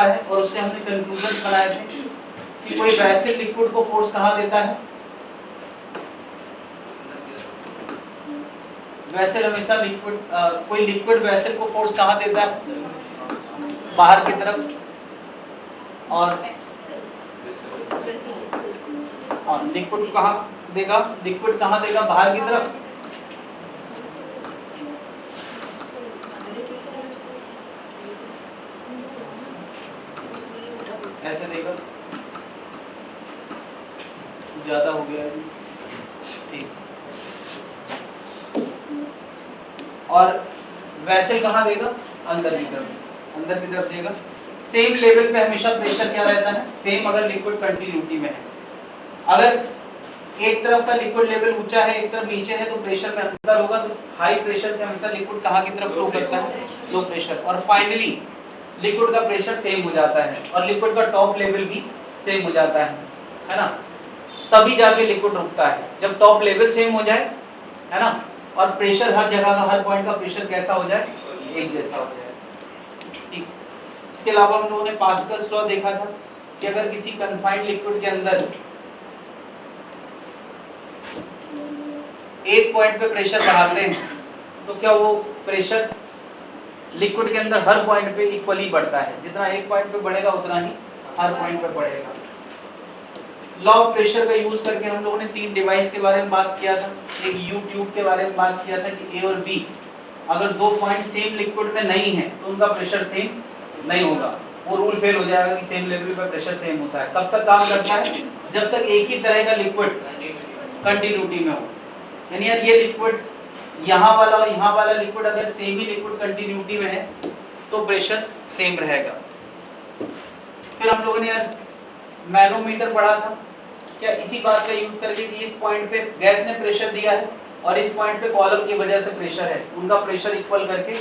है और उससे हमने कंक्लूजन बनाए थे कि कोई वैसे लिक्विड को फोर्स कहाँ देता है, वैसे हमेशा लिक्विड कोई लिक्विड वैसल को फोर्स कहाँ देता है, बाहर की तरफ, और लिक्विड को कहाँ देगा, लिक्विड कहाँ देगा, बाहर की तरफ। ऐसे देगा, ज्यादा हो गया है, ठीक। और वैसे कहाँ देगा, अंदर की तरफ, अंदर की तरफ देगा। सेम लेवल पे हमेशा प्रेशर क्या रहता है, सेम, अगर लिक्विड कंटिन्यूटी में है। अगर एक तरफ का लिक्विड लेवल ऊंचा है, एक तरफ नीचे है, तो प्रेशर में अंतर होगा। तो हाई प्रेशर से हमेशा लिक्विड कहाँ की तरफ फ्लो करता है, लो प्रेशर। और फाइनली लिक्विड का प्रेशर सेम हो जाता है और लिक्विड का टॉप लेवल भी सेम हो जाता है ना। तभी जाके लिक्विड रुकता है, जब टॉप लेवल सेम हो जाए, है ना, और प्रेशर हर जगह का, हर पॉइंट का प्रेशर कैसा हो जाए, एक जैसा हो जाए, ठीक। इसके अलावा हम लोगों ने पास्कल्स लॉ देखा था कि अगर किसी कन्फाइंड लिक्विड के अंदर एक पॉइंट पे प्रेशर बढ़ाते हैं तो क्या वो प्रेशर लिक्विड के अंदर हर पॉइंट पे इक्वली बढ़ता है, जितना एक पॉइंट पे बढ़ेगा उतना ही हर पॉइंट पे बढ़ेगा। लॉ ऑफ प्रेशर का यूज करके हम लोगों ने तीन डिवाइस के बारे में बात किया था। एक यू ट्यूब के बारे में बात किया था कि ए और बी अगर दो पॉइंट सेम लिक्विड में नहीं है तो उनका प्रेशर सेम नहीं होगा, वो रूल फेल हो जाएगा कि सेम लेवल पर प्रेशर सेम होता है। कब तक काम करता है, जब तक एक ही तरह का लिक्विड कंटिन्यूटी में हो। यानी यार ये लिक्विड यहाँ वाला और यहाँ वाला लिक्विड अगर सेम ही लिक्विड कंटिन्यूटी में है तो प्रेशर सेम रहेगा। फिर हम लोगों ने यार मैनोमीटर पढ़ा था, क्या इसी बात का यूज करके कि इस पॉइंट पे गैस ने प्रेशर दिया है और इस पॉइंट पे कॉलम की वजह से प्रेशर है, उनका प्रेशर इक्वल करके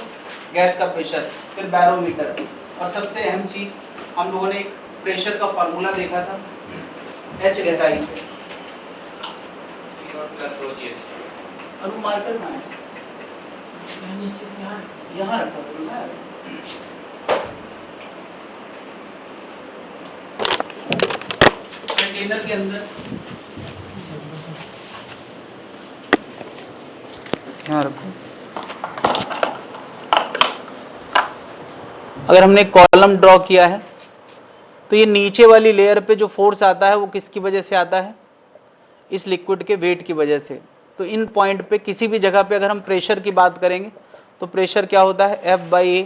गैस का प्रेशर। फिर बैरोमीटर, और सबसे अहम चीज हम लोगों ने एक प्रेशर का फार्मूला देखा था H गहराई से। अनुमार्कर ना है, यहाँ रखा है कंटेनर के अंदर, यहाँ रखो। अगर हमने कॉलम ड्रॉ किया है तो ये नीचे वाली लेयर पे जो फोर्स आता है वो किसकी वजह से आता है, इस लिक्विड के वेट की वजह से। तो इन पॉइंट पे किसी भी जगह पे अगर हम प्रेशर की बात करेंगे तो प्रेशर क्या होता है, F/A।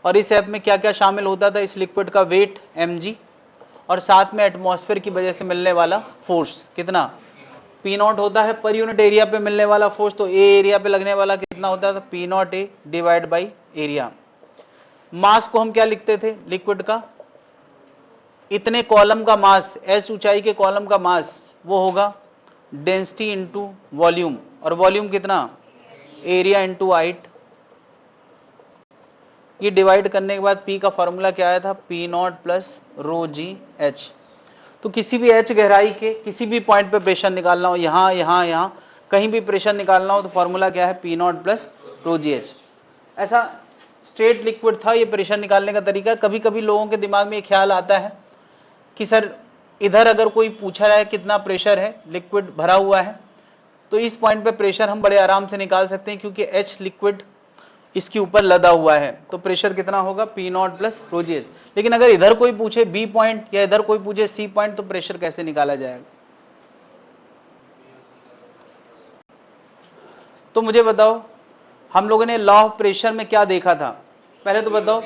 और इस F में क्या क्या शामिल होता था, इस लिक्विड का वेट mg और साथ में एटमॉस्फेयर की वजह से मिलने वाला फोर्स कितना, P0 होता है पर यूनिट एरिया पे मिलने वाला फोर्स। तो ए एरिया पे लगने वाला कितना होता था, P0A डिवाइड बाई एरिया। मास को हम क्या लिखते थे लिक्विड का, इतने कॉलम का मास, एस ऊंचाई के कॉलम का मास वो होगा डेंसिटी इंटू वॉल्यूम, और वॉल्यूम कितना, एरिया इंटू हाइट। ये डिवाइड करने के बाद P का फॉर्मूला क्या आया था, P0 plus rho G H. तो किसी भी H गहराई के किसी भी पॉइंट पे प्रेशर निकालना हो, यहाँ यहाँ यहाँ कहीं भी प्रेशर निकालना हो तो फॉर्मूला क्या है, P0 plus rho G H. ऐसा स्ट्रेट लिक्विड था ये प्रेशर निकालने का तरीका। कभी कभी लोगों के दिमाग में ये ख्याल आता है कि सर इधर अगर कोई पूछा रहा है कितना प्रेशर है, लिक्विड भरा हुआ है, तो इस पॉइंट पे प्रेशर हम बड़े आराम से निकाल सकते हैं क्योंकि H लिक्विड इसके ऊपर लदा हुआ है, तो प्रेशर कितना होगा, P0 plus rho G H. लेकिन अगर इधर कोई पूछे B पॉइंट या इधर कोई पूछे C पॉइंट तो प्रेशर कैसे निकाला जाएगा। तो मुझे बताओ हम लोगों ने लॉ ऑफ प्रेशर में क्या देखा था, पहले तो बताओ।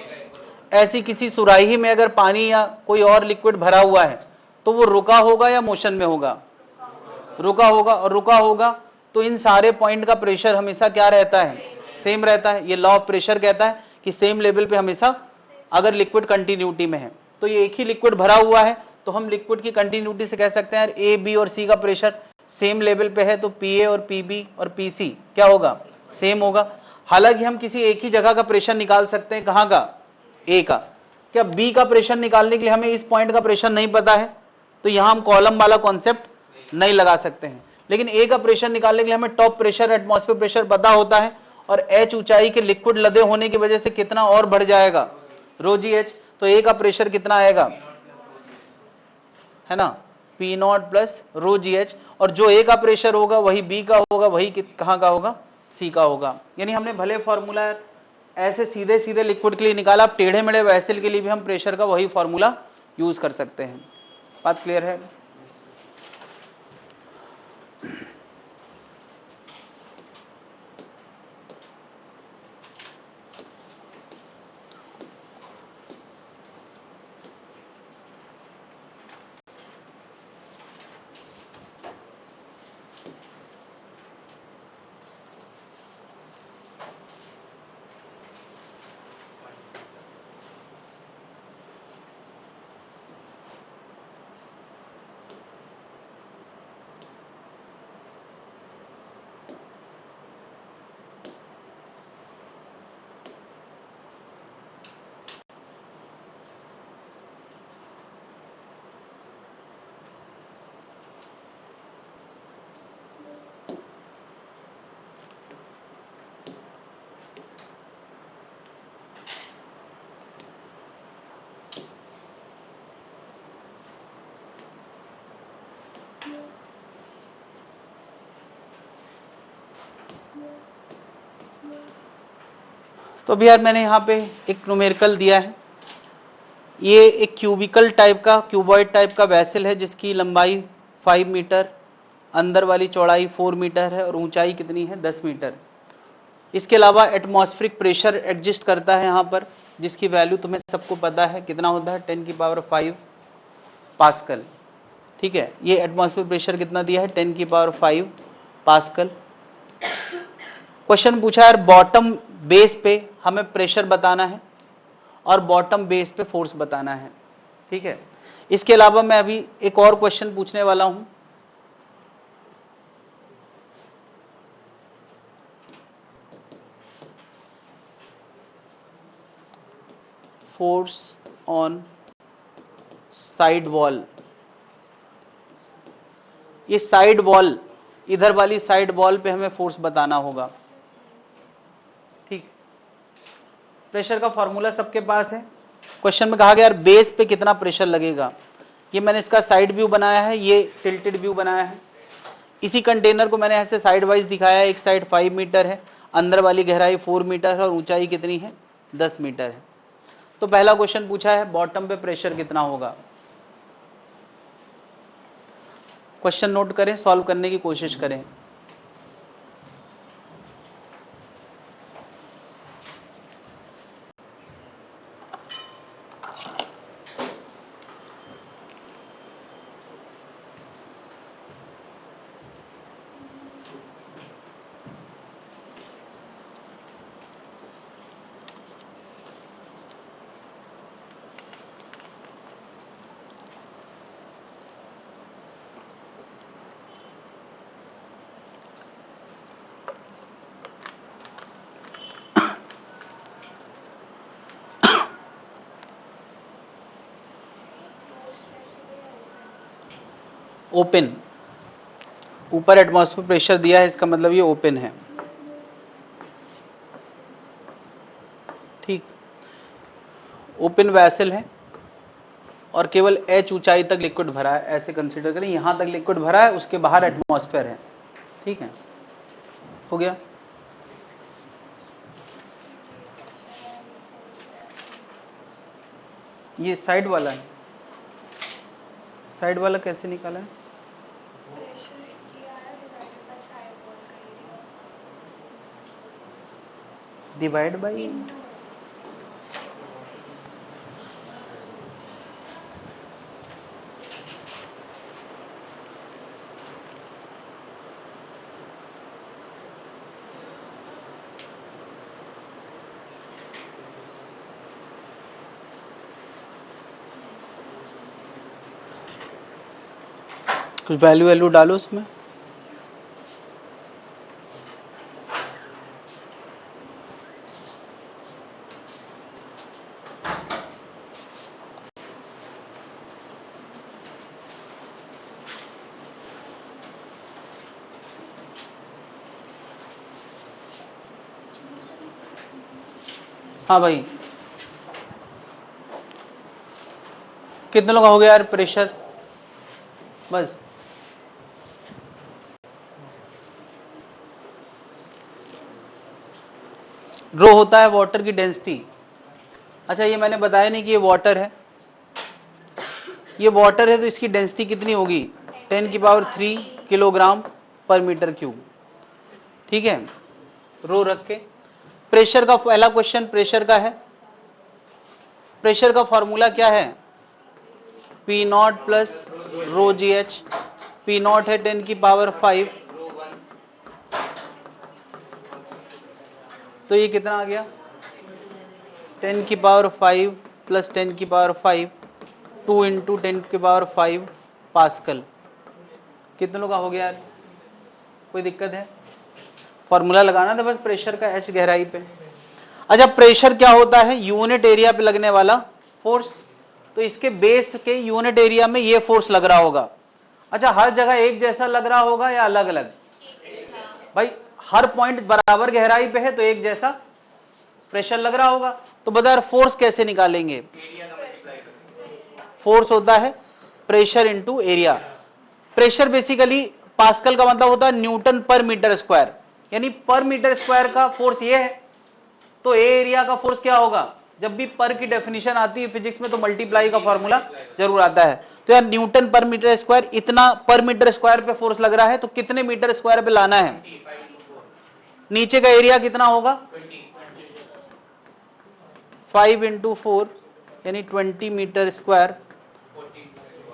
ऐसी किसी सुराही में अगर पानी या कोई और लिक्विड भरा हुआ है तो वो रुका होगा या मोशन में होगा, रुका होगा। और रुका होगा तो इन सारे पॉइंट का प्रेशर हमेशा क्या रहता है, सेम रहता है। ये लॉ ऑफ प्रेशर कहता है कि सेम लेवल पे हमेशा अगर लिक्विड कंटिन्यूटी में है। तो ये एक ही लिक्विड भरा हुआ है तो हम लिक्विड की कंटिन्यूटी से कह सकते हैं ए बी और सी का प्रेशर सेम लेवल पे है, तो पी ए और पी बी और पी सी क्या होगा, सेम होगा। हालांकि हम किसी एक ही जगह का प्रेशर निकाल सकते हैं, कहाँ का, ए का। क्या बी का प्रेशर निकालने के लिए हमें इस पॉइंट का प्रेशर नहीं पता है तो यहां हम कॉलम वाला कॉन्सेप्ट नहीं लगा सकते हैं। लेकिन ए का प्रेशर निकालने के लिए हमें टॉप प्रेशर, एटमॉस्फेयर प्रेशर पता होता है और H ऊंचाई के लिक्विड लदे होने की वजह से कितना और बढ़ जाएगा, रो जी एच। तो ए का प्रेशर कितना आएगा, है ना, P naught plus rho G H, और जो ए का प्रेशर होगा वही बी का होगा, वही कहाँ का होगा, सी का होगा। यानी हमने भले फॉर्मूला ऐसे सीधे सीधे लिक्विड के लिए निकाला, अब टेढ़े मेढ़े वैसल के लिए भी हम प्रेशर का वही फॉर्मूला यूज कर सकते हैं। बात क्लियर है? तो अभी यार मैंने यहाँ पे एक न्यूमेरिकल दिया है। ये एक क्यूबिकल टाइप का, क्यूबॉइड टाइप का वैसल है जिसकी लंबाई 5 मीटर, अंदर वाली चौड़ाई 4 मीटर है और ऊंचाई कितनी है, 10 मीटर। इसके अलावा एटमॉस्फेरिक प्रेशर एग्जिस्ट करता है यहाँ पर, जिसकी वैल्यू तुम्हें सबको पता है कितना होता है, 10⁵ पास्कल। ठीक है, ये एटमॉस्फेरिक प्रेशर कितना दिया है, 10⁵ पास्कल। क्वेश्चन पूछा है बॉटम बेस पे हमें प्रेशर बताना है और बॉटम बेस पे फोर्स बताना है। ठीक है, इसके अलावा मैं अभी एक और क्वेश्चन पूछने वाला हूं। Force on side wall. ये साइड वॉल, इधर वाली साइड वॉल पे हमें फोर्स बताना होगा। ठीक, प्रेशर का फॉर्मूला सबके पास है। क्वेश्चन में कहा गया यार बेस पे कितना प्रेशर लगेगा। ये मैंने इसका साइड व्यू बनाया है, ये टिल्टेड व्यू बनाया है। इसी कंटेनर को मैंने ऐसे साइड वाइज दिखाया है। एक साइड 5 मीटर है, अंदर वाली गहराई 4 मीटर है और ऊंचाई कितनी है, 10 मीटर है। तो पहला क्वेश्चन पूछा है बॉटम पे प्रेशर कितना होगा। क्वेश्चन नोट करें, सॉल्व करने की कोशिश करें। ओपन, ऊपर एटमॉस्फेरिक प्रेशर दिया है, इसका मतलब ये ओपन है। ठीक, ओपन वैसल है और केवल h ऊंचाई तक लिक्विड भरा है, ऐसे कंसीडर करें। यहां तक लिक्विड भरा है, उसके बाहर एटमॉस्फेयर है। ठीक है, हो गया। ये साइड वाला है, साइड वाला कैसे निकाला है, डिवाइड बाई, कुछ वैल्यू वैल्यू डालो उसमें। हाँ भाई, कितने लोग हो गया यार प्रेशर? बस रो होता है वाटर की डेंसिटी। अच्छा ये मैंने बताया नहीं कि ये वाटर है, ये वाटर है तो इसकी डेंसिटी कितनी होगी? 10⁻³ किलोग्राम पर मीटर क्यूब। ठीक है, रो रख के प्रेशर का पहला क्वेश्चन प्रेशर का है। प्रेशर का फॉर्मूला क्या है? P0 plus rho G H. P0 है 10⁵, तो ये कितना आ गया? 10⁵ प्लस 10⁵, 2 इंटू 10⁵ पास्कल। कितने लोग का हो गया यार? कोई दिक्कत है? फॉर्मूला लगाना था बस प्रेशर का एच गहराई पे। अच्छा प्रेशर क्या होता है? यूनिट एरिया पे लगने वाला फोर्स। तो इसके बेस के यूनिट एरिया में ये फोर्स लग रहा होगा। अच्छा हर जगह एक जैसा लग रहा होगा या अलग अलग? भाई हर पॉइंट बराबर गहराई पे है तो एक जैसा प्रेशर लग रहा होगा। तो बता यार फोर्स कैसे निकालेंगे? फोर्स होता है pressure into area. Pressure basically pascal का मतलब होता है न्यूटन पर मीटर स्क्वायर, यानी पर मीटर स्क्वायर का फोर्स ये है। तो ए एरिया का फोर्स क्या होगा? जब भी पर की डेफिनेशन आती है फिजिक्स में तो मल्टीप्लाई का फॉर्मूला जरूर आता है। तो यार न्यूटन पर मीटर स्क्वायर, इतना पर मीटर स्क्वायर पे फोर्स लग रहा है तो कितने मीटर स्क्वायर पे लाना है? नीचे का एरिया कितना होगा? 5 इंटू 4 यानी 20 मीटर स्क्वायर।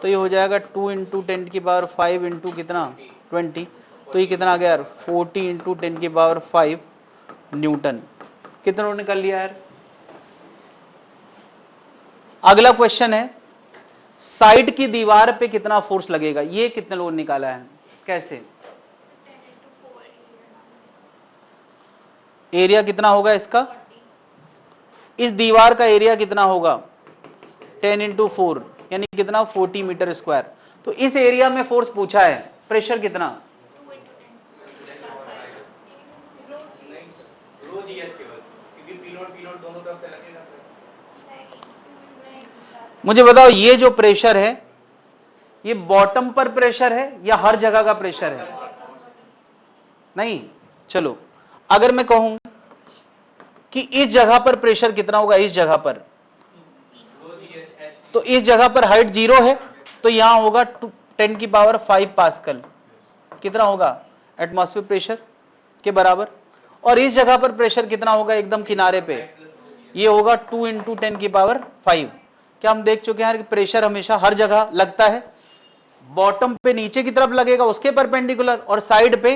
तो ये हो जाएगा 2 इंटू 10⁵ इंटू कितना? 20। तो ये कितना आ गया यार? 40 इंटू 10⁵ न्यूटन। कितना निकल लिया यार? अगला क्वेश्चन है साइड की दीवार पे कितना फोर्स लगेगा? ये कितने लोगों ने निकाला है? कैसे? एरिया कितना होगा इसका? इस दीवार का एरिया कितना होगा? 10 इंटू 4 यानी कितना? 40 मीटर स्क्वायर। तो इस एरिया में फोर्स पूछा है, प्रेशर कितना? मुझे बताओ ये जो प्रेशर है ये बॉटम पर प्रेशर है या हर जगह का प्रेशर है? नहीं। चलो अगर मैं कहूं कि इस जगह पर प्रेशर कितना होगा, इस जगह पर, तो इस जगह पर हाइट 0 है तो यहां होगा 10⁵ पास्कल। कितना होगा? एटमॉस्फेयर प्रेशर के बराबर। और इस जगह पर प्रेशर कितना होगा? एकदम किनारे पे ये होगा 2 इंटू 10⁵। क्या हम देख चुके हैं कि प्रेशर हमेशा हर जगह लगता है? बॉटम पे नीचे की तरफ लगेगा उसके परपेंडिकुलर, और साइड पे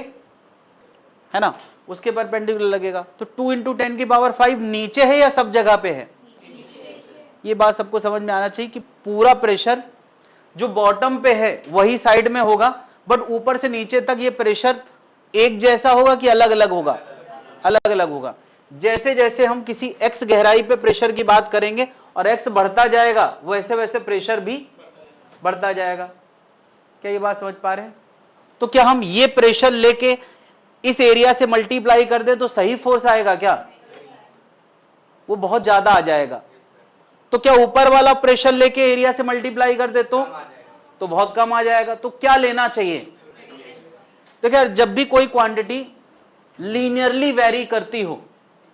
है ना उसके परपेंडिकुलर लगेगा। तो 2 इंटू 10⁵ नीचे है या सब जगह पे है? ये बात सबको समझ में आना चाहिए कि पूरा प्रेशर जो बॉटम पे है वही साइड में होगा, बट ऊपर से नीचे तक ये प्रेशर एक जैसा होगा कि अलग अलग होगा? अलग अलग होगा। जैसे जैसे हम किसी x गहराई पे प्रेशर की बात करेंगे और x बढ़ता जाएगा वैसे वैसे प्रेशर भी बढ़ता जाएगा। क्या ये बात समझ पा रहे हैं? तो क्या हम ये प्रेशर लेके इस एरिया से मल्टीप्लाई कर दे तो सही फोर्स आएगा क्या? वो बहुत ज्यादा आ जाएगा। तो क्या ऊपर वाला प्रेशर लेके एरिया से मल्टीप्लाई कर दे तो बहुत कम आ जाएगा। तो क्या लेना चाहिए? देखिए जब भी कोई क्वांटिटी लीनियरली वेरी करती हो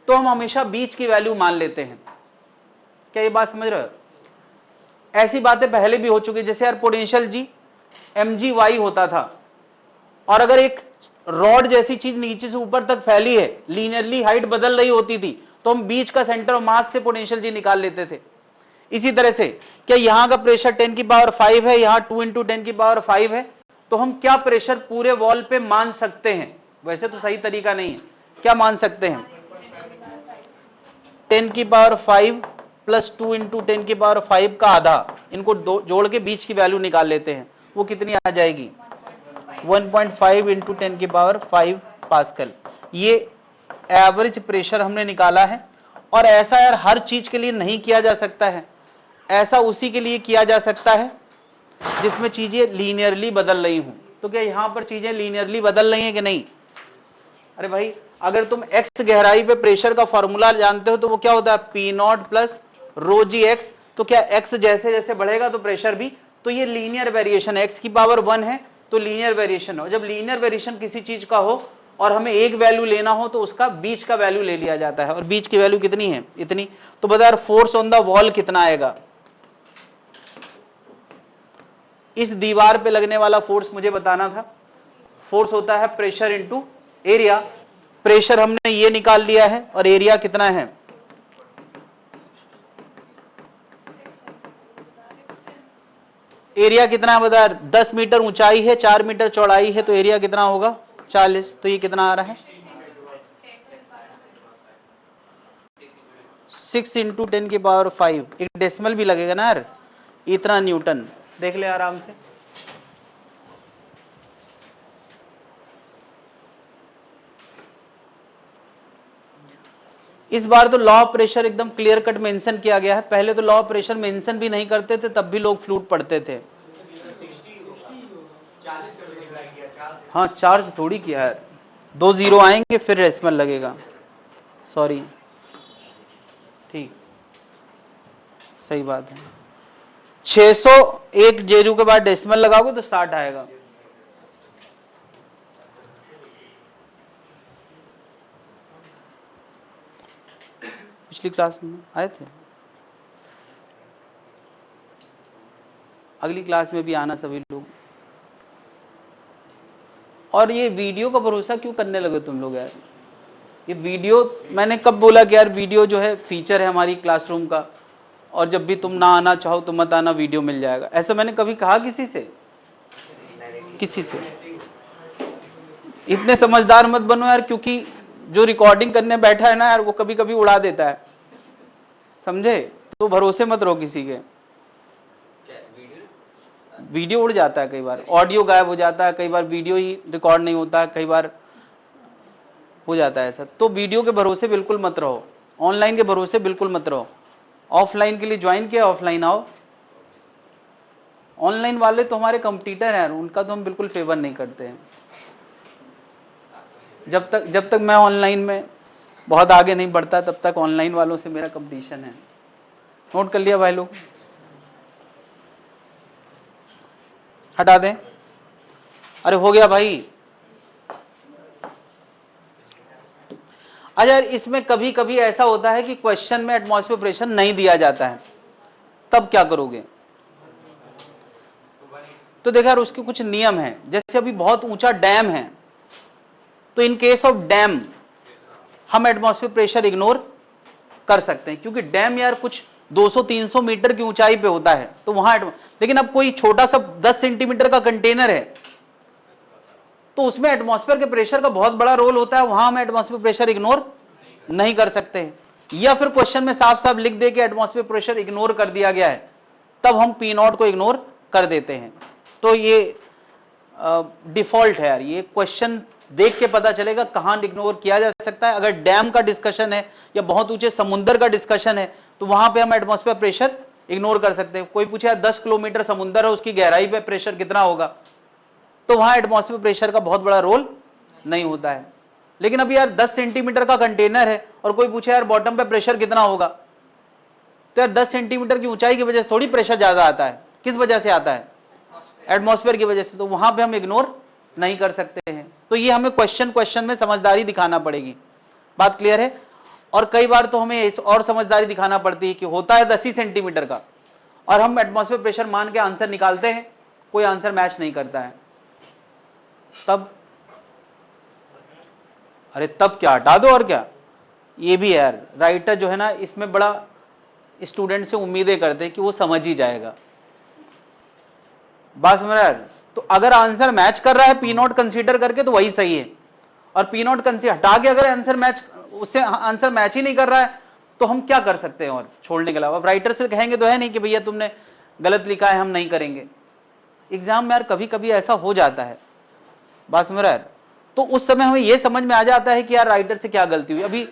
तो हम हमेशा बीच की वैल्यू मान लेते हैं। क्या ये बात समझ रहे हो? ऐसी बातें पहले भी हो चुकी, जैसे यार पोटेंशियल जी mgy होता था, और अगर एक रॉड जैसी चीज नीचे से ऊपर तक फैली है, लीनियरली हाइट बदल रही होती थी, तो हम बीच का सेंटर ऑफ मास से पोटेंशियल जी निकाल लेते थे। इसी तरह से क्या यहां का प्रेशर 10⁵ है, यहां 2 इंटू 10⁵ है, तो हम क्या प्रेशर पूरे वॉल पे मान सकते हैं? वैसे तो सही तरीका नहीं है, क्या मान सकते हैं? 10⁵ प्लस 2 इंटू 10⁵ का आधा, इनको जोड़ के बीच की वैल्यू निकाल लेते हैं। वो कितनी आ जाएगी? 1.5 इंटू 10⁵ पास्कल। ये एवरेज प्रेशर हमने निकाला है। और ऐसा यार हर चीज के लिए नहीं किया जा सकता है, ऐसा उसी के लिए किया जा सकता है जिसमें चीजें लीनियरली बदल रही हूं। तो क्या यहां पर चीजें लीनियरली बदल रही हैं कि नहीं? अरे भाई अगर तुम x गहराई पे प्रेशर का फॉर्मूला जानते हो तो वो क्या होता है? P0 प्लस रो जी एक्स तो क्या x जैसे जैसे बढ़ेगा तो प्रेशर भी, तो ये लीनियर वेरिएशन है, x की पावर 1 है तो लीनियर वेरिएशन हो। जब लीनियर वेरिएशन किसी चीज का हो और हमें एक वैल्यू लेना हो तो उसका बीच का वैल्यू ले लिया जाता है, और बीच की वैल्यू कितनी है, इतनी। तो बता यार फोर्स ऑन द वॉल कितना आएगा, इस दीवार पे लगने वाला फोर्स मुझे बताना था। फोर्स होता है प्रेशर इनटू एरिया, प्रेशर हमने ये निकाल लिया है और एरिया कितना है, एरिया कितना बता, 10 मीटर ऊंचाई है, 4 मीटर चौड़ाई है, तो एरिया कितना होगा 40। तो ये कितना आ रहा है 6 इंटू 10 की पावर 5, एक डेसिमल भी लगेगा ना यार, इतना न्यूटन। देख ले आराम से। इस बार तो लॉ ऑफ प्रेशर एकदम क्लियर कट मेंशन किया गया है, पहले तो लॉ ऑफ प्रेशर मेंशन भी नहीं करते थे तब भी लोग फ्लूट पढ़ते थे। हाँ चार्ज थोड़ी किया है, 2 जीरो आएंगे फिर डेसिमल लगेगा, सॉरी ठीक सही बात है। 601 जेरू के बाद डेसिमल लगाओगे तो 60 आएगा। पिछली क्लास में आए थे, अगली क्लास में भी आना सभी लोग। और ये वीडियो का भरोसा क्यों करने लगे तुम लोग यार, ये वीडियो मैंने कब बोला कि यार वीडियो जो है फीचर है हमारी क्लासरूम का, और जब भी तुम ना आना चाहो तो मत आना, वीडियो मिल जाएगा, ऐसा मैंने कभी कहा किसी से, किसी से। इतने समझदार मत बनो यार, क्योंकि जो रिकॉर्डिंग करने बैठा है ना यार वो कभी कभी उड़ा देता है, समझे, तो भरोसे मत रहो किसी के। वीडियो उड़ जाता है कई बार, ऑडियो गायब हो जाता है, कई बार वीडियो ही रिकॉर्ड नहीं होता है, कई बार हो जाता है ऐसा। तो वीडियो के भरोसे बिल्कुल मत रहो, ऑनलाइन के भरोसे बिल्कुल मत रहो। ऑफलाइन के लिए ज्वाइन किया, ऑफलाइन आओ। ऑनलाइन वाले तो हमारे कंपटीटर हैं, उनका तो हम बिल्कुल फेवर नहीं करते हैं। जब तक मैं ऑनलाइन में बहुत आगे नहीं बढ़ता तब तक ऑनलाइन वालों से मेरा कंपटीशन है। नोट कर लिया भाई लोग, हटा दें। अरे हो गया भाई। अच्छा इसमें कभी कभी ऐसा होता है कि क्वेश्चन में एटमॉस्फेयर प्रेशर नहीं दिया जाता है, तब क्या करोगे। तो देखा यार उसके कुछ नियम हैं, जैसे अभी बहुत ऊंचा डैम है तो इन केस ऑफ डैम हम एटमॉस्फेयर प्रेशर इग्नोर कर सकते हैं, क्योंकि डैम यार कुछ 200-300 मीटर की ऊंचाई पे होता है तो वहां, लेकिन अब कोई छोटा सा 10 सेंटीमीटर का कंटेनर है तो उसमें एटमॉस्फेयर के प्रेशर का बहुत बड़ा रोल होता है, वहां हम एटमॉस्फेयर प्रेशर इग्नोर नहीं कर सकते। या फिर क्वेश्चन में साफ साफ लिख दे कि एटमॉस्फेयर प्रेशर इग्नोर कर दिया गया है, तब हम पी नॉट को इग्नोर कर देते हैं। तो ये डिफॉल्ट है यार, ये क्वेश्चन देख के पता चलेगा कहां इग्नोर किया जा सकता है। अगर डैम का डिस्कशन है या बहुत ऊंचे समुद्र का डिस्कशन है तो वहां पे हम एटमॉस्फेयर प्रेशर इग्नोर कर सकते हैं। कोई पूछे यार 10 किलोमीटर समुद्र है, उसकी गहराई पे प्रेशर कितना होगा, तो वहां एटमॉस्फेयर प्रेशर का बहुत बड़ा रोल नहीं होता है। लेकिन अब यार 10 सेंटीमीटर का कंटेनर है और कोई पूछे यार बॉटम पे प्रेशर कितना होगा, तो यार 10 सेंटीमीटर की ऊंचाई की वजह से थोड़ी प्रेशर ज्यादा आता है, किस वजह से आता है, एटमॉस्फेयर की वजह से, तो वहां पे हम इग्नोर नहीं कर सकते हैं। तो ये हमें क्वेश्चन में समझदारी दिखाना पड़ेगी, बात क्लियर है। और कई बार तो हमें और समझदारी दिखाना पड़ती है कि होता है 10 सेंटीमीटर का और हम एटमॉस्फेयर प्रेशर मान के आंसर निकालते हैं, कोई आंसर मैच नहीं करता है, तब अरे तब क्या, हटा दो और क्या। ये भी है यार, राइटर जो है ना इसमें बड़ा स्टूडेंट से उम्मीदें करते हैं कि वो समझ ही जाएगा, बात समझ रहा है। तो अगर आंसर मैच कर रहा है पी नॉट कंसीडर करके तो वही सही है, और पी नॉट कंसीडर हटा के अगर आंसर मैच, उससे आंसर मैच ही नहीं कर रहा है तो हम क्या कर सकते हैं और छोड़ने के अलावा। राइटर से कहेंगे तो है नहीं कि भैया तुमने गलत लिखा है, हम नहीं करेंगे। एग्जाम में यार कभी कभी ऐसा हो जाता है, बात समझ रहा है। तो उस समय हमें यह समझ में आ जाता है कि यार राइटर से क्या गलती हुई। अभी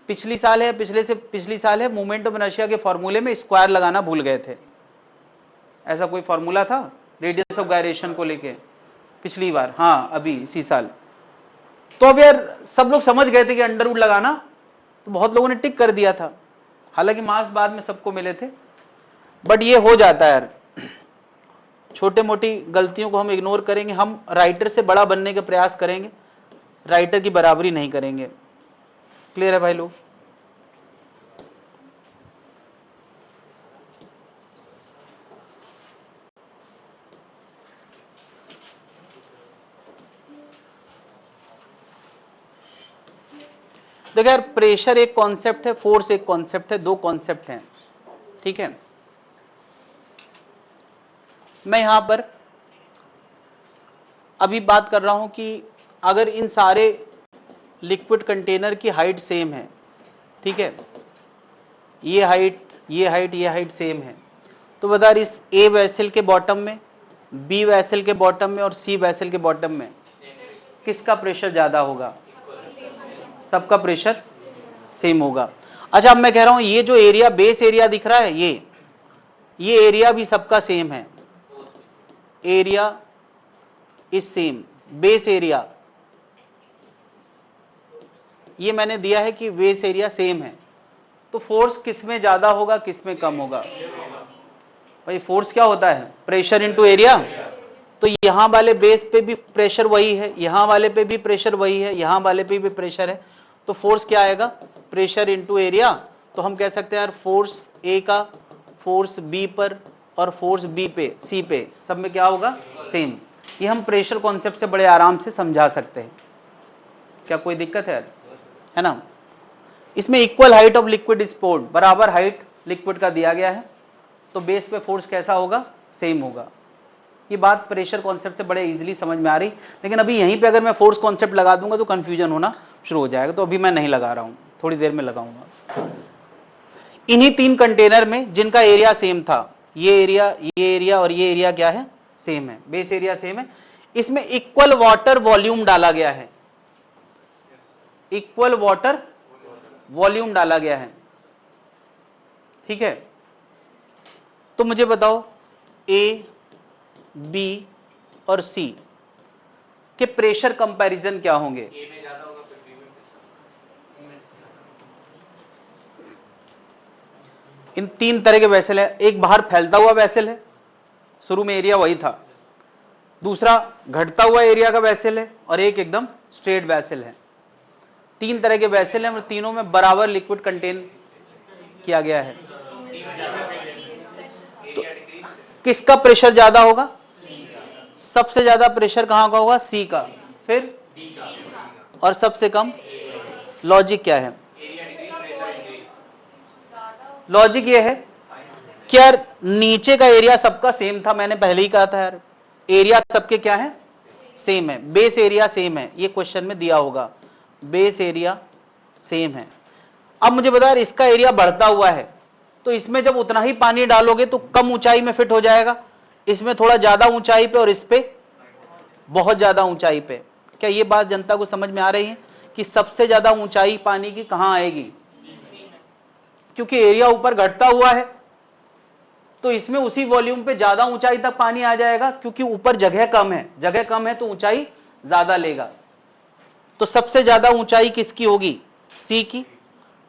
पिछली साल है, पिछली साल है, मोमेंट ऑफ इनर्शिया के फॉर्मूले में स्क्वायर लगाना भूल गए थे। ऐसा कोई फॉर्मूला था रेडियस ऑफ गायरेशन को लेके पिछली बार, हाँ अभी इसी साल। तो अब यार सब लोग समझ गए थे कि अंडर रूट लगाना, तो बहुत लोगों ने टिक कर दिया था, हालांकि मार्क्स बाद में सबको मिले थे। बट ये हो जाता है यार, छोटे मोटी गलतियों को हम इग्नोर करेंगे, हम राइटर से बड़ा बनने का प्रयास करेंगे, राइटर की बराबरी नहीं करेंगे। क्लियर है भाई लोग? देखो यार, प्रेशर एक कॉन्सेप्ट है, फोर्स एक कॉन्सेप्ट है, दो कॉन्सेप्ट हैं, ठीक है। मैं यहां पर अभी बात कर रहा हूं कि अगर इन सारे लिक्विड कंटेनर की हाइट सेम है, ठीक है, ये हाइट, ये हाइट, ये हाइट सेम है, तो बता रही इस ए वैसल के बॉटम में, बी वैसल के बॉटम में और सी वैसल के बॉटम में किसका प्रेशर ज्यादा होगा? सबका प्रेशर सेम होगा। अच्छा, अब मैं कह रहा हूं ये जो एरिया, बेस एरिया दिख रहा है, ये एरिया भी सबका सेम है, area is same, base area ये मैंने दिया है कि बेस एरिया सेम है, तो फोर्स किस में ज्यादा होगा, किस में कम होगा? भाई फोर्स क्या होता है? Pressure into area. तो यहां वाले बेस पे भी प्रेशर वही है, यहां वाले पे भी प्रेशर वही है, यहां वाले पे भी प्रेशर है, तो फोर्स क्या आएगा? Pressure into area. तो हम कह सकते हैं यार फोर्स ए का फोर्स बी पर और फोर्स बी पे, सी पे, सब में क्या होगा? सेम। ये हम प्रेशर कॉन्सेप्ट से बड़े आराम से समझा सकते हैं। क्या कोई दिक्कत है यार? है ना? इसमें equal height of liquid is poured, बराबर हाइट लिक्विड का दिया गया है, तो बेस पे फोर्स कैसा होगा? सेम होगा। ये बात प्रेशर कॉन्सेप्ट से बड़े इजीली समझ में आ रही, लेकिन अभी यहीं पे अगर मैं फोर्स कॉन्सेप्ट लगा दूंगा तो कंफ्यूजन होना शुरू हो जाएगा, तो अभी मैं नहीं लगा रहा हूं, थोड़ी देर में लगाऊंगा। इन्हीं तीन कंटेनर में जिनका एरिया सेम था, ये एरिया और ये एरिया क्या है? सेम है, बेस एरिया सेम है, इसमें इक्वल वाटर वॉल्यूम डाला गया है, इक्वल वाटर वॉल्यूम डाला गया है, ठीक है। तो मुझे बताओ ए, बी और सी के प्रेशर कंपैरिजन क्या होंगे? इन तीन तरह के वैसल है, एक बाहर फैलता हुआ वैसल है, शुरू में एरिया वही था, दूसरा घटता हुआ एरिया का वैसल है, और एक एकदम स्ट्रेट वैसल है। तीन तरह के वैसल हैं और तीनों में बराबर लिक्विड कंटेन किया गया है। तो किसका प्रेशर ज्यादा होगा? सबसे ज्यादा प्रेशर कहां का होगा? सी का, फिर और सबसे कम। लॉजिक क्या है? लॉजिक ये है कि यार नीचे का एरिया सबका सेम था, मैंने पहले ही कहा था यार, एरिया सबके क्या है? सेम है, बेस एरिया सेम है, ये क्वेश्चन में दिया होगा, बेस एरिया सेम है। अब मुझे बता, इसका एरिया बढ़ता हुआ है, तो इसमें जब उतना ही पानी डालोगे तो कम ऊंचाई में फिट हो जाएगा, इसमें थोड़ा ज्यादा ऊंचाई पे और इस पे बहुत ज्यादा ऊंचाई पे। क्या ये बात जनता को समझ में आ रही है कि सबसे ज्यादा ऊंचाई पानी की कहां आएगी? क्योंकि एरिया ऊपर घटता हुआ है, तो इसमें उसी वॉल्यूम पे ज्यादा ऊंचाई तक पानी आ जाएगा, क्योंकि ऊपर जगह कम है, जगह कम है तो ऊंचाई ज्यादा लेगा। तो सबसे ज्यादा ऊंचाई किसकी होगी? सी की,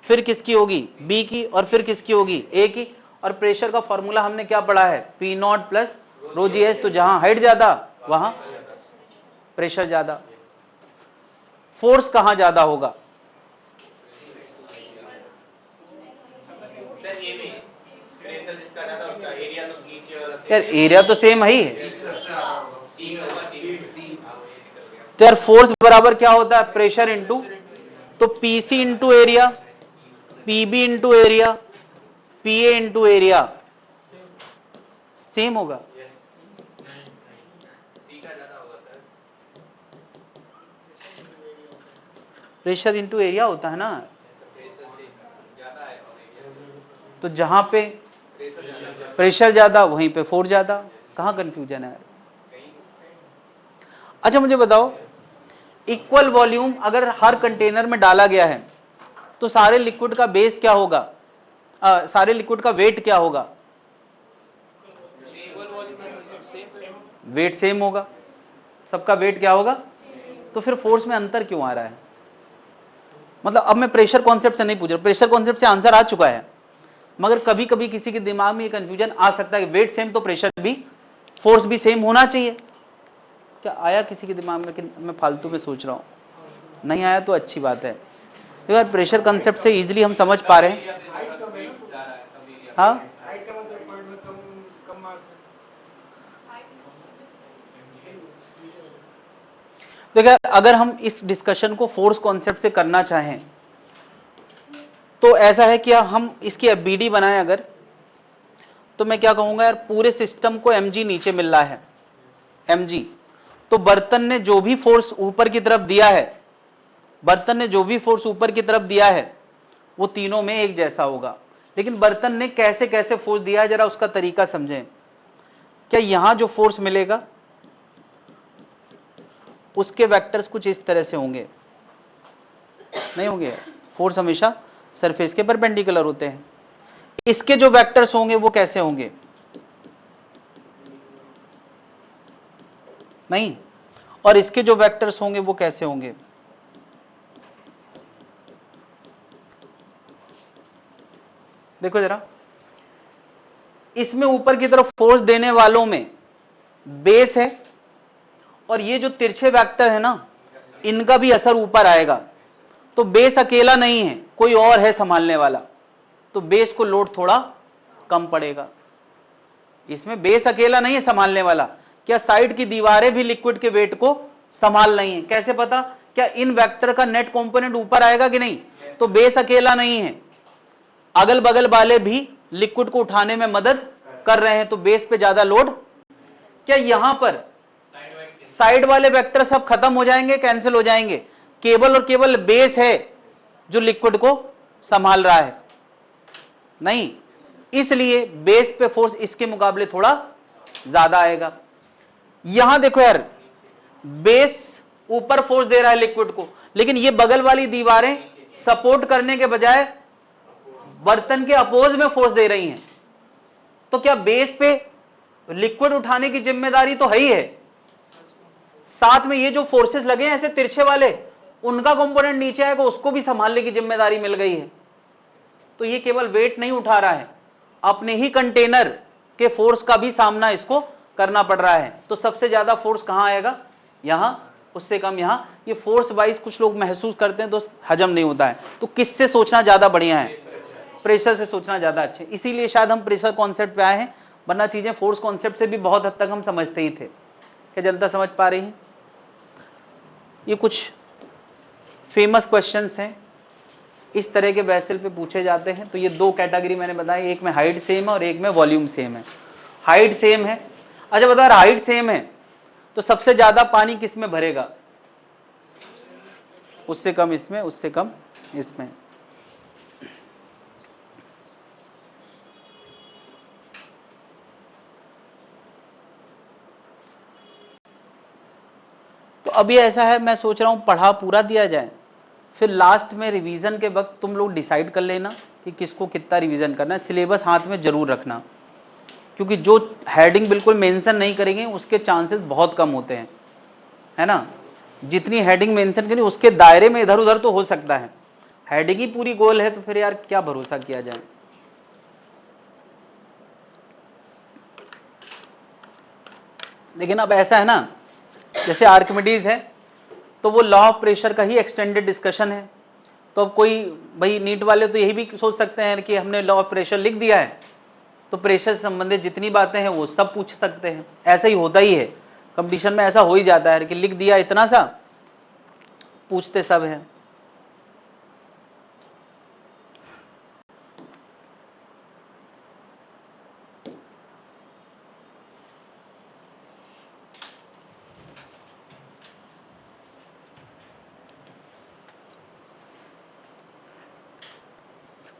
फिर किसकी होगी? बी की, और फिर किसकी होगी? ए की। और प्रेशर का फॉर्मूला हमने क्या पढ़ा है? P naught plus rho G H. तो जहां हाइट ज्यादा वहां प्रेशर ज्यादा। फोर्स कहां ज्यादा होगा? यार एरिया तो सेम ही है, तो यार फोर्स बराबर क्या होता है? प्रेशर इंटू, तो PC into area, PB into area, PA into area same होगा। प्रेशर इंटू एरिया होता है ना, तो जहां पे प्रेशर ज्यादा वहीं पे फोर्स ज्यादा। कहां कंफ्यूजन है? अच्छा मुझे बताओ, इक्वल वॉल्यूम अगर हर कंटेनर में डाला गया है, तो सारे लिक्विड का बेस क्या होगा? सारे लिक्विड का वेट क्या होगा? वेट सेम होगा, सबका वेट क्या होगा? तो फिर फोर्स में अंतर क्यों आ रहा है? मतलब अब मैं प्रेशर कॉन्सेप्ट से नहीं पूछ रहा, प्रेशर कॉन्सेप्ट से आंसर आ चुका है, मगर कभी कभी किसी के दिमाग में ये कंफ्यूजन आ सकता है कि वेट सेम तो प्रेशर भी, फोर्स भी सेम होना चाहिए। क्या आया किसी के दिमाग में कि मैं फालतू में सोच रहा हूं? नहीं आया तो अच्छी बात है। तो यार प्रेशर कंसेप्ट से इजीली हम समझ पा रहे हैं। हाँ देखिए यार, अगर हम इस डिस्कशन को फोर्स कॉन्सेप्ट से करना चाहें तो ऐसा है कि हम इसकी एफबीडी बनाएं अगर, तो मैं क्या कहूंगा यार, पूरे सिस्टम को mg नीचे मिल रहा है, mg। तो बर्तन ने जो भी फोर्स ऊपर की तरफ दिया है, बर्तन ने जो भी फोर्स ऊपर की तरफ दिया है वो तीनों में एक जैसा होगा। लेकिन बर्तन ने कैसे कैसे फोर्स दिया है जरा उसका तरीका समझें। क्या यहां जो फोर्स मिलेगा उसके वेक्टर्स कुछ इस तरह से होंगे? नहीं होंगे। फोर्स हमेशा सरफेस के परपेंडिकुलर होते हैं। इसके जो वेक्टर्स होंगे वो कैसे होंगे? नहीं। और इसके जो वेक्टर्स होंगे वो कैसे होंगे? देखो जरा, इसमें ऊपर की तरफ फोर्स देने वालों में बेस है, और ये जो तिरछे वेक्टर है ना, इनका भी असर ऊपर आएगा। तो बेस अकेला नहीं है, कोई और है संभालने वाला, तो बेस को लोड थोड़ा कम पड़ेगा। इसमें बेस अकेला नहीं है संभालने वाला, क्या साइड की दीवारें भी लिक्विड के वेट को संभाल रही हैं? कैसे पता? क्या इन वेक्टर का नेट कंपोनेंट ऊपर आएगा कि नहीं? तो बेस अकेला नहीं है, अगल बगल वाले भी लिक्विड को उठाने में मदद कर रहे हैं, तो बेस पे ज्यादा लोड। क्या यहां पर साइड वाले वेक्टर सब खत्म हो जाएंगे, कैंसिल हो जाएंगे? केवल और केवल बेस है जो लिक्विड को संभाल रहा है? नहीं, इसलिए बेस पे फोर्स इसके मुकाबले थोड़ा ज्यादा आएगा। यहां देखो यार, बेस ऊपर फोर्स दे रहा है लिक्विड को, लेकिन ये बगल वाली दीवारें सपोर्ट करने के बजाय बर्तन के अपोज में फोर्स दे रही हैं। तो क्या बेस पे लिक्विड उठाने की जिम्मेदारी तो है ही है, साथ में ये जो फोर्सेस लगे हैं ऐसे तिरछे वाले, उनका कंपोनेंट नीचे आएगा, उसको भी संभालने की जिम्मेदारी मिल गई है। तो ये केवल वेट नहीं उठा रहा है, अपने ही कंटेनर के फोर्स का भी सामना इसको करना पड़ रहा है। तो सबसे ज्यादा फोर्स कहां आएगा? यहां, उससे कम यहां। ये फोर्स वाइज कुछ लोग महसूस करते हैं तो हजम नहीं होता है। तो किससे सोचना ज्यादा बढ़िया है? प्रेशर से सोचना ज्यादा अच्छा है। इसीलिए शायद हम प्रेशर कॉन्सेप्ट पे आए हैं, वरना चीजें फोर्स कॉन्सेप्ट से भी बहुत हद तक हम समझते ही थे। क्या जनता समझ पा रही है? ये कुछ फेमस क्वेश्चंस हैं, इस तरह के वेसल पे पूछे जाते हैं। तो ये दो कैटेगरी मैंने बताई, एक में हाइट सेम है और एक में वॉल्यूम सेम है। हाइट सेम है, अच्छा बता, हाइट सेम है तो सबसे ज्यादा पानी किस में भरेगा? उससे कम इसमें, उससे कम इसमें। तो अभी ऐसा है, मैं सोच रहा हूं पढ़ा पूरा दिया जाए, फिर लास्ट में रिवीजन के वक्त तुम लोग डिसाइड कर लेना कि किसको कितना रिवीजन करना है। सिलेबस हाथ में जरूर रखना, क्योंकि जो हेडिंग बिल्कुल मेंशन नहीं करेंगे उसके चांसेस बहुत कम होते हैं, है ना। जितनी हेडिंग मेंशन करी उसके दायरे में इधर उधर तो हो सकता है, हेडिंग ही पूरी गोल है तो फिर यार क्या भरोसा किया जाए। लेकिन अब ऐसा है ना, जैसे आर्किमिडीज है तो वो लॉ ऑफ प्रेशर का ही एक्सटेंडेड डिस्कशन है। तो अब कोई भाई नीट वाले तो यही भी सोच सकते हैं कि हमने लॉ ऑफ प्रेशर लिख दिया है तो प्रेशर से संबंधित जितनी बातें हैं वो सब पूछ सकते हैं। ऐसा ही होता ही है, कंपटीशन में ऐसा हो ही जाता है कि लिख दिया इतना सा, पूछते सब हैं।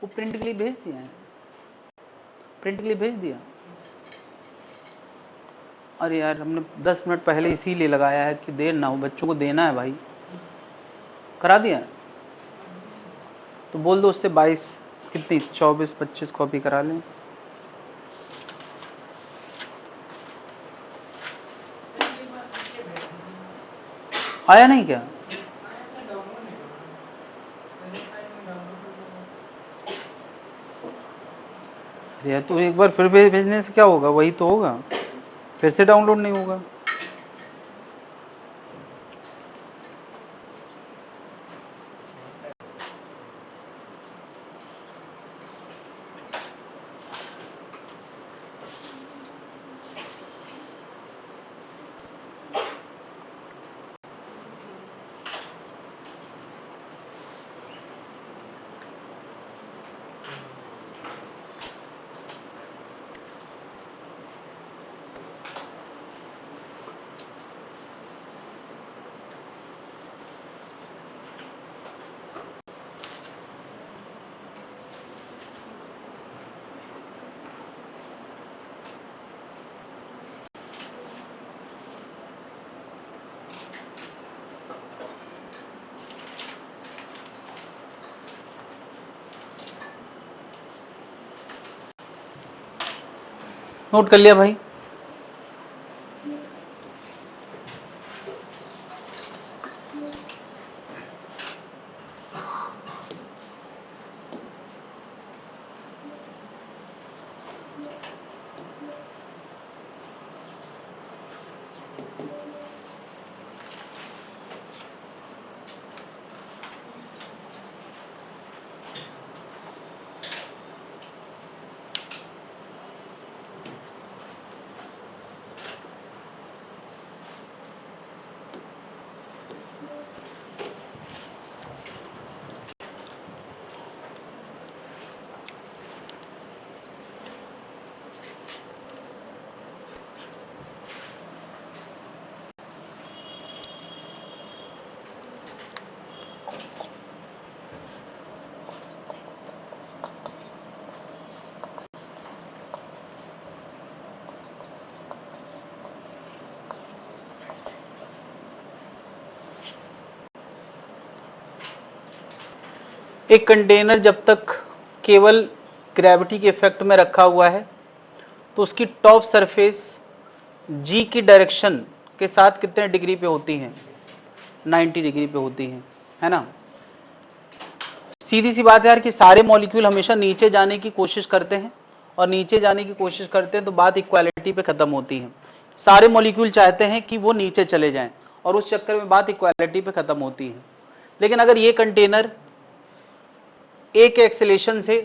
वो प्रिंट के लिए भेज दिया है, प्रिंट के लिए भेज दिया। अरे यार हमने 10 मिनट पहले इसीलिए लगाया है कि देर ना हो, बच्चों को देना है भाई। करा दिया तो बोल दो उससे 22 कितनी 24-25 कॉपी करा लें। आया नहीं क्या? ये तो एक बार फिर भेजने से क्या होगा, वही तो होगा, फिर से डाउनलोड नहीं होगा। नोट कर लिया भाई? एक कंटेनर जब तक केवल ग्रेविटी के इफेक्ट में रखा हुआ है तो उसकी टॉप सरफेस जी की डायरेक्शन के साथ कितने डिग्री पे होती हैं? 90 डिग्री पे होती है ना। सीधी सी बात है यार कि सारे मॉलिक्यूल हमेशा नीचे जाने की कोशिश करते हैं, और नीचे जाने की कोशिश करते हैं तो बात इक्वालिटी पे खत्म होती है। सारे मॉलिक्यूल चाहते हैं कि वो नीचे चले जाएं, और उस चक्कर में बात इक्वालिटी पे खत्म होती है। लेकिन अगर ये कंटेनर एक एक्सेलेरेशन से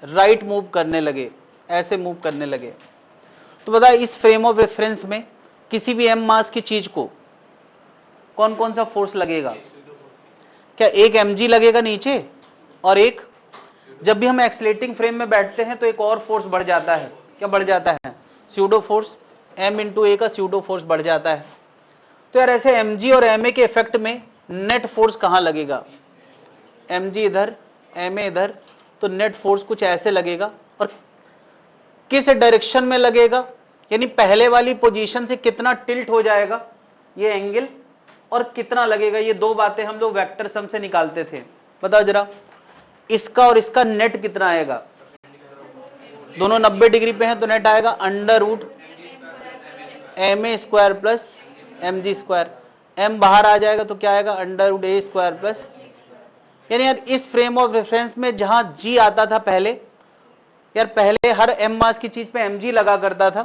राइट मूव करने लगे, ऐसे मूव करने लगे, तो बताए इस फ्रेम ऑफ रेफरेंस में किसी भी एम मास की चीज को कौन कौन सा फोर्स लगेगा? क्या एक mg लगेगा नीचे, और एक, जब भी हम एक्सलेटिंग फ्रेम में बैठते हैं तो एक और फोर्स बढ़ जाता है। क्या बढ़ जाता है? स्यूडो फोर्स, m इंटू ए का स्यूडो फोर्स बढ़ जाता है। तो यार ऐसे mg और ma के इफेक्ट में नेट फोर्स कहां लगेगा? mg इधर, ma इधर, तो नेट फोर्स कुछ ऐसे लगेगा। और किस डायरेक्शन में लगेगा, यानी पहले वाली पोजीशन से कितना टिल्ट हो जाएगा ये एंगल, और कितना लगेगा, ये दो बातें हम लोग वेक्टर सम से निकालते थे। बताओ जरा, इसका और इसका नेट कितना आएगा? दोनों 90 डिग्री पे हैं तो नेट आएगा under root ma square plus mg square. m बाहर आ जाएगा तो क्या आएगा? Under root a square plus, यानी यार इस फ्रेम ऑफ रेफरेंस में जहां g आता था पहले, यार पहले हर m मास की चीज पे mg लगा करता था।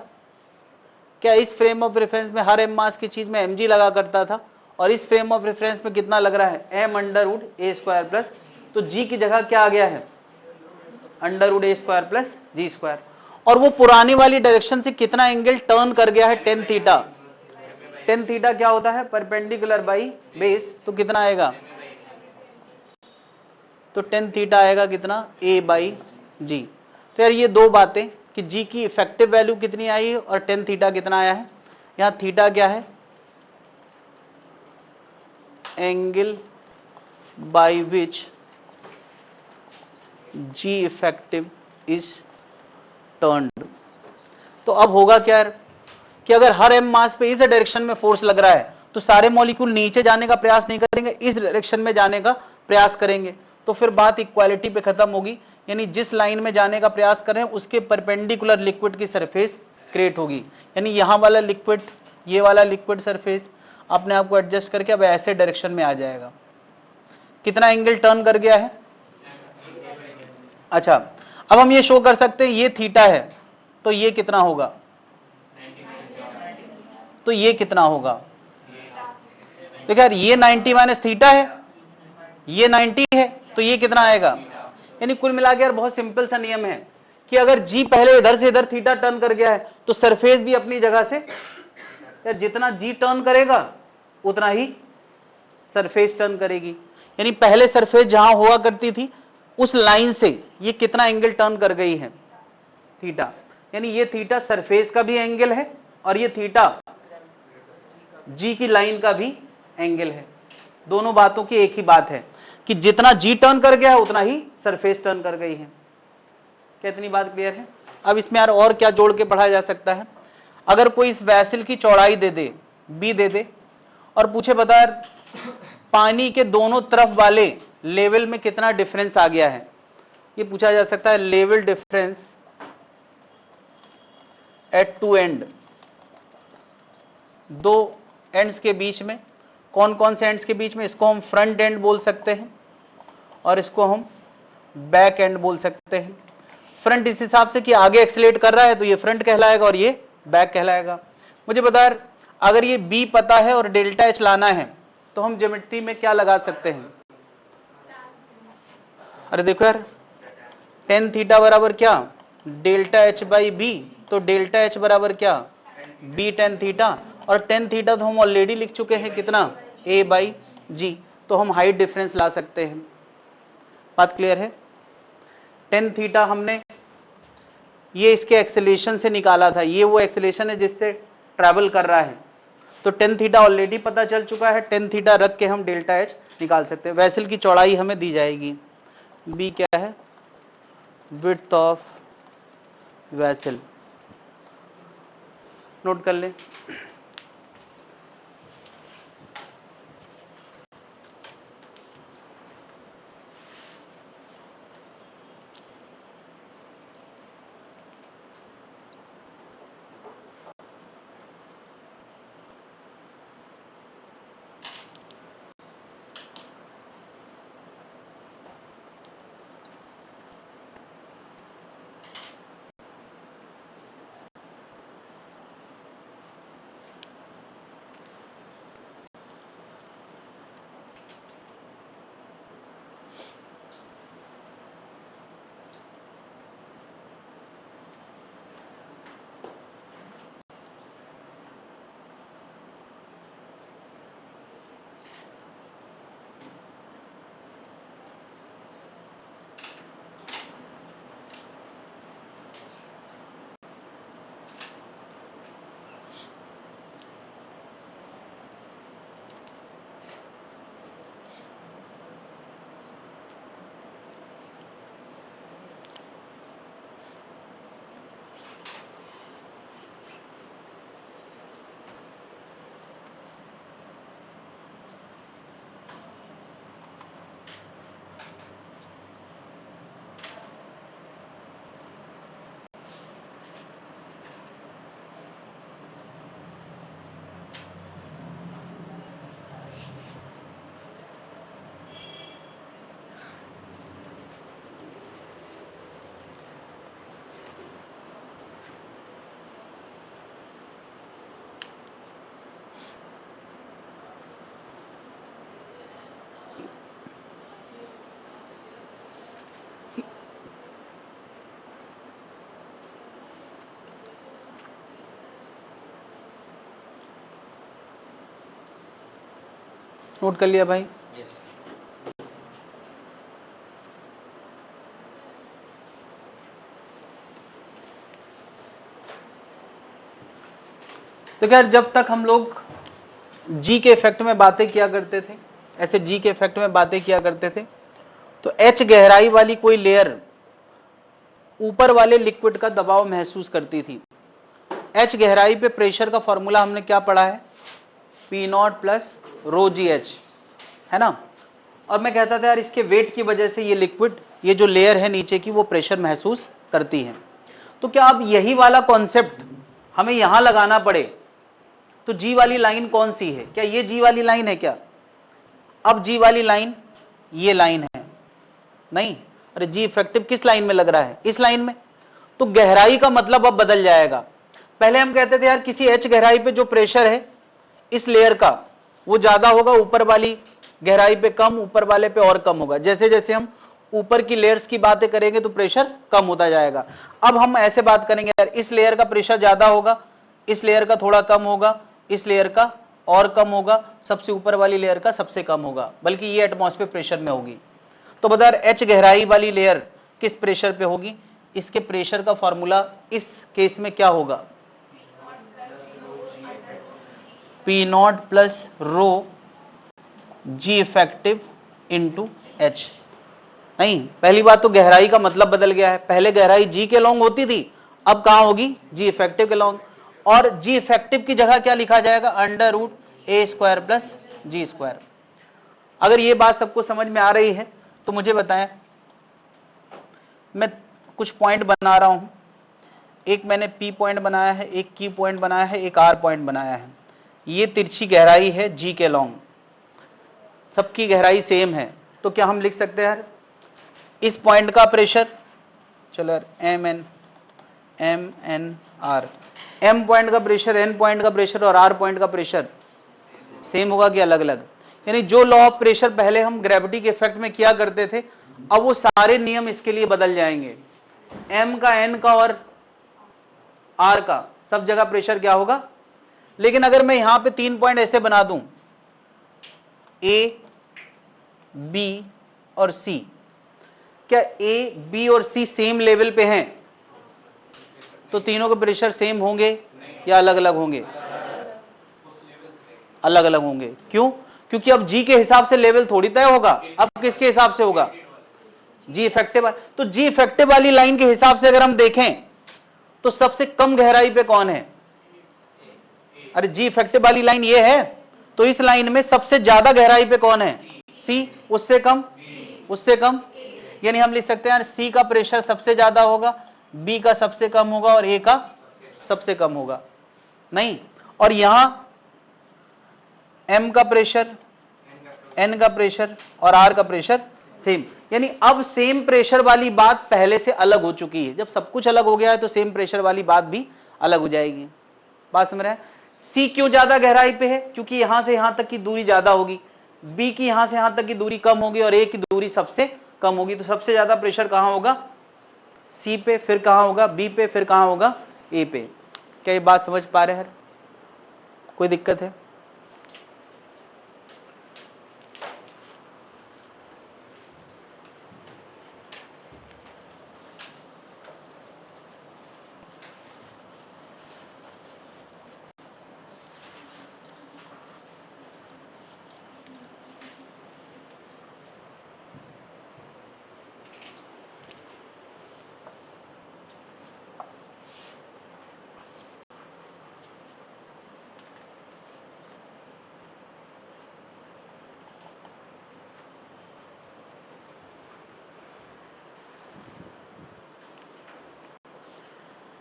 क्या इस फ्रेम ऑफ रेफरेंस में हर m मास की चीज में mg लगा करता था, और इस फ्रेम ऑफ रेफरेंस में कितना लग रहा है? m under root a square plus, तो g की जगह क्या आ गया है? Under root a square plus g square. और वो पुरानी वाली डायरेक्शन से कितना एंगल टर्न कर गया है? Tan theta. टेन थीटा क्या होता है? परपेंडिकुलर बाई बेस, तो कितना आएगा? तो टेन थीटा आएगा कितना? a बाई जी। तो यार ये दो बातें कि g की इफेक्टिव वैल्यू कितनी आई है और टेन थीटा कितना आया है। यहां थीटा क्या है? Angle by which g effective is turned. तो अब होगा क्या यार कि अगर हर m मास पे इस डायरेक्शन में फोर्स लग रहा है तो सारे मॉलिक्यूल नीचे जाने का प्रयास नहीं करेंगे, इस डायरेक्शन में जाने का प्रयास करेंगे। तो फिर बात इक्वालिटी पे खत्म होगी, यानी जिस लाइन में जाने का प्रयास कर रहे हैं उसके परपेंडिकुलर लिक्विड की सरफेस क्रिएट होगी। यानी यहां वाला लिक्विड, ये वाला लिक्विड सरफेस अपने आप को एडजस्ट करके अब ऐसे डायरेक्शन में आ जाएगा। कितना एंगल टर्न कर गया है? अच्छा, अब हम ये शो कर सकते हैं ये थीटा है तो ये कितना होगा, तो ये कितना होगा, देखो यार ये 90 माइनस थीटा है, ये 90 है, तो ये कितना आएगा। यानी कुल मिला के यार बहुत सिंपल सा नियम है कि अगर जी पहले इधर से इधर थीटा टर्न कर गया है तो सरफेस भी अपनी जगह से यार जितना जी टर्न करेगा उतना ही सरफेस टर्न करेगी। यानी पहले सरफेस जहां हुआ करती थी उस लाइन से ये कितना एंगल टर्न कर गई है, थीटा। यानी ये थीटा सरफेस का भी एंगल है और ये थीटा जी की लाइन का भी एंगल है। दोनों बातों की एक ही बात है कि जितना जी टर्न कर गया है उतना ही सरफेस टर्न कर गई है। क्या इतनी बात क्लियर है। अब इसमें यार और क्या जोड़ के पढ़ा जा सकता है, अगर कोई इस वैसल की चौड़ाई दे दे बी दे दे और पूछे बता यार पानी के दोनों तरफ वाले लेवल में कितना डिफरेंस आ गया है, ये पूछा जा सकता है। Level difference at two end, दो एंड्स के बीच में, कौन कौन से एंड्स के बीच में, इसको हम फ्रंट एंड बोल सकते हैं और इसको हम बैक एंड बोल सकते हैं। फ्रंट इस हिसाब से कि आगे एक्सेलेरेट कर रहा है तो ये फ्रंट कहलाएगा और ये बैक कहलाएगा। मुझे बता अगर ये बी पता है और डेल्टा एच लाना है तो हम ज्योमेट्री में क्या लगा सकते हैं। अरे देखो यार टेन थीटा बराबर क्या, डेल्टा एच बाई बी, तो डेल्टा एच बराबर क्या, बी टेन थीटा, और टेन थीटा तो हम ऑलरेडी लिख चुके हैं कितना, ए बाई जी, तो हम हाइट डिफरेंस ला सकते हैं। बात क्लियर है। टेन थीटा हमने ये इसके एक्सेलेरेशन से निकाला था, ये वो एक्सेलेरेशन है जिससे ट्रैवल कर रहा है, तो टेन थीटा ऑलरेडी पता चल चुका है। टेन थीटा रख के हम डेल्टा एच निकाल सकते हैं। वेसल की चौड़ाई हमें दी जाएगी, बी क्या है, विड्थ ऑफ वेसल, नोट कर लें। नोट कर लिया भाई। तो यार जब तक हम लोग जी के इफेक्ट में बातें किया करते थे, ऐसे जी के इफेक्ट में बातें किया करते थे, तो एच गहराई वाली कोई लेयर ऊपर वाले लिक्विड का दबाव महसूस करती थी। एच गहराई पे प्रेशर का फॉर्मूला हमने क्या पढ़ा है, P naught plus rho G H, है ना। और मैं कहता था यार इसके वेट की वजह से ये लिक्विड, ये जो लेयर है नीचे की, वो प्रेशर महसूस करती है। तो क्या अब यही वाला कॉन्सेप्ट हमें यहां लगाना पड़े तो जी वाली लाइन कौन सी है, क्या ये जी वाली लाइन है क्या। अब जी वाली लाइन ये लाइन है नहीं, अरे जी इफेक्टिव किस लाइन में लग रहा है? इस लाइन में। तो गहराई का मतलब अब बदल जाएगा। पहले हम कहते थे यार किसी h गहराई पे जो प्रेशर है इस लेयर का वो ज्यादा होगा, ऊपर वाली गहराई पे कम, ऊपर वाले पे और कम होगा। जैसे जैसे हम ऊपर की लेयर्स की बातें करेंगे तो प्रेशर कम होता जाएगा। अब हम ऐसे बात करेंगे यार इस लेयर का प्रेशर ज्यादा होगा, इस लेयर का थोड़ा कम होगा, इस लेयर का और कम होगा, सबसे ऊपर वाली लेयर का सबसे कम होगा, बल्कि ये एटमॉस्फेयर प्रेशर में होगी। तो बता h गहराई वाली लेयर किस प्रेशर पे होगी? इसके प्रेशर का फॉर्मूला इस केस में क्या होगा? P naught plus rho g effective into h. नहीं, पहली बात तो गहराई का मतलब बदल गया है। पहले गहराई जी के लॉन्ग होती थी, अब कहां होगी? जी इफेक्टिव के लॉन्ग। और जी इफेक्टिव की जगह क्या लिखा जाएगा? अंडर रूट ए स्क्वायर प्लस जी स्क्वायर। अगर ये बात सबको समझ में आ रही है तो मुझे बताएं, मैं कुछ पॉइंट बना रहा हूं, एक मैंने P पॉइंट बनाया है, एक Q पॉइंट बनाया है, एक R पॉइंट बनाया है। ये तिरछी गहराई है G के लॉन्ग, सबकी गहराई सेम है। तो क्या हम लिख सकते हैं इस पॉइंट का प्रेशर, चलो MN M पॉइंट का प्रेशर, N पॉइंट का प्रेशर और R पॉइंट का प्रेशर सेम होगा कि अलग अलग? यानी जो लॉ ऑफ प्रेशर पहले हम ग्रेविटी के इफेक्ट में किया करते थे, अब वो सारे नियम इसके लिए बदल जाएंगे। M का, N का और R का सब जगह प्रेशर क्या होगा? लेकिन अगर मैं यहां पे 3 पॉइंट ऐसे बना दूं A, B और C, क्या A, B और C सेम लेवल पे हैं? तो तीनों के प्रेशर सेम होंगे या अलग अलग होंगे? अलग अलग होंगे। क्यों? क्योंकि अब G के हिसाब से लेवल थोड़ी तय होगा, अब किसके हिसाब से होगा? G effective. तो G इफेक्टिव वाली लाइन के हिसाब से अगर हम देखें तो सबसे कम गहराई पे कौन है? अरे G इफेक्टिव वाली लाइन ये है, तो इस लाइन में सबसे ज्यादा गहराई पे कौन है? C। उससे कम? उससे कम। यानी हम लिख सकते हैं C का प्रेशर सबसे ज्यादा होगा, B का सबसे कम होगा और A का सबसे कम होगा। नहीं, और यहां M का प्रेशर, N का प्रेशर और R का प्रेशर सेम। यानी अब सेम प्रेशर वाली बात पहले से अलग हो चुकी है। जब सब कुछ अलग हो गया है तो सेम प्रेशर वाली बात भी अलग हो जाएगी। बात समझ रहे हैं? C क्यों ज्यादा गहराई पे है? क्योंकि यहां से यहां तक की दूरी ज्यादा होगी, B की यहां से यहां तक की दूरी कम होगी और A की दूरी सबसे कम होगी। तो सबसे ज्यादा प्रेशर कहां होगा? C पे, फिर कहां होगा? B पे, फिर कहां होगा? A पे। क्या ये बात समझ पा रहे हैं? कोई दिक्कत है?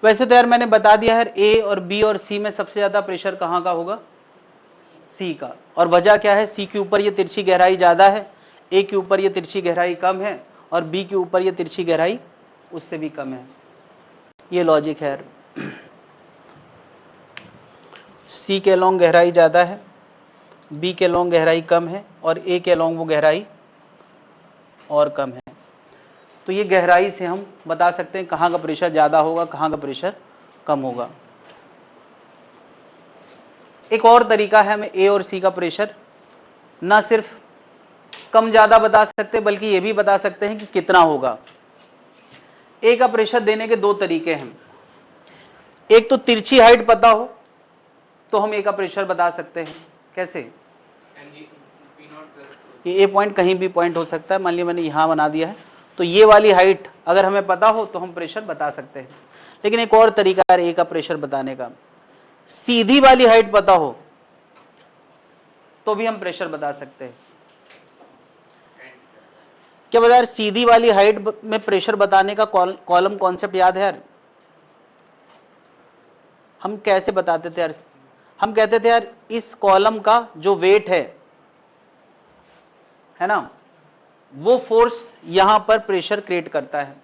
वैसे तो यार मैंने बता दिया है A और B और C में सबसे ज्यादा प्रेशर कहां का होगा? C का। और वजह क्या है? C के ऊपर ये तिरछी गहराई ज्यादा है, A के ऊपर ये तिरछी गहराई कम है और B के ऊपर ये तिरछी गहराई उससे भी कम है। ये लॉजिक है यार। C के लॉन्ग गहराई ज्यादा है, B के लॉन्ग गहराई कम है और A के लॉन्ग वो गहराई और कम है। तो ये गहराई से हम बता सकते हैं कहाँ का प्रेशर ज्यादा होगा, कहाँ का प्रेशर कम होगा। एक और तरीका है, हमें A और C का प्रेशर ना सिर्फ कम ज्यादा बता सकते बल्कि ये भी बता सकते हैं कि कितना होगा। A का प्रेशर देने के दो तरीके हैं। एक तो तिरछी हाइट पता हो तो हम A का प्रेशर बता सकते हैं। कैसे? ये A पॉइंट कहीं भी पॉइंट हो सकता है, मान लिया मैंने यहां बना दिया है, तो ये वाली हाइट अगर हमें पता हो तो हम प्रेशर बता सकते हैं। लेकिन एक और तरीका है A का प्रेशर बताने का, सीधी वाली हाइट पता हो तो भी हम प्रेशर बता सकते हैं। क्या बता यार, सीधी वाली हाइट में प्रेशर बताने का कॉलम कॉन्सेप्ट याद है यार? हम कैसे बताते थे यार? हम कहते थे यार इस कॉलम का जो वेट है ना, वो फोर्स यहां पर प्रेशर क्रिएट करता है।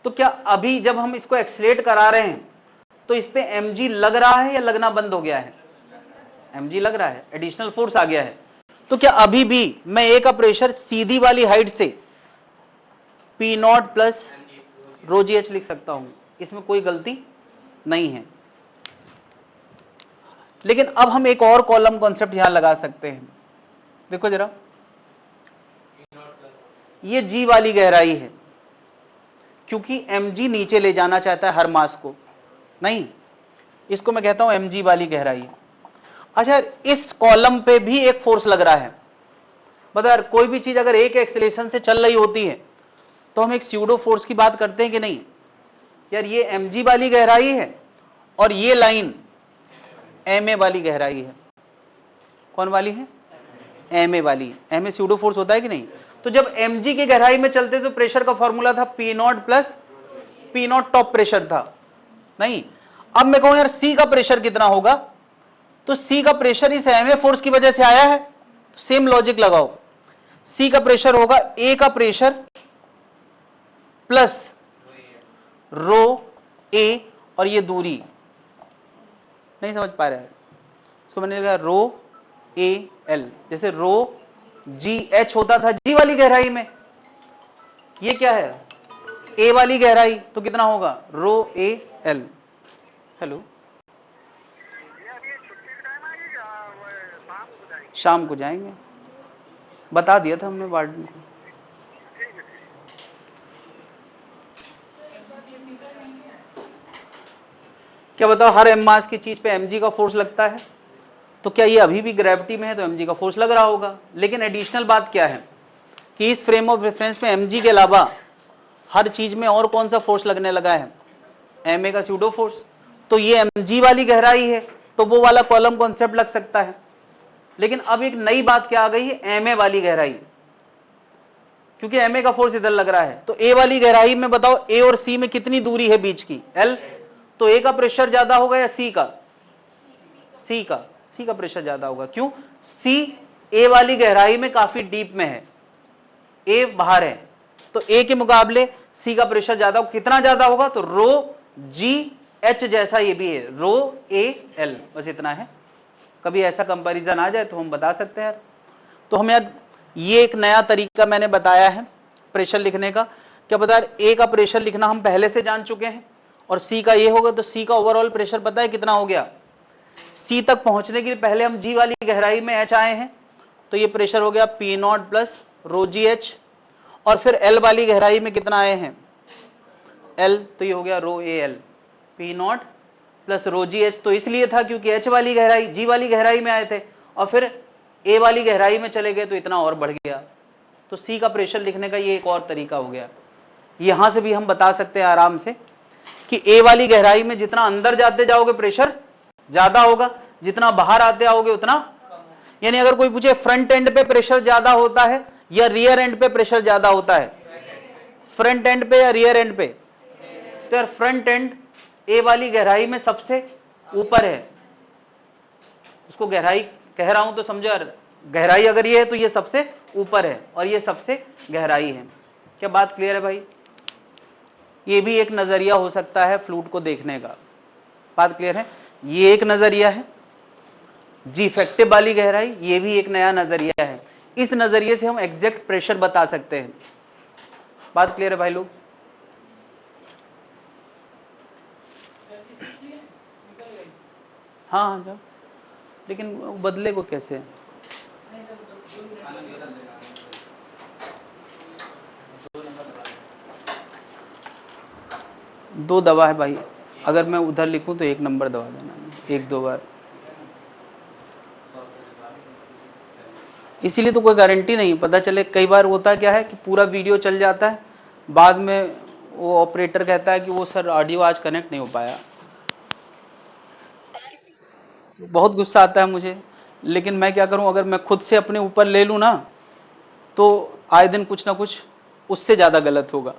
तो क्या अभी जब हम इसको एक्सलेट करा रहे हैं तो इस पे mg लग रहा है या लगना बंद हो गया है? mg लग रहा है, एडिशनल फोर्स आ गया है। तो क्या अभी भी मैं ए का प्रेशर सीधी वाली हाइट से P naught plus rho G H लिख सकता हूं, इसमें कोई गलती नहीं है। लेकिन अब हम एक और कॉलम कॉन्सेप्ट यहां लगा सकते हैं। देखो जरा, ये जी वाली गहराई है, क्योंकि mg नीचे ले जाना चाहता है हर मास को, नहीं, इसको मैं कहता हूं mg वाली गहराई। अच्छा, इस कॉलम पे भी एक फोर्स लग रहा है। बता यार, कोई भी चीज अगर एक एक्सेलरेशन से चल रही होती है तो हम एक स्यूडो फोर्स की बात करते हैं कि नहीं? यार ये mg वाली गहराई है और ये लाइन ma वाली गहराई है। कौन वाली है? ma वाली। ma स्यूडो फोर्स होता है कि नहीं? तो जब mg की गहराई में चलते तो प्रेशर का फॉर्मूला था P naught plus P not top pressure था, नहीं। अब मैं कहूं यार C का प्रेशर कितना होगा, तो C का प्रेशर इस ma फोर्स की वजह से आया है, तो सेम लॉजिक लगाओ। C का प्रेशर होगा A का प्रेशर प्लस रो A और ये दूरी, नहीं समझ पा रहे हैं इसको, मैंने लिखा रो ए एल, जैसे रो जी एच होता था जी वाली गहराई में, ये क्या है ए वाली गहराई, तो कितना होगा रो ए एल। हेलो, शाम को जाएंगे, बता दिया था हमने वार्डन को। क्या बताओ, हर एम मास की चीज पे mg का फोर्स लगता है, तो क्या ये अभी भी ग्रेविटी में है तो mg का फोर्स लग रहा होगा। लेकिन एडिशनल बात क्या है कि इस फ्रेम ऑफ रेफरेंस में mg के अलावा हर चीज में और कौन सा फोर्स लगने लगा है? ma का स्यूडो फोर्स। तो ये mg वाली गहराई है तो वो वाला कॉलम कॉन्सेप्ट लग सकता है। लेकिन अब एक नई बात क्या आ गई है, ma वाली गहराई, क्योंकि ma का फोर्स इधर लग रहा है, तो a वाली गहराई में बताओ a और c में कितनी दूरी है बीच की? l। तो a का प्रेशर ज्यादा होगा या c का? c का प्रेशर ज्यादा होगा। क्यों? c a वाली गहराई में काफी डीप में है, a बाहर है, तो a के मुकाबले c का प्रेशर ज्यादा, कितना ज्यादा होगा? तो रो जी एच जैसा ये भी है, रो ए एल, बस इतना है। कभी ऐसा कंपैरिजन आ जाए तो हम बता सकते हैं। तो हम यार ये एक नया तरीका मैंने बताया है प्रेशर लिखने का। क्या बता, ए का प्रेशर लिखना हम पहले से जान चुके हैं और सी का ये होगा, तो सी का ओवरऑल प्रेशर पता है कितना हो गया? सी तक पहुंचने के लिए पहले हम जी वाली गहराई में एच आए हैं, तो ये प्रेशर हो गया P naught plus rho G H, और फिर एल वाली गहराई में कितना आए हैं? एल, तो ये हो गया rho A L, P naught plus rho G H. तो इसलिए था क्योंकि एच वाली गहराई जी वाली गहराई में आए थे और फिर ए वाली गहराई में चले गए तो इतना और बढ़ गया। तो सी का प्रेशर लिखने का ये एक और तरीका हो गया। यहां से भी हम बता सकते हैं आराम से कि ए वाली गहराई में जितना अंदर जाते जाओगे प्रेशर ज्यादा होगा, जितना बाहर आते आओगे उतना, यानी अगर कोई पूछे फ्रंट एंड पे प्रेशर ज्यादा होता है या रियर एंड पे प्रेशर ज्यादा होता है, फ्रंट एंड पे या रियर एंड पे? तो यार फ्रंट एंड ए वाली गहराई में सबसे ऊपर है, उसको गहराई कह रहा हूं तो समझो यार, गहराई अगर ये है तो ये सबसे ऊपर है और ये सबसे गहराई है। क्या बात क्लियर है भाई? ये भी एक नजरिया हो सकता है फ्लूइड को देखने का। बात क्लियर है? ये एक नजरिया है, जी इफेक्टिव वाली गहराई, ये भी एक नया नजरिया है। इस नजरिए से हम एग्जैक्ट प्रेशर बता सकते हैं। बात क्लियर है भाई लोग? हाँ हाँ जाओ, लेकिन बदले को कैसे? दो दवा है भाई, अगर मैं उधर लिखूं तो एक नंबर दवा देना, एक दो बार, इसीलिए तो कोई गारंटी नहीं। पता चले कई बार होता क्या है कि पूरा वीडियो चल जाता है, बाद में वो ऑपरेटर कहता है कि वो सर ऑडियो आज कनेक्ट नहीं हो पाया, बहुत गुस्सा आता है मुझे। लेकिन मैं क्या करूं, अगर मैं खुद से अपने ऊपर ले लूं ना तो आए दिन कुछ ना कुछ उससे ज़्यादा गलत होगा।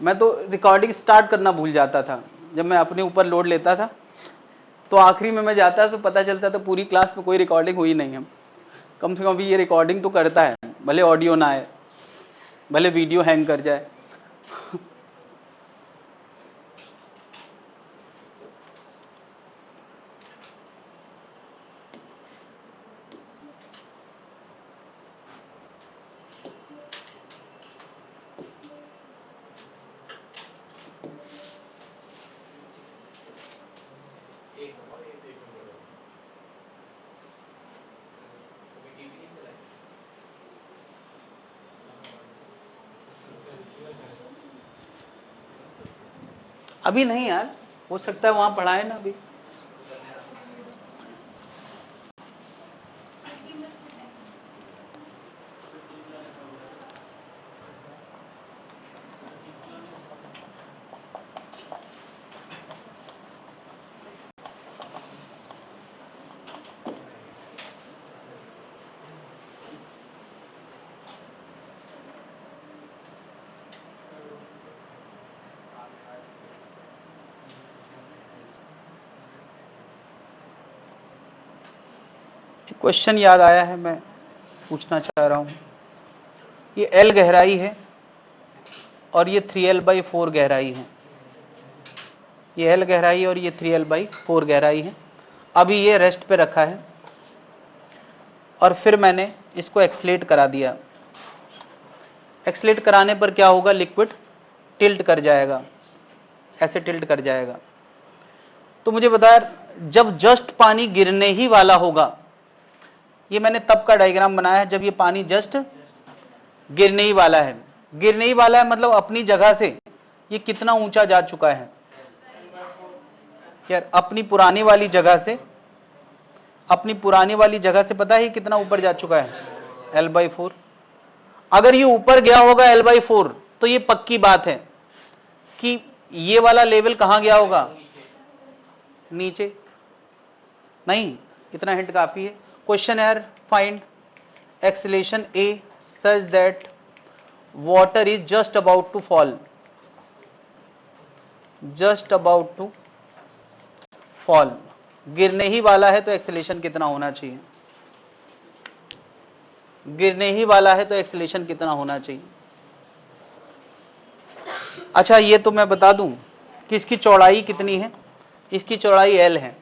मैं तो रिकॉर्डिंग स्टार्ट करना भूल जाता था जब मैं अपने ऊपर लोड लेता था, तो आखिरी में मैं जाता तो पता चलता था पूरी क्लास में कोई रिकॉर्डिंग हुई नहीं है। कम से कम अभी ये रिकॉर्डिंग तो करता है, भले ऑडियो ना आए। भले वीडियो हैंग कर जाए। अभी नहीं यार, हो सकता है वहां पढ़ाए ना अभी। क्वेश्चन याद आया है, मैं पूछना चाह रहा हूं। ये L गहराई है और ये 3L/4 गहराई है। ये L गहराई और ये 3L/4 गहराई है। अभी ये रेस्ट पे रखा है और फिर मैंने इसको एक्सलेट करा दिया। एक्सलेट कराने पर क्या होगा, लिक्विड टिल्ट कर जाएगा, ऐसे टिल्ट कर जाएगा। तो मुझे बताया जब जस्ट पानी गिरने ही वाला होगा, ये मैंने तब का डायग्राम बनाया है जब ये पानी जस्ट गिरने ही वाला है। गिरने ही वाला है मतलब अपनी जगह से ये कितना ऊंचा जा चुका है यार, अपनी पुरानी वाली जगह से, अपनी पुरानी वाली जगह से पता है कितना ऊपर जा चुका है, L/4। अगर ये ऊपर गया होगा L/4 तो ये पक्की बात है कि ये वाला लेवल कहां गया होगा, नीचे। नहीं, इतना हिंट काफी है। क्वेश्चन है, find acceleration A such that water is just about to fall, just about to fall। गिरने ही वाला है तो एक्सेलेरेशन कितना होना चाहिए, गिरने ही वाला है तो एक्सेलेरेशन कितना होना चाहिए। अच्छा, ये तो मैं बता दूं कि इसकी चौड़ाई कितनी है, इसकी चौड़ाई L है।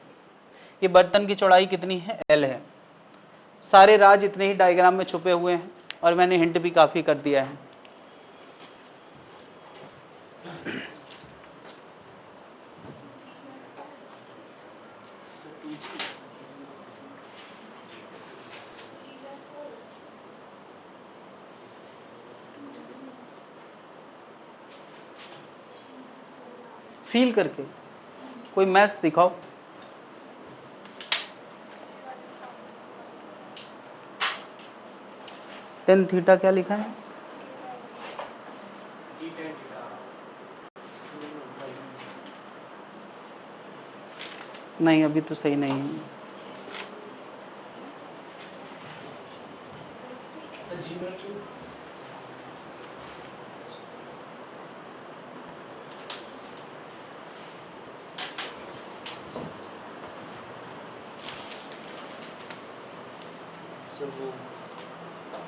ये बर्तन की चौड़ाई कितनी है, L है। सारे राज इतने ही डायग्राम में छुपे हुए हैं और मैंने हिंट भी काफी कर दिया है। फील करके कोई मैथ्स दिखाओ। टेन थीटा क्या लिखा है, नहीं अभी तो सही नहीं है।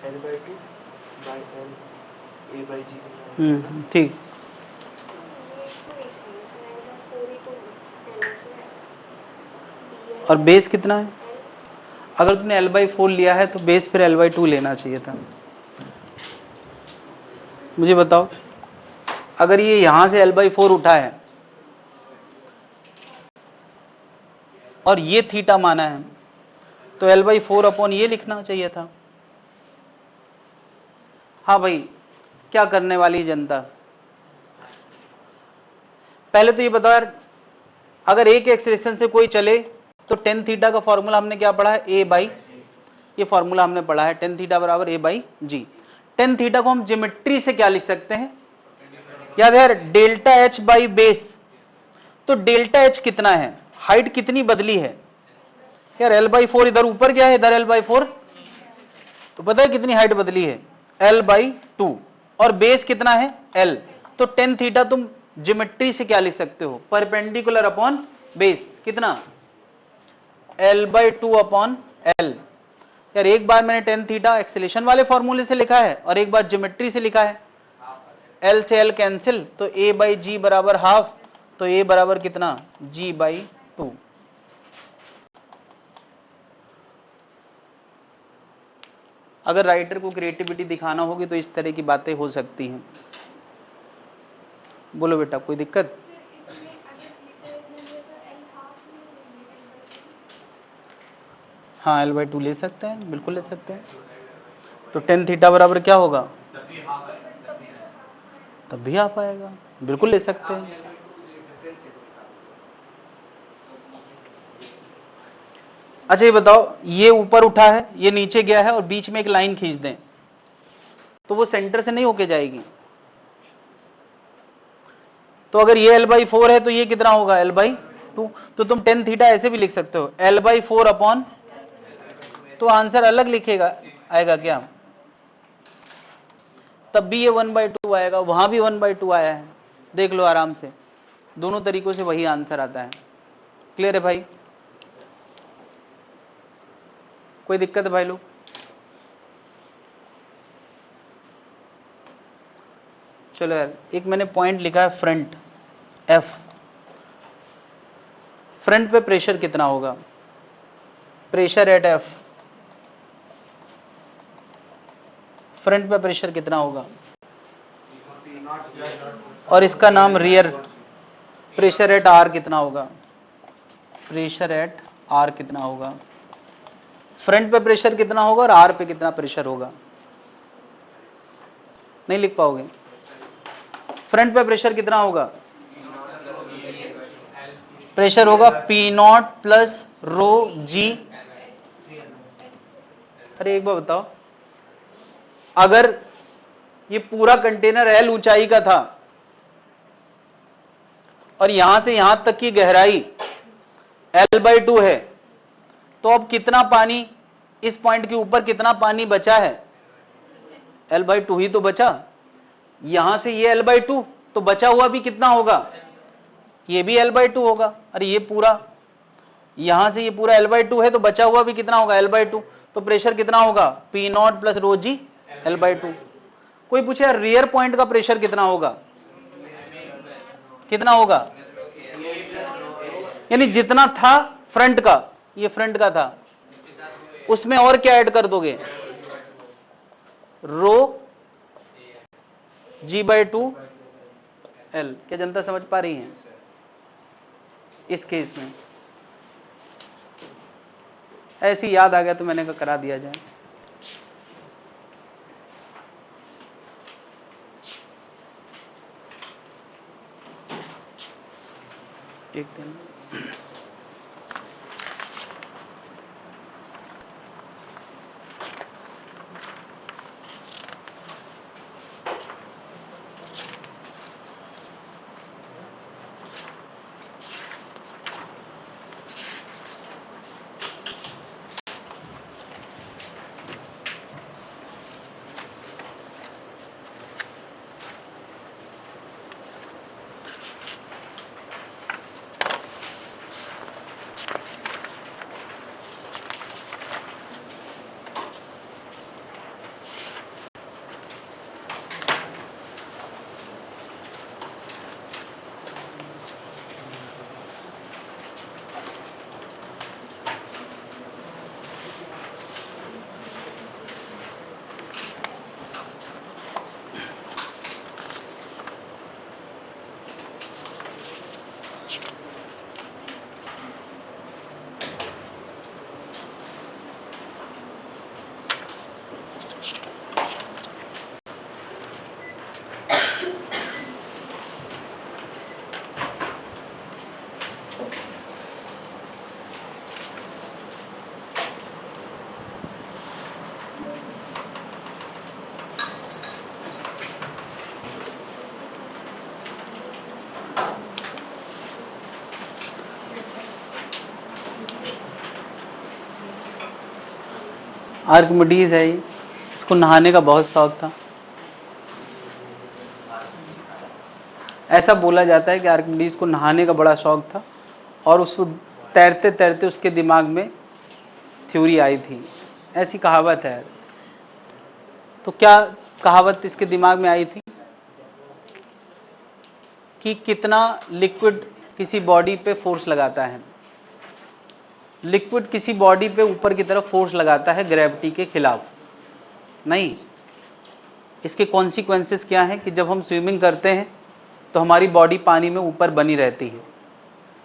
L/2 by L A/G। ठीक। और बेस कितना है, अगर तुमने L/4 लिया है तो बेस फिर L/2 लेना चाहिए था। मुझे बताओ, अगर ये यहां से L/4 उठा है और ये थीटा माना है तो L/4 अपॉन ये लिखना चाहिए था। हाँ भाई, क्या करने वाली जनता। पहले तो ये बताओ यार, अगर एक एक्सेलेरेशन से कोई चले तो टेन थीटा का फॉर्मूला हमने क्या पढ़ा है, A बाई, ये फॉर्मूला हमने पढ़ा है, टेन थीटा बराबर A/G। टेन थीटा को हम ज्योमेट्री से क्या लिख सकते हैं, याद है यार, डेल्टा H बाई बेस। तो डेल्टा H कितना है, हाइट कितनी बदली है यार, L/4 इधर ऊपर गया है, इधर L/4, तो पता है कितनी हाइट बदली है, L/2। और बेस कितना है, L। तो टेन थीटा तुम ज्योमेट्री से क्या लिख सकते हो, परपेंडिकुलर अपॉन बेस, कितना, L/2 अपॉन L। यार एक बार मैंने टेन थीटा एक्सेलेरेशन वाले फॉर्मूले से लिखा है और एक बार ज्योमेट्री से लिखा है, L से L कैंसिल, तो A बाई जी बराबर हाफ, तो A बराबर कितना, G बाई 2। अगर राइटर को क्रिएटिविटी दिखाना होगी तो इस तरह की बातें हो सकती हैं। बोलो बेटा, कोई दिक्कत? हाँ, L/2 ले सकते हैं, बिल्कुल ले सकते हैं। तो टेन थीटा बराबर क्या होगा, तब भी हाफ आएगा, बिल्कुल ले सकते हैं। अच्छा ये बताओ, ये ऊपर उठा है, ये नीचे गया है और बीच में एक लाइन खींच दें, तो वो सेंटर से नहीं होके जाएगी। तो अगर ये L/4 है तो ये कितना होगा, L/2। तो तुम टेन थीटा ऐसे भी लिख सकते हो, L/4 अपॉन, तो आंसर अलग लिखेगा, आएगा क्या, तब भी ये 1/2 आएगा, वहां भी 1/2 आया है, देख लो आराम से, दोनों तरीकों से वही आंसर आता है। क्लियर है भाई? कोई दिक्कत है भाई लोग? चलो यार, एक मैंने पॉइंट लिखा है फ्रंट, F। फ्रंट पे प्रेशर कितना होगा, प्रेशर एट F, फ्रंट पे प्रेशर कितना होगा, और इसका नाम रियर, प्रेशर एट R कितना होगा, प्रेशर एट R कितना होगा, फ्रंट पे प्रेशर कितना होगा और R पे कितना प्रेशर होगा, नहीं लिख पाओगे। फ्रंट पे प्रेशर कितना होगा, प्रेशर होगा P0 प्लस रो जी। अरे एक बार बताओ, अगर ये पूरा कंटेनर L ऊंचाई का था और यहां से यहां तक की गहराई L/2 है, तो अब कितना पानी, इस पॉइंट के ऊपर कितना पानी बचा है, L/2 ही तो बचा। यहां से ये L/2, तो बचा हुआ भी कितना होगा, ये भी L/2 होगा। अरे ये पूरा, यहां से ये पूरा L/2 है, तो बचा हुआ भी कितना होगा, L/2। तो प्रेशर कितना होगा, P0 प्लस रो जी L/2। कोई पूछे यार रियर पॉइंट का प्रेशर कितना होगा, कितना होगा, यानी जितना था फ्रंट का, ये फ्रंट का था, उसमें और क्या ऐड कर दोगे, रो G/2 L। क्या जनता समझ पा रही है इस केस में? ऐसी याद आ गया तो मैंने कहा करा दिया जाए। एक दिन आर्किमिडीज है ये, इसको नहाने का बहुत शौक था। ऐसा बोला जाता है कि आर्किमिडीज को नहाने का बड़ा शौक था और उसको तैरते तैरते उसके दिमाग में थ्योरी आई थी, ऐसी कहावत है। तो क्या कहावत इसके दिमाग में आई थी? कि कितना लिक्विड किसी बॉडी पे फोर्स लगाता है। लिक्विड किसी बॉडी पे ऊपर की तरफ फोर्स लगाता है ग्रेविटी के खिलाफ। नहीं, इसके कॉन्सिक्वेंसेस क्या हैं कि जब हम स्विमिंग करते हैं तो हमारी बॉडी पानी में ऊपर बनी रहती है।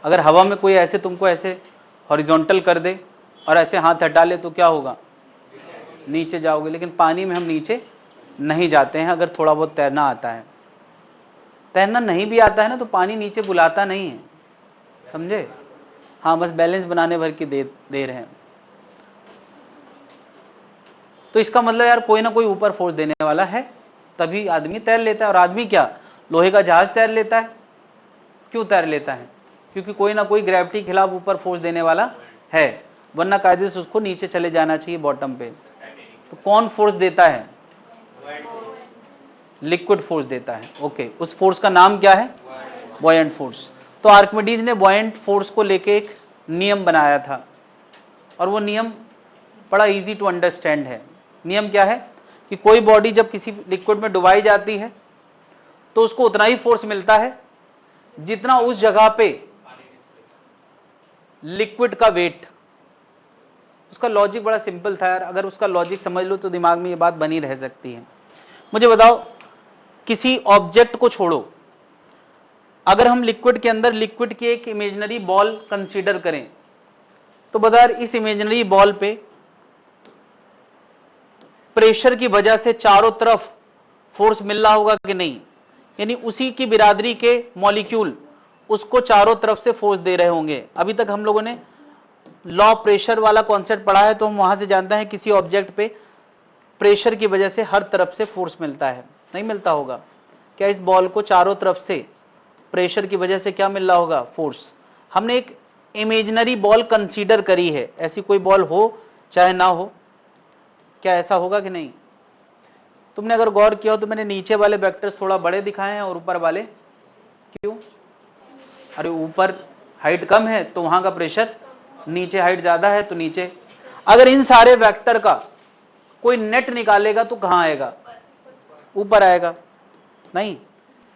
अगर हवा में कोई ऐसे तुमको ऐसे हॉरिजॉन्टल कर दे और ऐसे हाथ हटा ले तो क्या होगा, नीचे जाओगे। लेकिन पानी में हम नीचे नहीं जाते हैं अगर थोड़ा बहुत तैरना आता है। तैरना नहीं भी आता है ना तो पानी नीचे बुलाता नहीं है, समझे। हाँ, बस बैलेंस बनाने भर की दे रहे हैं। तो इसका मतलब यार कोई ना कोई ऊपर फोर्स देने वाला है, तभी आदमी तैर लेता है। और आदमी क्या लोहे का जहाज तैर लेता है? क्यों तैर लेता है? क्योंकि कोई ना कोई ग्रेविटी के खिलाफ ऊपर फोर्स देने वाला है, वरना कायदे से उसको नीचे चले जाना चाहिए बॉटम पे। तो कौन फोर्स देता है? लिक्विड फोर्स देता है। ओके, उस फोर्स का नाम क्या है? Buoyant force. तो आर्किमिडीज ने बॉयंट फोर्स को लेके एक नियम बनाया था, और वो नियम बड़ा इजी टू अंडरस्टैंड है। नियम क्या है कि कोई बॉडी जब किसी लिक्विड में डुबाई जाती है तो उसको उतना ही फोर्स मिलता है जितना उस जगह पे लिक्विड का वेट। उसका लॉजिक बड़ा सिंपल था यार, अगर उसका लॉजिक समझ लो तो दिमाग में ये बात बनी रह सकती है। मुझे बताओ, किसी ऑब्जेक्ट को छोड़ो, अगर हम लिक्विड के अंदर लिक्विड की एक इमेजिनरी बॉल कंसीडर करें तो बता यार इस इमेजिनरी बॉल पे प्रेशर की वजह से चारों तरफ फोर्स मिल रहा होगा कि नहीं? यानी उसी की बिरादरी के मॉलिक्यूल उसको चारों तरफ से फोर्स दे रहे होंगे। अभी तक हम लोगों ने लॉ प्रेशर वाला कॉन्सेप्ट पढ़ा है, तो हम वहां से जानते हैं किसी ऑब्जेक्ट पे प्रेशर की वजह से हर तरफ से फोर्स मिलता है, नहीं मिलता होगा? क्या इस बॉल को चारों तरफ से प्रेशर की वजह से क्या मिल रहा होगा? फोर्स। हमने एक इमेजिनरी बॉल कंसीडर करी है, ऐसी कोई बॉल हो चाहे ना हो, क्या ऐसा होगा कि नहीं? तुमने अगर गौर किया हो तो मैंने नीचे वाले वेक्टर्स थोड़ा बड़े दिखाए हैं और ऊपर वाले क्यों? अरे ऊपर हाइट कम है तो वहां का प्रेशर, नीचे हाइट ज्यादा है तो नीचे। अगर इन सारे वेक्टर का कोई नेट निकालेगा तो कहां आएगा? ऊपर आएगा। नहीं,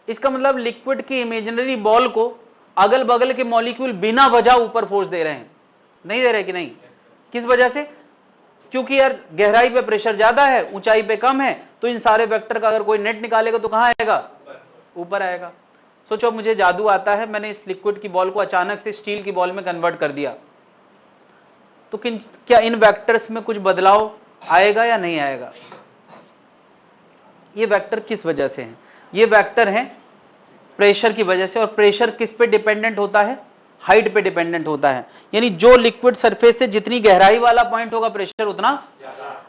इसका मतलब लिक्विड की इमेजिनरी बॉल को अगल बगल के मॉलिक्यूल बिना वजह ऊपर फोर्स दे रहे हैं, नहीं दे रहे कि नहीं? किस वजह से? क्योंकि यार गहराई पे प्रेशर ज्यादा है, ऊंचाई पे कम है, तो इन सारे वेक्टर का अगर कोई नेट निकालेगा तो कहां आएगा? ऊपर आएगा। सोचो मुझे जादू आता है, मैंने इस लिक्विड की बॉल को अचानक से स्टील की बॉल में कन्वर्ट कर दिया, तो क्या इन वेक्टर्स में कुछ बदलाव आएगा या नहीं आएगा? ये वेक्टर किस वजह से हैं? ये वेक्टर हैं प्रेशर की वजह से। और प्रेशर किस पे डिपेंडेंट होता है? हाइट पे डिपेंडेंट होता है। यानी जो लिक्विड सरफेस से जितनी गहराई वाला पॉइंट होगा प्रेशर उतना।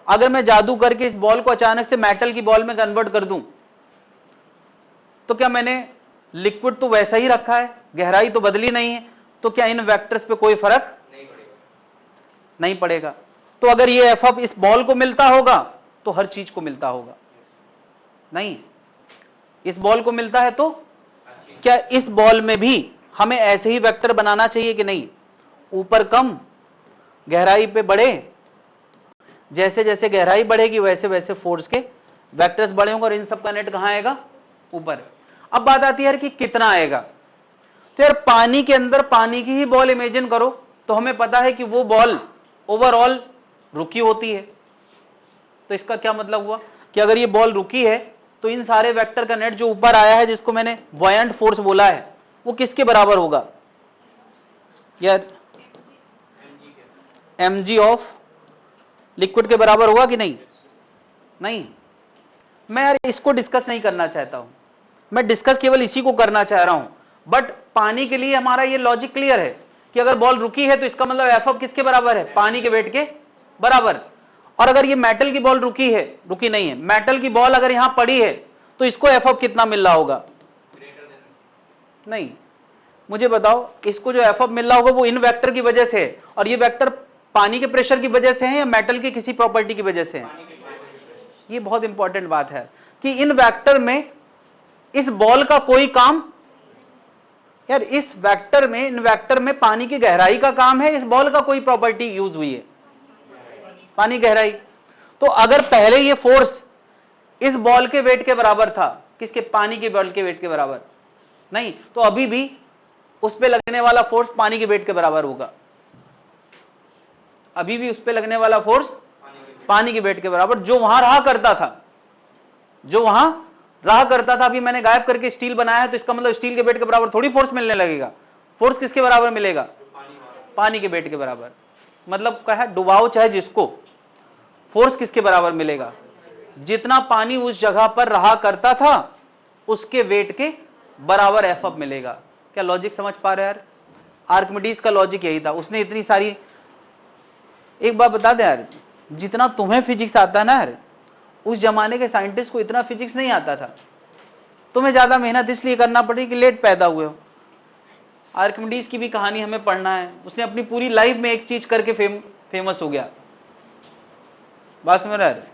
अगर मैं जादू करके इस बॉल को अचानक से मेटल की बॉल में कन्वर्ट कर दूं तो क्या मैंने लिक्विड तो वैसा ही रखा है, गहराई तो बदली नहीं है, तो क्या इन वेक्टर्स पे कोई फर्क नहीं पड़ेगा? तो अगर ये एफ ऑफ इस बॉल को मिलता होगा तो हर चीज को मिलता होगा। नहीं, इस बॉल को मिलता है तो क्या इस बॉल में भी हमें ऐसे ही वेक्टर बनाना चाहिए कि नहीं? ऊपर कम, गहराई पे बड़े। जैसे जैसे गहराई बढ़ेगी वैसे वैसे फोर्स के वेक्टर्स बड़े होंगे और इन सब का नेट कहां आएगा? ऊपर। अब बात आती है यार कि कितना आएगा। तो यार पानी के अंदर पानी की ही बॉल इमेजिन करो तो हमें पता है कि वो बॉल ओवरऑल रुकी होती है। तो इसका क्या मतलब हुआ कि अगर ये बॉल रुकी है तो इन सारे वेक्टर का नेट जो ऊपर आया है, जिसको मैंने बॉयंट फोर्स बोला है, वो किसके बराबर होगा? यार mg ऑफ लिक्विड के बराबर होगा कि नहीं? नहीं। मैं यार इसको डिस्कस नहीं करना चाहता हूं, मैं डिस्कस केवल इसी को करना चाह रहा हूं। बट पानी के लिए हमारा ये लॉजिक क्लियर है कि अगर बॉल रुकी है तो इसका मतलब एफ ऑफ किसके बराबर है? पानी के वेट के बराबर। और अगर ये मेटल की बॉल रुकी नहीं है, मेटल की बॉल अगर यहां पड़ी है तो इसको एफ ऑफ कितना मिल रहा होगा? नहीं, मुझे बताओ, इसको जो एफ ऑफ मिल रहा होगा वो इन वेक्टर की वजह से है, और ये वेक्टर पानी के प्रेशर की वजह से है या मेटल की किसी प्रॉपर्टी की वजह से है? ये बहुत इंपॉर्टेंट बात है कि इन वेक्टर में इस बॉल का कोई काम, यार इस वेक्टर में, इन वेक्टर में पानी की गहराई का काम है, इस बॉल का कोई प्रॉपर्टी यूज हुई है? पानी गहराई। तो अगर पहले ये फोर्स इस बॉल के वेट के बराबर था, किसके? पानी के बॉल के वेट के बराबर, नहीं, तो अभी भी उस पे लगने वाला फोर्स पानी के वेट के बराबर होगा, अभी भी उस पे लगने वाला फोर्स पानी के वेट के बराबर, जो वहां रहा करता था, जो वहां रहा करता था, अभी मैंने गायब करके स्टील बनाया है, तो इसका मतलब स्टील के वेट के बराबर थोड़ी फोर्स मिलने लगेगा। फोर्स किसके बराबर मिलेगा? पानी के वेट के बराबर। मतलब क्या है, डुबाओ चाहे जिसको, फोर्स किसके बराबर मिलेगा? जितना पानी उस जगह पर रहा करता था उसके वेट के बराबर एफ अप मिलेगा। क्या लॉजिक समझ पा रहे यार? आर्किमिडीज का लॉजिक यही था, उसने इतनी सारी, एक बात बता दे यार, जितना तुम्हें फिजिक्स आता है ना यार, उस जमाने के साइंटिस्ट को इतना फिजिक्स नहीं आता था। तुम्हें ज्यादा मेहनत इसलिए करना पड़ी कि लेट पैदा हुए हो। आर्किमिडीज की भी कहानी हमें पढ़ना है, उसने अपनी पूरी लाइफ में एक चीज करके फेमस हो गया। बात समझ रहा है?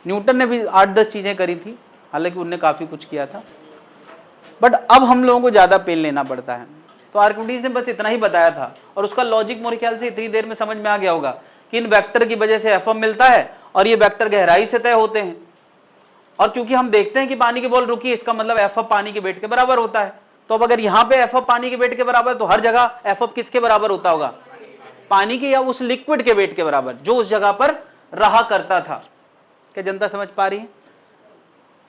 न्यूटन ने भी 8-10 चीजें करी थी, हालांकि उनने काफी कुछ किया था, बट अब हम लोगों को ज्यादा पेन लेना पड़ता है। तो आर्किमिडीज ने बस इतना ही बताया था, और उसका लॉजिक मेरे ख्याल से इतनी देर में समझ में आ गया होगा कि इन वेक्टर की वजह से एफ मिलता है, और ये वेक्टर गहराई से तय होते हैं, और क्योंकि हम देखते हैं कि पानी की बॉल रुकी, इसका मतलब एफ पानी के वेट के बराबर होता है। तो अब अगर यहां पे एफ पानी के वेट के बराबर, तो हर जगह एफ किसके बराबर होता होगा? पानी के, या उस लिक्विड के वेट के बराबर जो उस जगह पर रहा करता था। क्या जनता समझ पा रही है?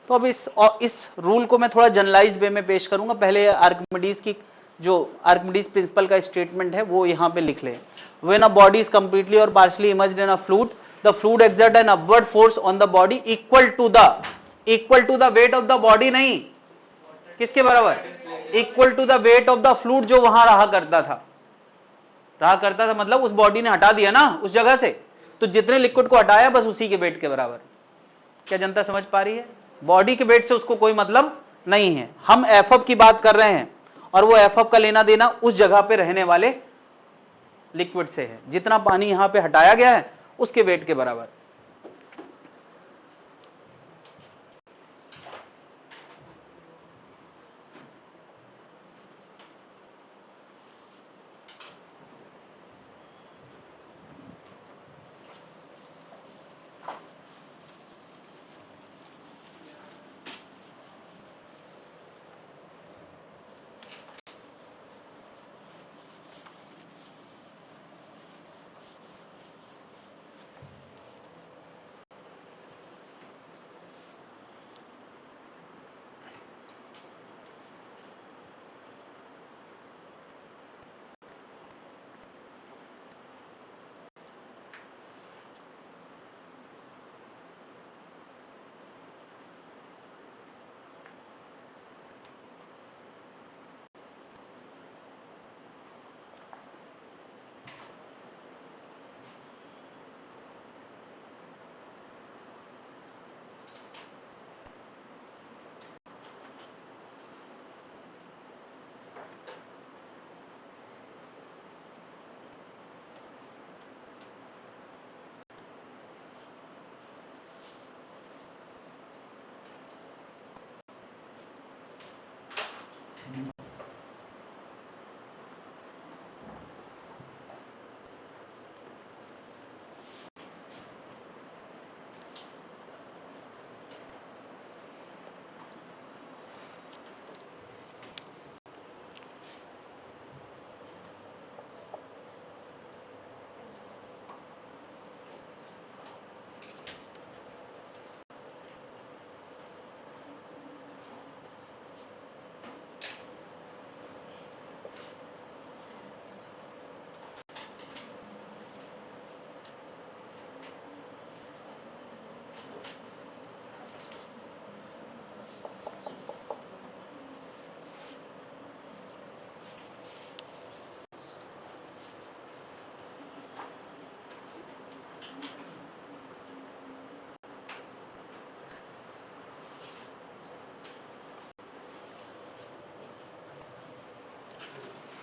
तो अब इस रूल को मैं थोड़ा जनरलाइज्ड वे में पेश करूंगा। पहले आर्किमिडीज की जो आर्किमिडीज प्रिंसिपल का स्टेटमेंट है वो यहां पे लिख ले। When a body is completely और partially immersed in a fluid, the fluid exert an upward force on the body equal to the weight of the body. नहीं, किसके बराबर? Equal to the weight of the fluid जो वहां रहा करता था। मतलब उस बॉडी ने हटा दिया ना उस जगह से, तो जितने लिक्विड को हटाया बस उसी के वेट के बराबर। क्या जनता समझ पा रही है? बॉडी के वेट से उसको कोई मतलब नहीं है। हम एफ की बात कर रहे हैं, और वो एफ का लेना देना उस जगह पे रहने वाले लिक्विड से है। जितना पानी यहां पे हटाया गया है उसके वेट के बराबर।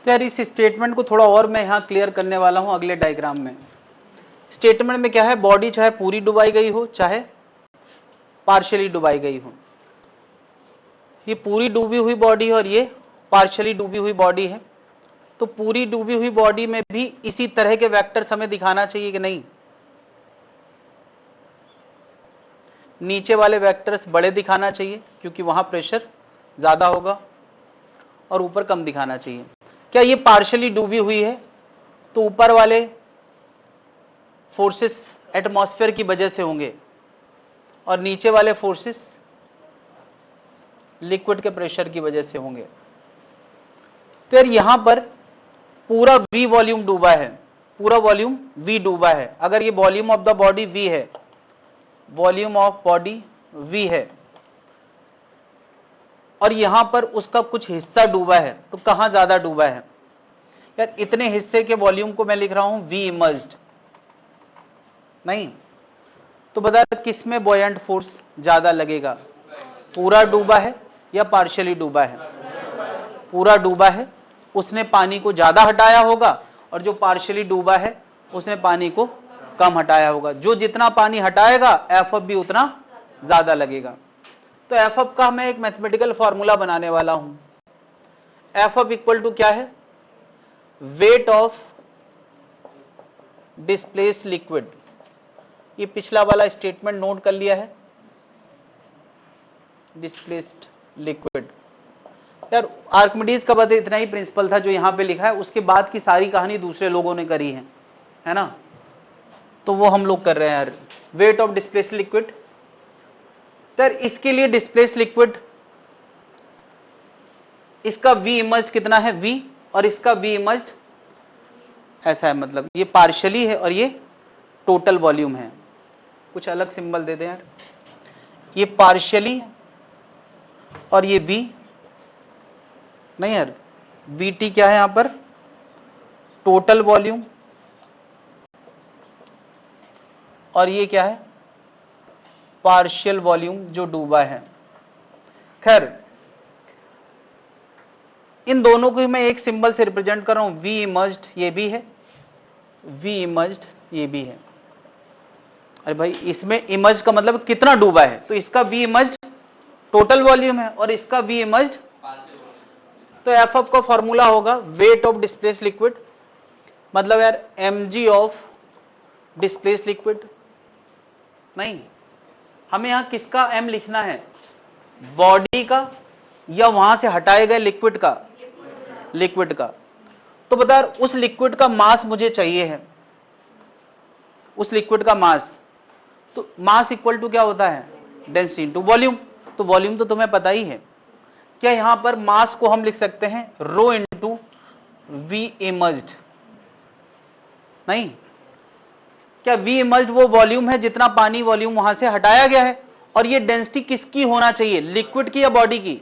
तो यार इस स्टेटमेंट को थोड़ा और मैं यहाँ क्लियर करने वाला हूँ अगले डायग्राम में। स्टेटमेंट में क्या है, बॉडी चाहे पूरी डुबाई गई हो चाहे पार्शियली डुबाई गई हो, ये पूरी डूबी हुई बॉडी है और ये पार्शियली डूबी हुई बॉडी है। तो पूरी डूबी हुई बॉडी में भी इसी तरह के वेक्टर्स हमें दिखाना चाहिए कि नहीं? नीचे वाले वेक्टर्स बड़े दिखाना चाहिए क्योंकि वहां प्रेशर ज्यादा होगा, और ऊपर कम दिखाना चाहिए। क्या ये पार्शियली डूबी हुई है तो ऊपर वाले फोर्सेस एटमॉस्फेयर की वजह से होंगे और नीचे वाले फोर्सेस लिक्विड के प्रेशर की वजह से होंगे। तो यार यहां पर पूरा V वॉल्यूम डूबा है, पूरा वॉल्यूम V डूबा है। अगर ये volume of the body V है, वॉल्यूम ऑफ बॉडी V है और यहां पर उसका कुछ हिस्सा डूबा है, तो कहां ज्यादा डूबा है? यार इतने हिस्से के वॉल्यूम को मैं लिख रहा हूं V इमर्ज्ड, नहीं तो बता किस में बॉयंट फोर्स ज्यादा लगेगा? पूरा डूबा है या पार्शियली डूबा है? पूरा डूबा है, उसने पानी को ज्यादा हटाया होगा, और जो पार्शियली डूबा है उसने पानी को कम हटाया होगा। जो जितना पानी हटाएगा एफ भी उतना ज्यादा लगेगा। तो एफ का मैं एक मैथमेटिकल फॉर्मूला बनाने वाला हूं। एफ इक्वल टू क्या है? Weight of displaced liquid. ये पिछला वाला स्टेटमेंट नोट कर लिया है, डिस्प्लेस्ड लिक्विड। यार आर्किमिडीज का बस इतना ही प्रिंसिपल था जो यहां पे लिखा है, उसके बाद की सारी कहानी दूसरे लोगों ने करी है ना, तो वो हम लोग कर रहे हैं। यार वेट ऑफ डिस्प्लेस्ड लिक्विड, यार इसके लिए डिस्प्लेस्ड लिक्विड इसका V इमर्ज्ड कितना है? V, और इसका V इमर्ज्ड ऐसा है, मतलब ये पार्शियली है और ये टोटल वॉल्यूम है। कुछ अलग सिंबल दे दें यार, ये पार्शियली और ये V नहीं यार, VT क्या है यहां पर? टोटल वॉल्यूम, और ये क्या है? पार्शियल वॉल्यूम जो डूबा है। खैर इन दोनों को मैं एक सिंबल से रिप्रेजेंट कर रहा हूं, V इमर्ज्ड ये भी है, V इमर्ज्ड ये भी है। अरे भाई इसमें इमर्ज का मतलब कितना डूबा है, तो इसका V इमर्ज्ड टोटल वॉल्यूम है और इसका V इमर्ज्ड, तो एफ का फॉर्मूला होगा वेट ऑफ डिस्प्लेस्ड लिक्विड, मतलब यार mg ऑफ डिस्प्लेस्ड लिक्विड। नहीं, हमें यहां किसका m लिखना है? बॉडी का या वहां से हटाए गए लिक्विड का? लिक्विड का। तो बता उस लिक्विड का मास मुझे चाहिए है, उस लिक्विड का मास। तो मास इक्वल टू क्या होता है? Density into volume. तो वॉल्यूम तो तुम्हें पता ही है। क्या यहां पर मास को हम लिख सकते हैं रो इनटू V इमर्ज्ड? नहीं, क्या V इमर्ज्ड वो वॉल्यूम है जितना पानी वॉल्यूम वहां से हटाया गया है, और ये डेंसिटी किसकी होना चाहिए? लिक्विड की या बॉडी की?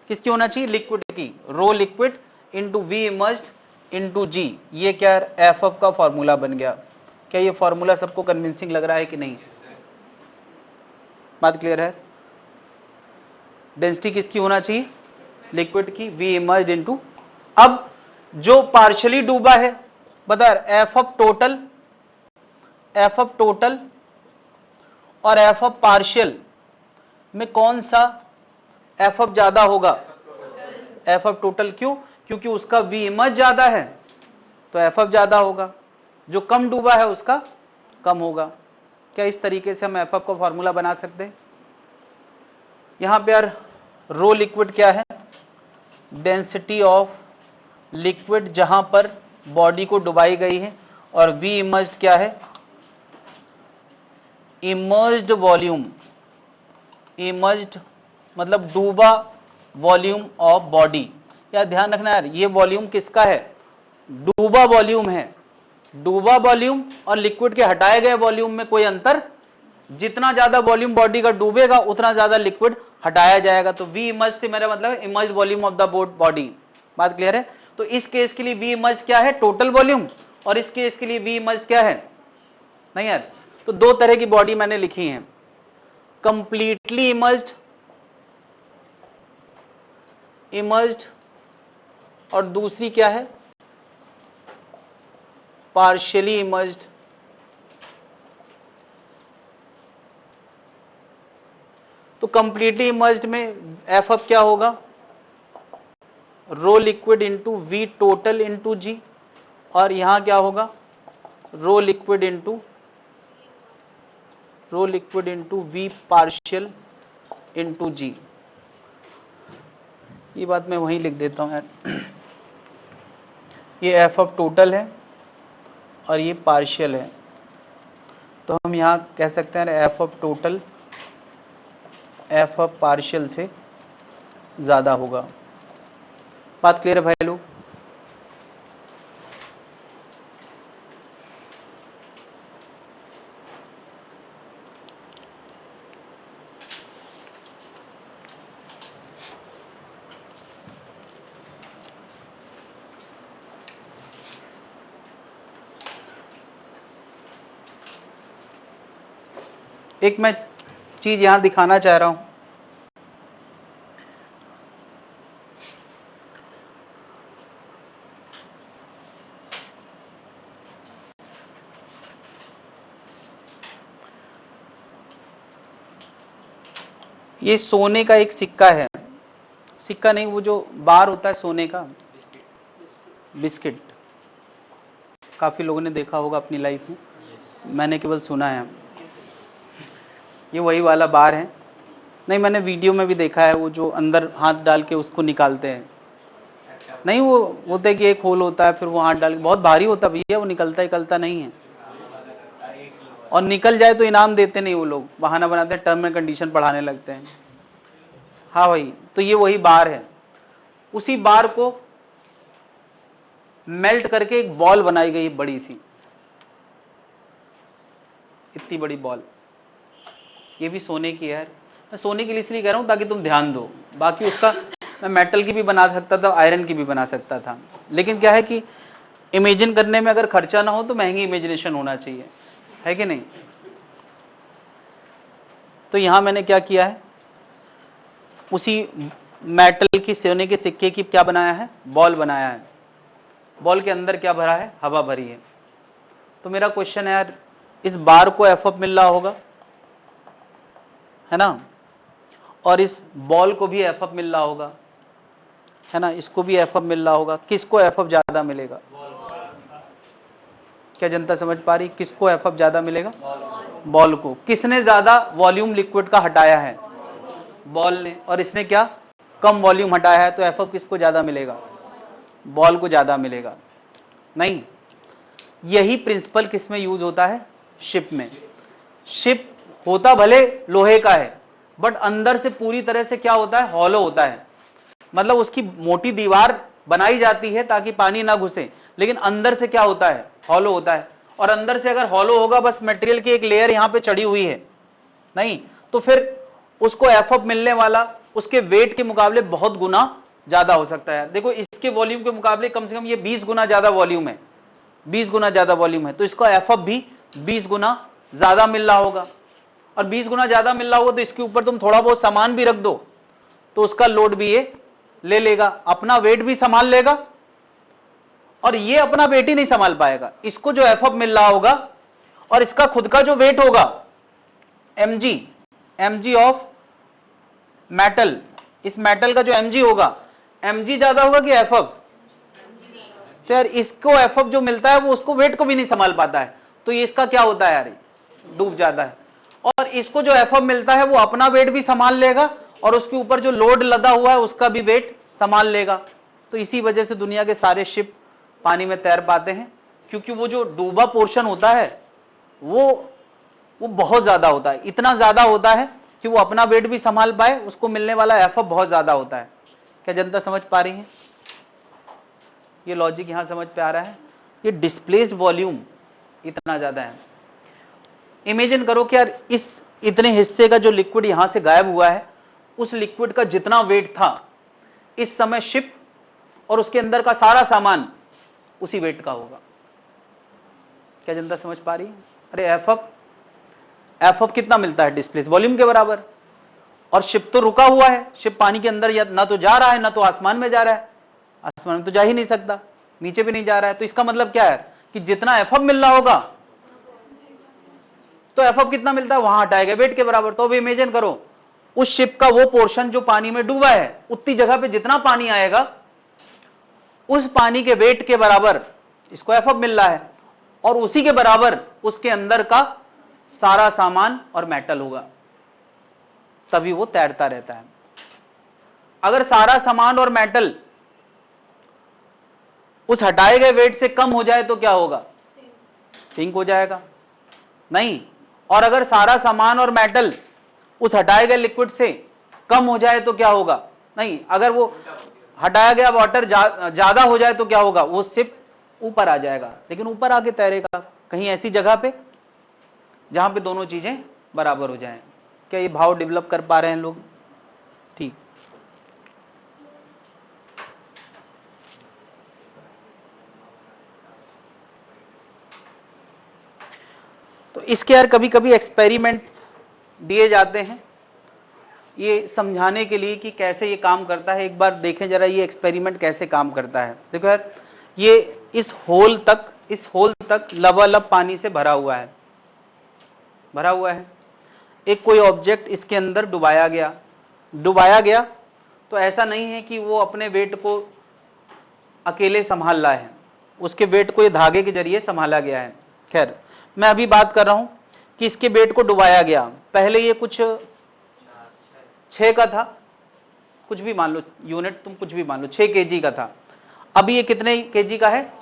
किसकी होना चाहिए? लिक्विड की। रो liquid into V emerged into G। ये क्या एफ का फॉर्मूला बन गया। क्या ये फॉर्मूला सबको कन्विंसिंग लग रहा है कि नहीं? बात क्लियर है? डेंसिटी किसकी होना चाहिए? लिक्विड की, V इमर्ज्ड इंटू। अब जो पार्शियली डूबा है बता F of total, F of total और एफ ऑफ पार्शियल में कौन सा एफ ऑफ ज्यादा होगा? F of total. क्यों? क्योंकि उसका V इमर्ज ज्यादा है तो एफ ऑफ ज्यादा होगा, जो कम डूबा है उसका कम होगा। क्या इस तरीके से हम एफ ऑफ का फॉर्मूला बना सकते हैं? यहां पे यार रो लिक्विड क्या है? डेंसिटी ऑफ लिक्विड जहां पर बॉडी को डुबाई गई है, और V इमर्ज्ड क्या है? Emerged volume. इमर्ज्ड मतलब डूबा वॉल्यूम ऑफ बॉडी। यार ध्यान रखना यार, ये वॉल्यूम किसका है? डूबा वॉल्यूम है। डूबा वॉल्यूम और लिक्विड के हटाए गए वॉल्यूम में कोई अंतर, जितना ज्यादा वॉल्यूम बॉडी का डूबेगा उतना ज्यादा लिक्विड हटाया जाएगा। तो V इमर्ज से मेरा मतलब emerge volume of the body. बात क्लियर है? तो इस केस के लिए V इमर्ज क्या है? टोटल वॉल्यूम, और इस केस के लिए V इमर्ज क्या है? नहीं यार, तो दो तरह की बॉडी मैंने लिखी है, कंप्लीटली इमर्ज्ड, इमर्ज्ड, और दूसरी क्या है? Partially emerged. तो कंप्लीटली इमर्ज्ड में एफ अब क्या होगा? रो liquid into V total into G, और यहां क्या होगा? रो liquid into V partial into G। ये बात मैं वहीं लिख देता हूँ यार। ये एफ ऑफ टोटल है और ये पार्शियल है, तो हम यहाँ कह सकते हैं F of total F of partial से ज़्यादा होगा। बात क्लियर है भाई लोग? एक मैं चीज यहां दिखाना चाह रहा हूं, ये सोने का एक सिक्का है, सिक्का नहीं, वो जो बार होता है सोने का, बिस्किट। काफी लोगों ने देखा होगा अपनी लाइफ में, मैंने केवल सुना है। ये वही वाला बार है, नहीं मैंने वीडियो में भी देखा है, वो जो अंदर हाथ डाल के उसको निकालते हैं। नहीं, वो होता है कि एक होल होता है, फिर वो हाथ डाल के, बहुत भारी होता है भैया, वो निकलता नहीं है, और निकल जाए तो इनाम देते नहीं, वो लोग बहाना बनाते हैं, टर्म एंड कंडीशन पढ़ाने लगते हैं। हाँ भाई, तो ये वही बार है, उसी बार को मेल्ट करके एक बॉल बनाई गई बड़ी सी, इतनी बड़ी बॉल, ये भी सोने की है। मैं सोने के लिए इसलिए कह रहा हूं ताकि तुम ध्यान दो, बाकी उसका मैं मेटल की भी बना सकता था, आयरन की भी बना सकता था, लेकिन क्या है कि इमेजिन करने में अगर खर्चा ना हो तो महंगी इमेजिनेशन होना चाहिए, है कि नहीं? तो यहां मैंने क्या किया है, उसी मेटल की, सोने के सिक्के की क्या बनाया है, बॉल बनाया है। बॉल के अंदर क्या भरा है, हवा भरी है। तो मेरा क्वेश्चन है यार, इस बार को एफ मिल रहा होगा, है ना, और इस बॉल को भी एफ मिल रहा होगा, है ना, इसको भी एफ मिल रहा होगा। किसको एफ ज्यादा मिलेगा? क्या जनता समझ पा रही, किसको एफ ज्यादा मिलेगा? बॉल को। किसने ज्यादा वॉल्यूम लिक्विड का हटाया है? बॉल ने। और इसने क्या, कम वॉल्यूम हटाया है, तो एफ किसको ज्यादा मिलेगा? बॉल को ज्यादा मिलेगा। नहीं, यही प्रिंसिपल किस में यूज होता है? शिप में। शिप होता भले लोहे का है, बट अंदर से पूरी तरह से क्या होता है, हॉलो होता है। मतलब उसकी मोटी दीवार बनाई जाती है ताकि पानी ना घुसे, लेकिन अंदर से क्या होता है, हॉलो होता है। और अंदर से अगर हॉलो होगा, बस मटेरियल की एक लेयर यहां पे चढ़ी हुई है, नहीं, तो फिर उसको एफ मिलने वाला उसके वेट के मुकाबले बहुत गुना ज्यादा हो सकता है। देखो, इसके वॉल्यूम के मुकाबले कम से कम ये 20 गुना ज्यादा वॉल्यूम है, 20 गुना ज्यादा वॉल्यूम है, तो इसका एफ भी 20 गुना ज्यादा मिल रहा होगा। और 20 गुना ज्यादा मिल रहा होगा तो इसके ऊपर तुम थोड़ा बहुत सामान भी रख दो तो उसका लोड भी ये ले लेगा, अपना वेट भी संभाल लेगा, और ये अपना वेट ही नहीं संभाल पाएगा। इसको जो एफ मिल रहा होगा और इसका खुद का जो वेट होगा mg ऑफ मेटल, इस मेटल का जो mg होगा, mg ज्यादा होगा कि एफ? तो यार इसको एफ जो मिलता है वो उसको वेट को भी नहीं संभाल पाता है, तो ये इसका क्या होता है यार, डूब जाता है। और इसको जो एफ मिलता है वो अपना वेट भी संभाल लेगा और उसके ऊपर जो लोड लदा हुआ है उसका भी वेट संभाल लेगा। तो इसी वजह से दुनिया के सारे शिप पानी में तैर पाते हैं, क्योंकि वो जो डूबा पोर्शन होता है वो बहुत ज्यादा होता है, इतना ज्यादा होता है कि वो अपना वेट भी संभाल पाए, उसको मिलने वाला एफ बहुत ज्यादा होता है। क्या जनता समझ पा रही है? ये लॉजिक यहां समझ पे आ रहा है? ये डिस्प्लेस्ड वॉल्यूम इतना ज्यादा है। इमेजिन करो कि यार इस इतने हिस्से का जो लिक्विड यहां से गायब हुआ है, उस लिक्विड का जितना वेट था इस समय शिप और उसके अंदर का सारा सामान उसी वेट का होगा। क्या जनता समझ पा रही है? अरे एफ कितना मिलता है? डिस्प्लेस वॉल्यूम के बराबर। और शिप तो रुका हुआ है, शिप पानी के अंदर या ना तो जा रहा है ना तो आसमान में जा रहा है, आसमान में तो जा ही नहीं सकता, नीचे भी नहीं जा रहा है। तो इसका मतलब क्या है कि जितना एफ मिल रहा होगा तो एफ कितना मिलता है, वहां हटाएगा वेट के बराबर। तो अब इमेजिन करो उस शिप का वो पोर्शन जो पानी में डूबा है, उतनी जगह पे जितना पानी आएगा उस पानी के वेट के बराबर इसको एफ मिल रहा है, और उसी के बराबर उसके अंदर का सारा सामान और मेटल होगा, तभी वो तैरता रहता है। अगर सारा सामान और मेटल उस हटाए गए वेट से कम हो जाए तो क्या होगा? सिंक हो जाएगा। नहीं, और अगर सारा सामान और मेटल उस हटाए गए लिक्विड से कम हो जाए तो क्या होगा? नहीं, अगर वो हटाया गया वाटर ज्यादा हो जाए तो क्या होगा? वो सिर्फ ऊपर आ जाएगा, लेकिन ऊपर आके तैरेगा कहीं ऐसी जगह पे जहां पे दोनों चीजें बराबर हो जाएं। क्या ये भाव डेवलप कर पा रहे हैं लोग? ठीक। तो इसके यार कभी कभी एक्सपेरिमेंट दिए जाते हैं ये समझाने के लिए कि कैसे ये काम करता है। एक बार देखें जरा ये एक्सपेरिमेंट कैसे काम करता है। देखो यार, ये इस होल तक लबालब पानी से भरा हुआ है, एक कोई ऑब्जेक्ट इसके अंदर डुबाया गया तो ऐसा नहीं है कि वो अपने वेट को अकेले संभाल रहा है, उसके वेट को ये धागे के जरिए संभाला गया है। खैर, मैं अभी बात कर रहा हूं कि इसके वेट को डुबाया गया। पहले ये कुछ 6 का था, कुछ भी मान लो यूनिट, तुम कुछ भी मान लो 6 केजी का था। अभी ये कितने केजी का है?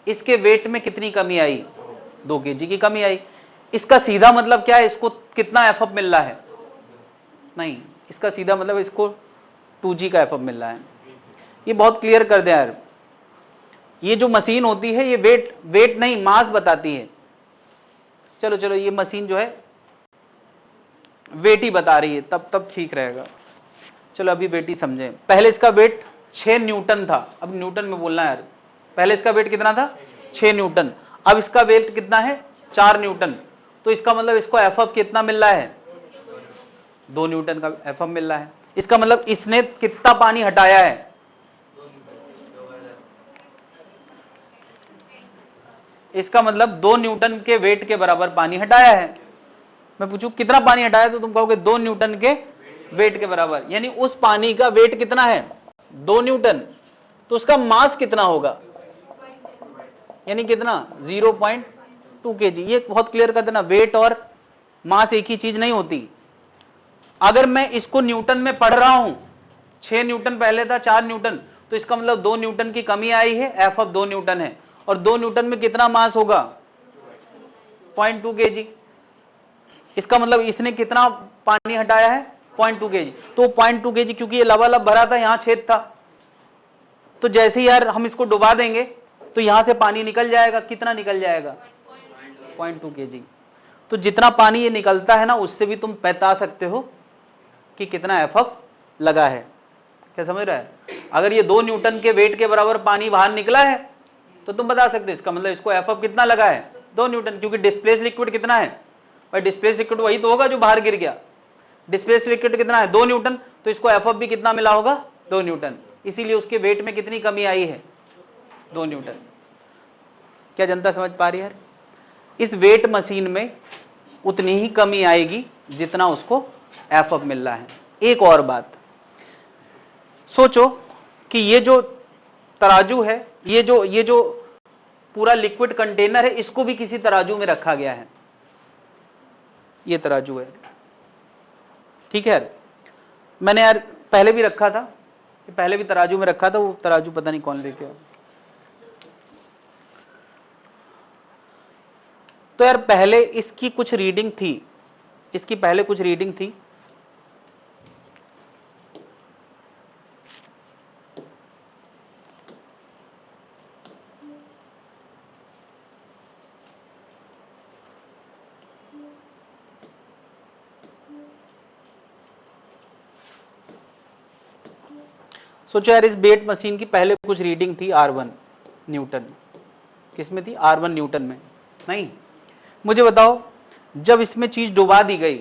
इसके वेट में कितनी कमी आई? 2 केजी की कमी आई। इसका सीधा मतलब क्या है? इसको कितना एफअप मिल रहा है? नहीं, इसका सीधा मतलब इसको 2g का एफअप मिल रहा है। ये बहुत क्लियर कर दे यार, ये जो मशीन होती है ये वेट नहीं मास बताती है। चलो ये मशीन जो है वेट ही बता रही है, तब ठीक रहेगा। चलो अभी वेट ही समझें। पहले इसका वेट 6 न्यूटन था, अब न्यूटन में बोलना है यार। पहले इसका वेट कितना था? 6 न्यूटन। अब इसका वेट कितना है? 4 न्यूटन। तो इसका मतलब इसको एफअप कितना मिल रहा है? 2 न्यूटन का एफअप मिल रहा है। इसका मतलब इसने कितना पानी हटाया है? इसका मतलब 2 न्यूटन के वेट के बराबर पानी हटाया है। मैं पूछूं कितना पानी हटाया तो तुम कहोगे 2 न्यूटन के वेट के बराबर। यानी उस पानी का वेट कितना है? 2 न्यूटन। तो उसका मास कितना होगा? यानी कितना? 0.2 केजी। ये बहुत क्लियर कर देना, वेट और मास एक ही चीज नहीं होती। अगर मैं इसको न्यूटन में पढ़ रहा हूं, 6 न्यूटन पहले था 4 न्यूटन, तो इसका मतलब 2 न्यूटन की कमी आई है, एफ ऑफ 2 न्यूटन है। और 2 न्यूटन में कितना मास होगा? 0.2 केजी। इसका मतलब इसने कितना पानी हटाया है? 0.2 केजी। तो 0.2 केजी, क्योंकि ये लबालब भरा था, यहां छेद था, तो जैसे ही यार हम इसको डुबा देंगे तो यहां से पानी निकल जाएगा। कितना निकल जाएगा? 0.2 केजी। तो जितना पानी ये निकलता है ना, उससे भी तुम बता सकते हो कि कितना एफअप लगा है। क्या समझ रहा है? अगर ये 2 न्यूटन के वेट के बराबर पानी बाहर निकला है तो तुम बता सकते हो इसका मतलब इसको एफअप कितना लगा है? 2 न्यूटन। क्योंकि डिस्प्लेस लिक्विड कितना है भाई? डिस्प्लेस लिक्विड वही तो होगा जो बाहर गिर गया। डिस्प्लेस लिक्विड कितना है? 2 न्यूटन। तो इसको एफअप भी कितना मिला होगा? 2 न्यूटन। इसीलिए उसके वेट में कितनी कमी आई है? 2 न्यूटन। क्या जनता समझ पा रही है? इस वेट मशीन में उतनी ही कमी आएगी जितना उसको एफअप मिल रहा है। एक और बात सोचो कि ये जो तराजू है, ये जो पूरा लिक्विड कंटेनर है, इसको भी किसी तराजू में रखा गया है। ये तराजू है, ठीक है यार। मैंने यार पहले भी रखा था, पहले भी तराजू में रखा था, वो तराजू पता नहीं कौन लेके आया। तो यार पहले इसकी कुछ रीडिंग थी, इसकी पहले कुछ रीडिंग थी। सोचो यार, इस वेट मशीन की पहले कुछ रीडिंग थी R1 न्यूटन। किसमें थी? R1 न्यूटन में। नहीं, मुझे बताओ जब इसमें चीज डुबा दी गई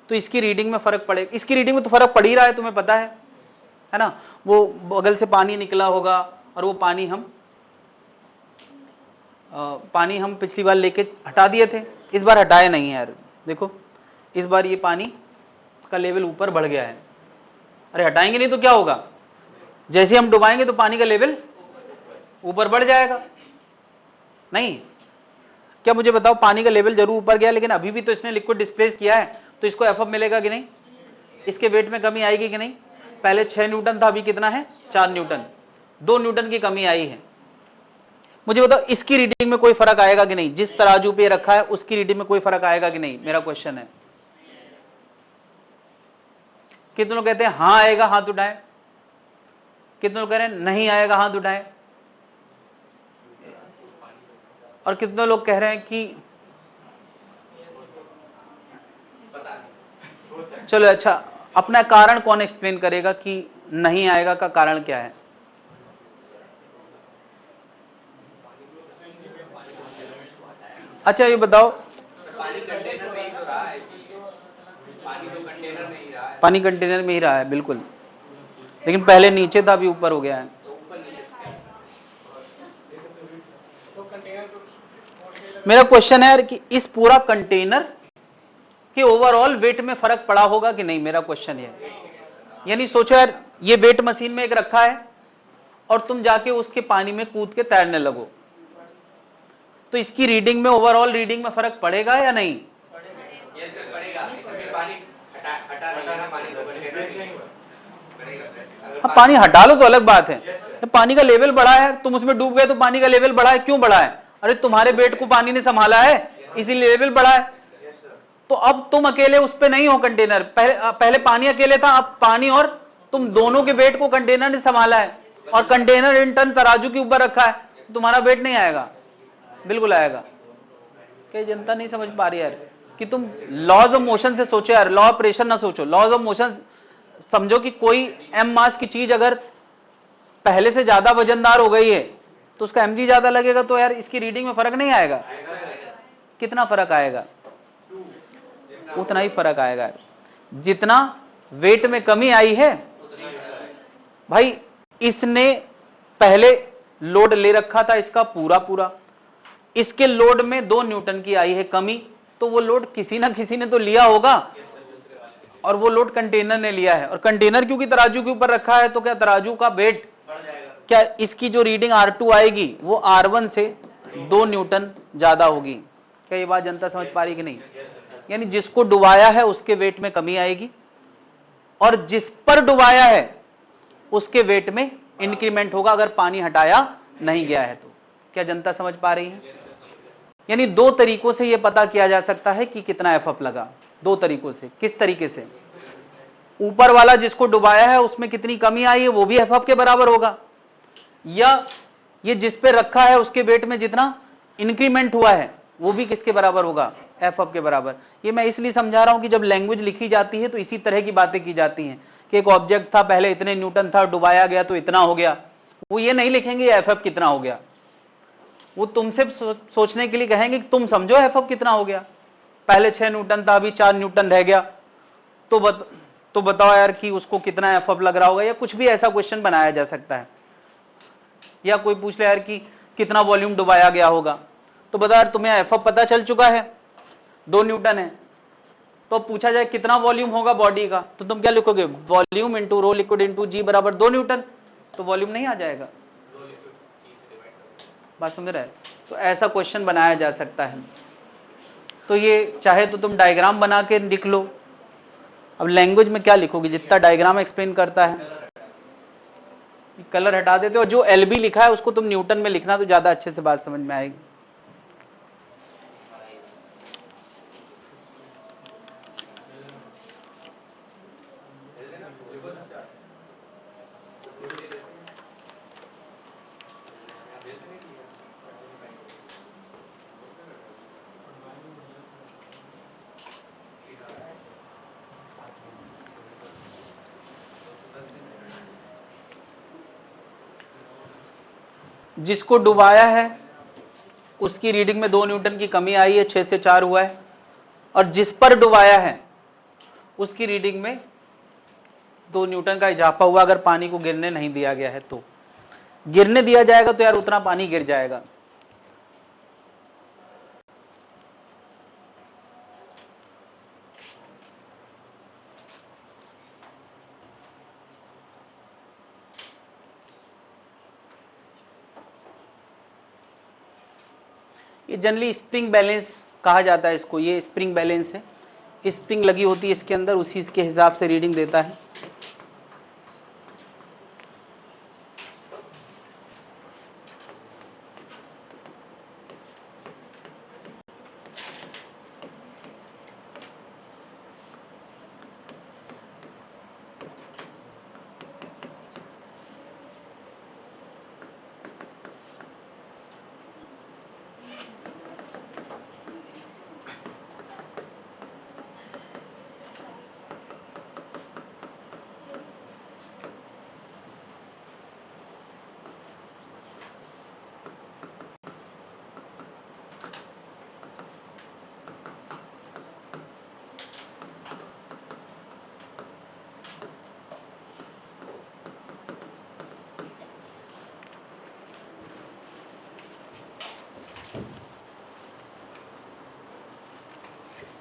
तो इसकी रीडिंग में फर्क पड़ेगा? इसकी रीडिंग में तो फर्क पड़ ही रहा है, तुम्हें पता है ना। वो बगल से पानी निकला होगा और वो पानी हम पिछली बार लेके हटा दिए थे, इस बार हटाए नहीं है यार। देखो इस बार ये पानी का लेवल ऊपर बढ़ गया है। अरे हटाएंगे नहीं तो क्या होगा? जैसे हम डुबाएंगे तो पानी का लेवल ऊपर बढ़ जाएगा। नहीं, क्या मुझे बताओ, पानी का लेवल जरूर ऊपर गया, लेकिन अभी भी तो इसने लिक्विड डिस्प्लेस किया है, तो इसको एफअप मिलेगा कि नहीं? इसके वेट में कमी आएगी कि नहीं? पहले 6 न्यूटन था, अभी कितना है 4 न्यूटन, 2 न्यूटन की कमी आई है। मुझे बताओ इसकी रीडिंग में कोई फर्क आएगा कि नहीं, जिस तराजू पे रखा है उसकी रीडिंग में कोई फर्क आएगा कि नहीं, मेरा क्वेश्चन है। कितने लोग कहते हैं हाँ आएगा, हाथ उठाएं। कितने लोग कह रहे हैं नहीं आएगा, हाथ उठाएं। और कितने लोग कह रहे हैं कि चलो अच्छा, अपना कारण कौन एक्सप्लेन करेगा कि नहीं आएगा का कारण क्या है? अच्छा ये बताओ, पानी कंटेनर में ही तो रहा है, पानी तो कंटेनर में ही रहा है। पानी कंटेनर में ही रहा है बिल्कुल, लेकिन पहले नीचे था अभी ऊपर हो गया है। तो ऊपर नीचे मेरा क्वेश्चन है यार कि इस पूरा कंटेनर के ओवरऑल वेट में फर्क पड़ा होगा कि नहीं, मेरा क्वेश्चन है। यानी सोचो यार, ये वेट मशीन में एक रखा है और तुम जाके उसके पानी में कूद के तैरने लगो, तो इसकी रीडिंग में, ओवरऑल रीडिंग में फर्क पड़ेगा या नहीं? ये सर पड़ेगा, अभी पानी हटा लेना, पानी तो कंटेनर में पड़ेगा। अब पानी हटा लो तो अलग बात है, पानी का लेवल बढ़ा है, तुम उसमें डूब गए तो पानी का लेवल बढ़ा है, क्यों बढ़ा है? अरे तुम्हारे वेट को पानी ने संभाला है, इसीलिए लेवल बढ़ा है। तो अब तुम अकेले उस पे नहीं हो कंटेनर, पहले पानी अकेले था, अब पानी और तुम दोनों के वेट को कंटेनर ने संभाला है, और कंटेनर इन टन तराजू के ऊपर रखा है, तुम्हारा वेट नहीं आएगा, बिल्कुल आएगा। क्या जनता नहीं समझ पा रही यार कि तुम लॉज ऑफ मोशन से सोचो यार, लॉ ऑफ प्रेशर ना सोचो, लॉज ऑफ मोशन समझो कि कोई एम मास की चीज अगर पहले से ज्यादा वजनदार हो गई है तो उसका एमजी ज्यादा लगेगा, तो यार इसकी रीडिंग में फर्क नहीं आएगा। कितना फर्क आएगा? उतना ही फर्क आएगा। जितना वेट में कमी आई है भाई, इसने पहले लोड ले रखा था इसका पूरा पूरा, इसके लोड में 2 न्यूटन की आई है कमी, तो वो लोड किसी ना किसी ने तो लिया होगा, और वो लोड कंटेनर ने लिया है, और कंटेनर क्योंकि तराजू के ऊपर रखा है तो क्या तराजू का वेट, क्या इसकी जो रीडिंग R2 आएगी वो R1 से 2 न्यूटन ज्यादा होगी। क्या ये बात जनता समझ पा रही कि नहीं? यानी जिसको डुबाया है उसके वेट में कमी आएगी, और जिस पर डुबाया है उसके वेट में इंक्रीमेंट होगा अगर पानी हटाया नहीं गया है तो। क्या जनता समझ पा रही है? यानी 2 तरीकों से यह पता किया जा सकता है कि कितना एफएफ लगा, 2 तरीकों से। किस तरीके से? ऊपर वाला जिसको डुबाया है उसमें कितनी कमी आई है वो भी एफएफ के बराबर होगा, या ये जिस पे रखा है उसके वेट में जितना इंक्रीमेंट हुआ है वो भी किसके बराबर होगा? एफएफ के बराबर। ये मैं इसलिए समझा रहा हूं कि जब लैंग्वेज लिखी जाती है तो इसी तरह की बातें की जाती हैं कि एक ऑब्जेक्ट था, पहले इतने न्यूटन था, डुबाया गया तो इतना हो गया। वो ये नहीं लिखेंगे एफएफ कितना हो गया, वो तुमसे सोचने के लिए कहेंगे कि तुम समझो एफएफ कितना हो गया, पहले 6 न्यूटन था अभी 4 न्यूटन रह गया, तो बताओ यार कि उसको कितना एफएफ लग रहा होगा, या कुछ भी ऐसा क्वेश्चन बनाया जा सकता है। या कोई पूछ ले यार कि कितना वॉल्यूम डुबाया गया होगा, तो बता यार तुम्हें एफएफ पता चल चुका है 2 न्यूटन है, तो पूछा जाए कितना वॉल्यूम होगा बॉडी का, तो तुम क्या लिखोगे? Volume into rho liquid into G बराबर 2 न्यूटन, तो वॉल्यूम नहीं आ जाएगा। बात समझ रहे? तो ऐसा क्वेश्चन बनाया जा सकता है। तो ये चाहे तो तुम डायग्राम बना के लिख लो। अब लैंग्वेज में क्या लिखोगे? जितना डायग्राम एक्सप्लेन करता है, कलर हटा देते हो, जो एलबी लिखा है उसको तुम न्यूटन में लिखना तो ज्यादा अच्छे से बात समझ में आएगी। जिसको डुबाया है उसकी रीडिंग में 2 न्यूटन की कमी आई है, 6 से 4 हुआ है, और जिस पर डुबाया है उसकी रीडिंग में 2 न्यूटन का इजाफा हुआ अगर पानी को गिरने नहीं दिया गया है तो। गिरने दिया जाएगा तो यार उतना पानी गिर जाएगा। ये जनरली स्प्रिंग बैलेंस कहा जाता है इसको, ये स्प्रिंग बैलेंस है, स्प्रिंग लगी होती है इसके अंदर, उसी के हिसाब से रीडिंग देता है।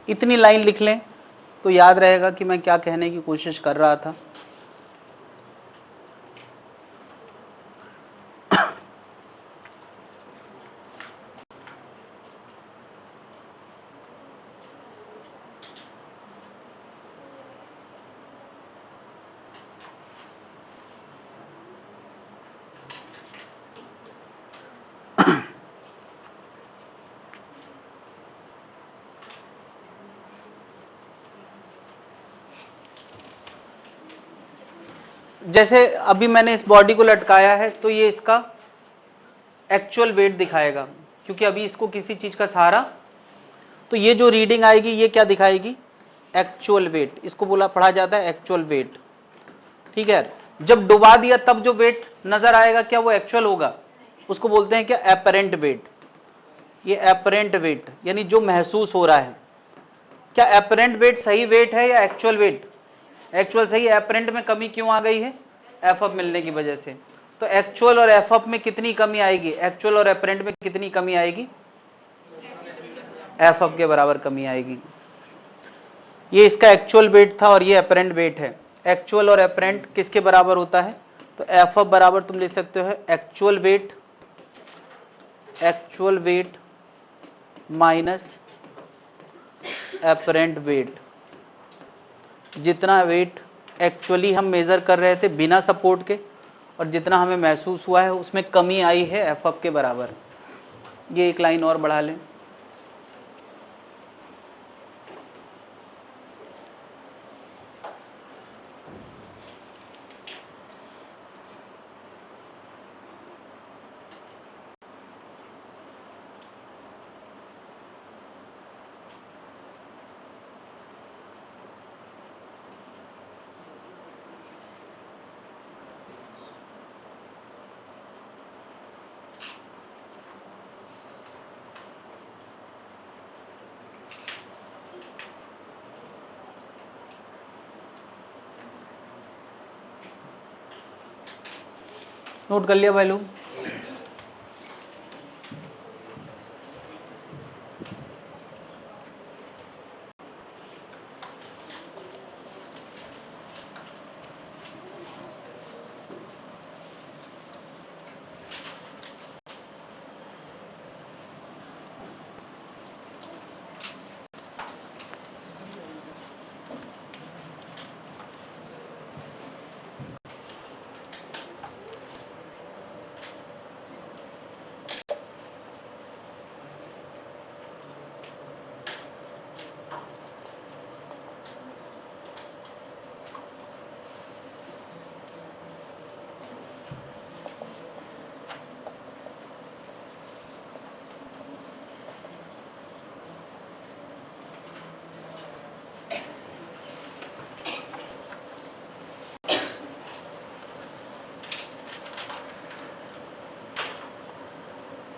इतनी लाइन लिख लें तो याद रहेगा कि मैं क्या कहने की कोशिश कर रहा था। जैसे अभी मैंने इस बॉडी को लटकाया है तो ये इसका एक्चुअल वेट दिखाएगा, क्योंकि अभी इसको किसी चीज का सहारा, तो ये जो रीडिंग आएगी ये क्या दिखाएगी, एक्चुअल वेट। इसको बोला पढ़ा जाता है एक्चुअल वेट। ठीक है, जब डुबा दिया तब जो वेट नजर आएगा क्या वो एक्चुअल होगा, उसको बोलते हैं क्या, एपरेंट वेट। ये एपरेंट वेट यानी जो महसूस हो रहा है। क्या एपरेंट वेट सही वेट है या एक्चुअल वेट? एक्चुअल सही है। एपरेंट में कमी क्यों आ गई है, एफ अप मिलने की वजह से। तो एक्चुअल और एफ अप में कितनी कमी आएगी, एक्चुअल और एपरेंट में कितनी कमी आएगी, एफ अप के बराबर कमी आएगी। ये इसका एक्चुअल वेट था और ये एपरेंट वेट है। एक्चुअल और एपरेंट किसके बराबर होता है, तो एफ अप बराबर तुम ले सकते हो actual wait minus apparent wait. जितना वेट एक्चुअली हम मेजर कर रहे थे बिना सपोर्ट के और जितना हमें महसूस हुआ है उसमें कमी आई है एफ अप के बराबर। ये एक लाइन और बढ़ा लें। नोट कर लिया भाई लोग?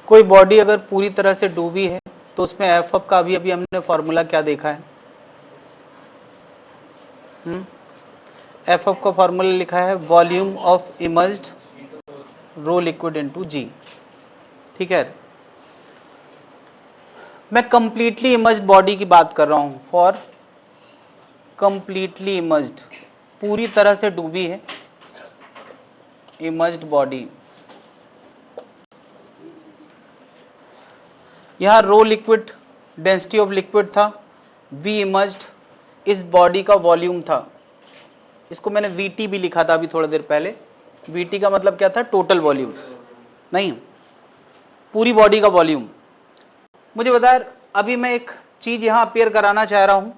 कोई बॉडी अगर पूरी तरह से डूबी है तो उसमें एफ अप का अभी हमने फॉर्मूला क्या देखा है, एफ अप का फॉर्मूला लिखा है volume of immersed rho liquid into G. ठीक है, मैं कंप्लीटली इमर्ज्ड बॉडी की बात कर रहा हूं। फॉर कंप्लीटली इमर्ज्ड, पूरी तरह से डूबी है इमर्ज्ड बॉडी। यहां रो लिक्विड डेंसिटी ऑफ लिक्विड था, वी इमर्ज्ड इस बॉडी का वॉल्यूम था। इसको मैंने वीटी भी लिखा था अभी थोड़ी देर पहले। वीटी का मतलब क्या था, टोटल वॉल्यूम, नहीं पूरी बॉडी का वॉल्यूम। मुझे बता, अभी मैं एक चीज यहां अपेयर कराना चाह रहा हूं,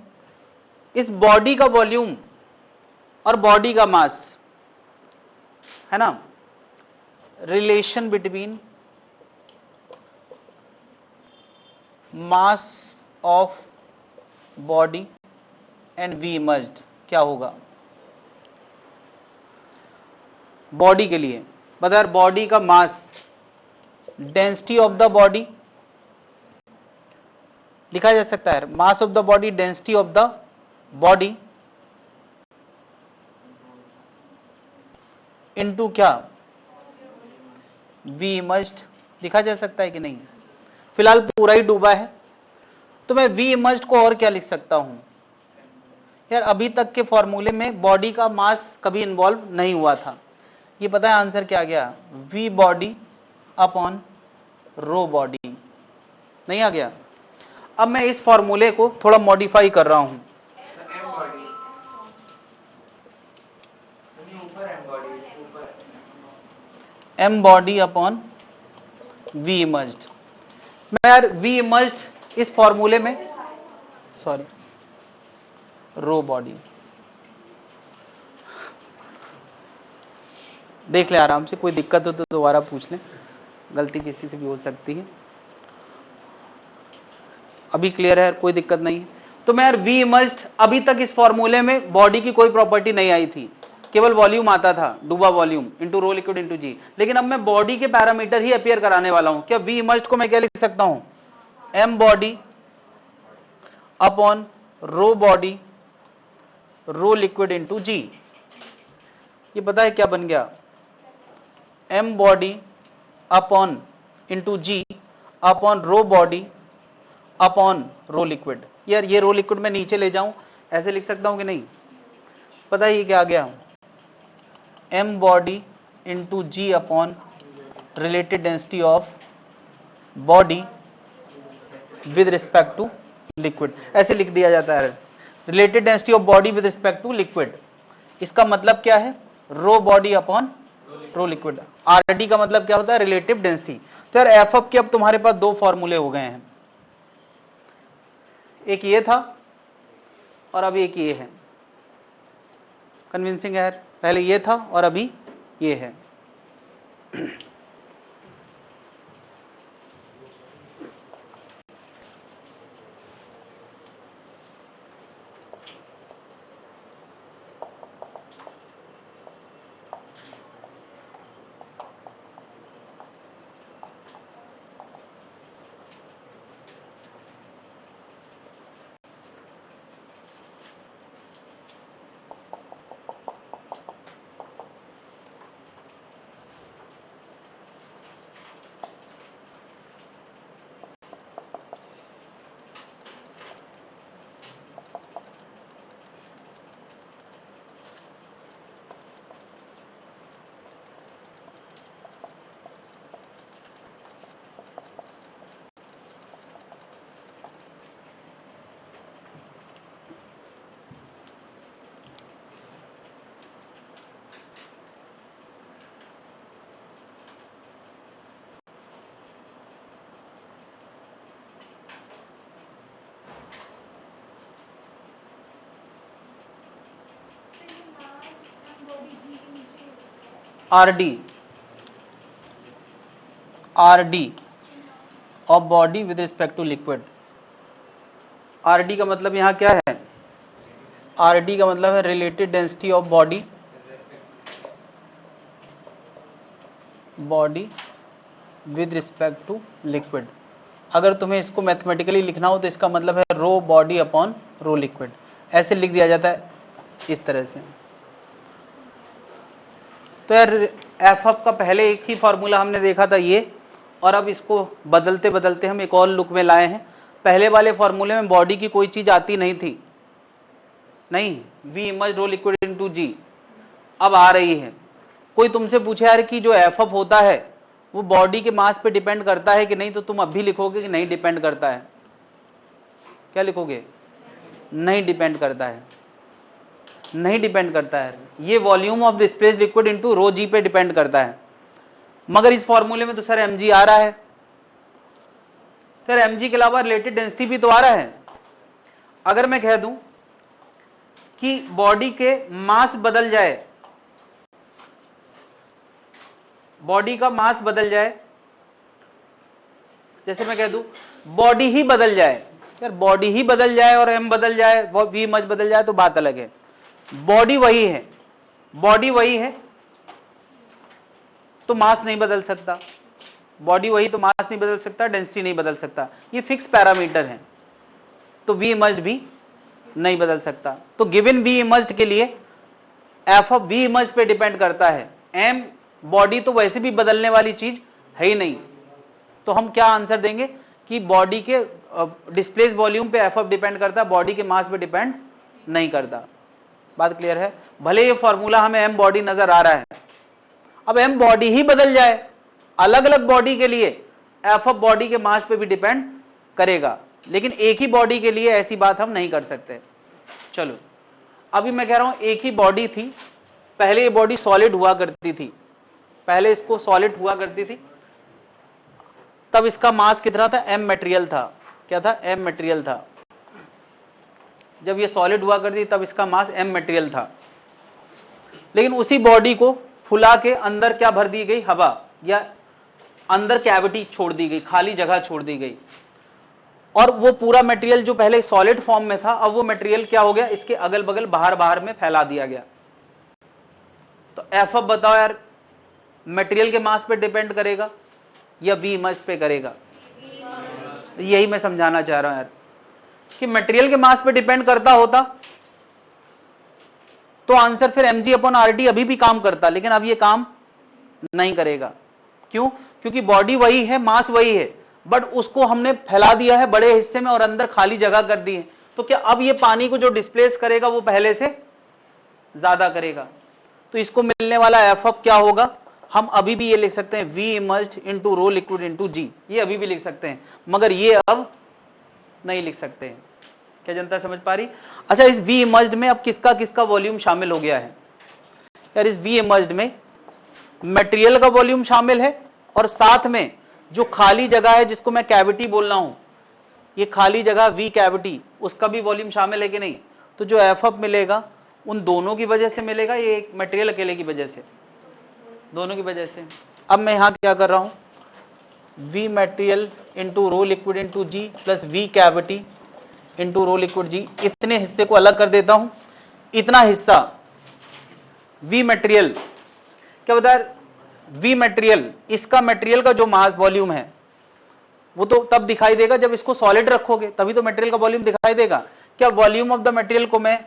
इस बॉडी का वॉल्यूम और बॉडी का मास है ना, relation between mass of body and V immersed क्या होगा बॉडी के लिए। बता, बॉडी का mass, density of the body लिखा जा सकता है, mass of the body, density of the body into क्या, वी इमर्ज्ड लिखा जा सकता है कि नहीं। फिलहाल पूरा ही डूबा है तो मैं वी इमर्ज्ड को और क्या लिख सकता हूं यार, अभी तक के फॉर्मूले में बॉडी का मास कभी इन्वॉल्व नहीं हुआ था। ये पता है आंसर क्या गया, V body upon rho body, नहीं आ गया। अब मैं इस फॉर्मूले को थोड़ा मॉडिफाई कर रहा हूं, एम बॉडी ऊपर, एम बॉडी ऊपर, M body upon V emerged. मैं यार वी इमर्ज्ड इस फॉर्मूले में, सॉरी, रो बॉडी, देख ले आराम से, कोई दिक्कत हो तो दोबारा पूछ ले, गलती किसी से भी हो सकती है। अभी क्लियर है, कोई दिक्कत नहीं है। तो मैं यार वी इमर्ज्ड, अभी तक इस फॉर्मूले में बॉडी की कोई प्रॉपर्टी नहीं आई थी, केवल वॉल्यूम आता था, डूबा volume into rho liquid into G. लेकिन अब मैं बॉडी के पैरामीटर ही अपियर कराने वाला हूं। क्या वी इमर्ज्ड को मैं क्या लिख सकता हूं, M body upon rho body rho liquid into G. ये पता है क्या बन गया, M body upon into G upon rho body upon rho liquid. यार ये रो लिक्विड में नीचे ले जाऊं, ऐसे लिख सकता हूं कि नहीं, पता है ये क्या आ गया, M body into G upon related density of body with respect to liquid, ऐसे लिख दिया जाता है, related density of body with respect to liquid. इसका मतलब क्या है, rho body upon rho liquid. RD का मतलब क्या होता है, रिलेटिव डेंसिटी। तो यार एफ अप के अब तुम्हारे पास दो फॉर्मूले हो गए हैं, एक ये था और अभी एक ये है। कन्विंसिंग है यार, पहले ये था और अभी ये है। RD of body with respect to liquid. RD का मतलब यहां क्या है, आरडी का मतलब है related density of body with respect to liquid. अगर तुम्हें इसको मैथमेटिकली लिखना हो तो इसका मतलब है rho body upon rho liquid, ऐसे लिख दिया जाता है इस तरह से। तो यार एफ अप का पहले एक ही फॉर्मूला हमने देखा था ये, और अब इसको बदलते बदलते हम एक और लुक में लाए हैं। पहले वाले फॉर्मूले में बॉडी की कोई चीज आती नहीं थी, नहीं, V immersed rho liquid into G, अब आ रही है। कोई तुमसे पूछे यार कि जो एफ अप होता है वो बॉडी के मास पे डिपेंड करता है कि नहीं, तो तुम अब भी लिखोगे कि नहीं डिपेंड करता है। क्या लिखोगे, नहीं डिपेंड करता है, नहीं डिपेंड करता है। ये volume of displaced liquid into rho G पे डिपेंड करता है। मगर इस फॉर्मूले में तो सर mg आ रहा है, फिर mg के अलावा रिलेटेड डेंसिटी भी तो आ रहा है। अगर मैं कह दूं कि बॉडी के मास बदल जाए, बॉडी का मास बदल जाए, जैसे मैं कह दूं बॉडी ही बदल जाए, यार बॉडी ही बदल जाए और m बदल जाए, v मच बदल जाए तो बात अलग है। बॉडी वही है, बॉडी वही है तो मास नहीं बदल सकता, बॉडी वही तो मास नहीं बदल सकता, डेंसिटी नहीं बदल सकता, ये फिक्स पैरामीटर है। तो वी इमर्ज्ड भी नहीं बदल सकता। तो गिवन वी इमर्ज्ड के लिए एफ ऑफ वी इमर्ज्ड पे डिपेंड करता है, एम बॉडी तो वैसे भी बदलने वाली चीज है ही नहीं। तो हम क्या आंसर देंगे कि बॉडी के डिस्प्लेस वॉल्यूम पे एफ डिपेंड करता है, बॉडी के मास पे डिपेंड नहीं करता। बात क्लियर है? भले ये फॉर्मूला हमें एम बॉडी नजर आ रहा है, अब एम बॉडी ही बदल जाए, अलग अलग बॉडी के लिए एफ बॉडी के मास पे भी डिपेंड करेगा, लेकिन एक ही बॉडी के लिए ऐसी बात हम नहीं कर सकते। चलो अभी मैं कह रहा हूं एक ही बॉडी थी, पहले ये बॉडी सॉलिड हुआ करती थी, पहले इसको सॉलिड हुआ करती थी, तब इसका मास कितना था? एम मटेरियल था। क्या था? एम मटेरियल था। जब ये सॉलिड हुआ करती तब इसका मास एम मटेरियल था, लेकिन उसी बॉडी को फुला के अंदर क्या भर दी गई? हवा, या अंदर कैविटी छोड़ दी गई, खाली जगह छोड़ दी गई, और वो पूरा मटेरियल जो पहले सॉलिड फॉर्म में था, अब वो मटेरियल क्या हो गया? इसके अगल बगल बाहर बाहर में फैला दिया गया। तो एफ बताओ यार, मटेरियल के मास पे डिपेंड करेगा या वी इमर्ज्ड पे करेगा? यही मैं समझाना चाह रहा हूं यार, कि मटेरियल के मास पे डिपेंड करता होता तो आंसर फिर mg/rt अभी भी काम करता, लेकिन अब ये काम नहीं करेगा। क्यों? क्योंकि बॉडी वही है, मास वही है, बट उसको हमने फैला दिया है बड़े हिस्से में और अंदर खाली जगह कर दी है। तो क्या अब ये पानी को जो डिस्प्लेस करेगा वो पहले से ज्यादा करेगा? तो इसको मिलने वाला एफ क्या होगा? हम अभी भी ये लिख सकते हैं V इमर्ज्ड इनटू रो लिक्विड इनटू G, ये अभी भी लिख सकते हैं, मगर ये अब नहीं लिख सकते हैं। क्या जनता समझ पा रही? अच्छा, इस V इमर्ज्ड में अब किसका किसका वॉल्यूम शामिल हो गया है यार? इस V इमर्ज्ड में मटेरियल का वॉल्यूम शामिल है, और साथ में जो खाली जगह है जिसको मैं कैविटी बोल रहा हूं, ये खाली जगह V कैविटी, उसका भी वॉल्यूम शामिल है कि नहीं? तो जो एफ मिलेगा उन दोनों की वजह से मिलेगा, ये एक मटेरियल अकेले की वजह से? दोनों की वजह से। अब मैं यहां क्या कर रहा हूं? V material into rho liquid into G plus V cavity into rho liquid G, इतने हिस्से को अलग कर देता हूं। इतना हिस्सा V मटेरियल, क्या बता V मटेरियल, इसका मटेरियल का जो मास वॉल्यूम है वो तो तब दिखाई देगा जब इसको सॉलिड रखोगे, तभी तो मटेरियल का वॉल्यूम दिखाई देगा। क्या वॉल्यूम ऑफ द मटेरियल को मैं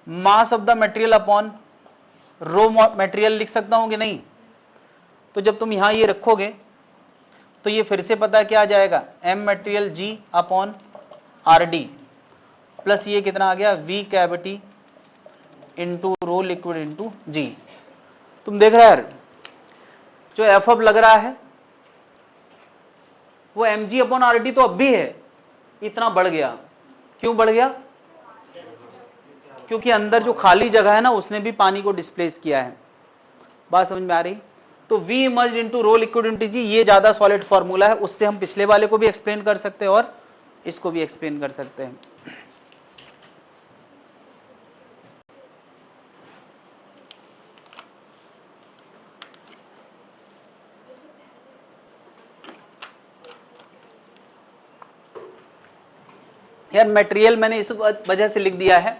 मास of the material upon raw material लिख सकता हूं कि नहीं? तो जब तुम यहां ये रखोगे तो ये फिर से पता क्या आ जाएगा? M material G upon R D plus ये कितना आ गया? V cavity into rho liquid into G। तुम देख रहे हो जो एफ लग रहा है वो mg/rt तो अब भी है, इतना बढ़ गया। क्यों बढ़ गया? क्योंकि अंदर जो खाली जगह है ना, उसने भी पानी को डिस्प्लेस किया है। बात समझ में आ रही? तो V इमर्ज्ड इनटू रो लिक्विड इनटू G, ये ज्यादा सॉलिड फॉर्मूला है, उससे हम पिछले वाले को भी एक्सप्लेन कर सकते हैं और इसको भी एक्सप्लेन कर सकते हैं। यार मटेरियल मैंने इस वजह से लिख दिया है,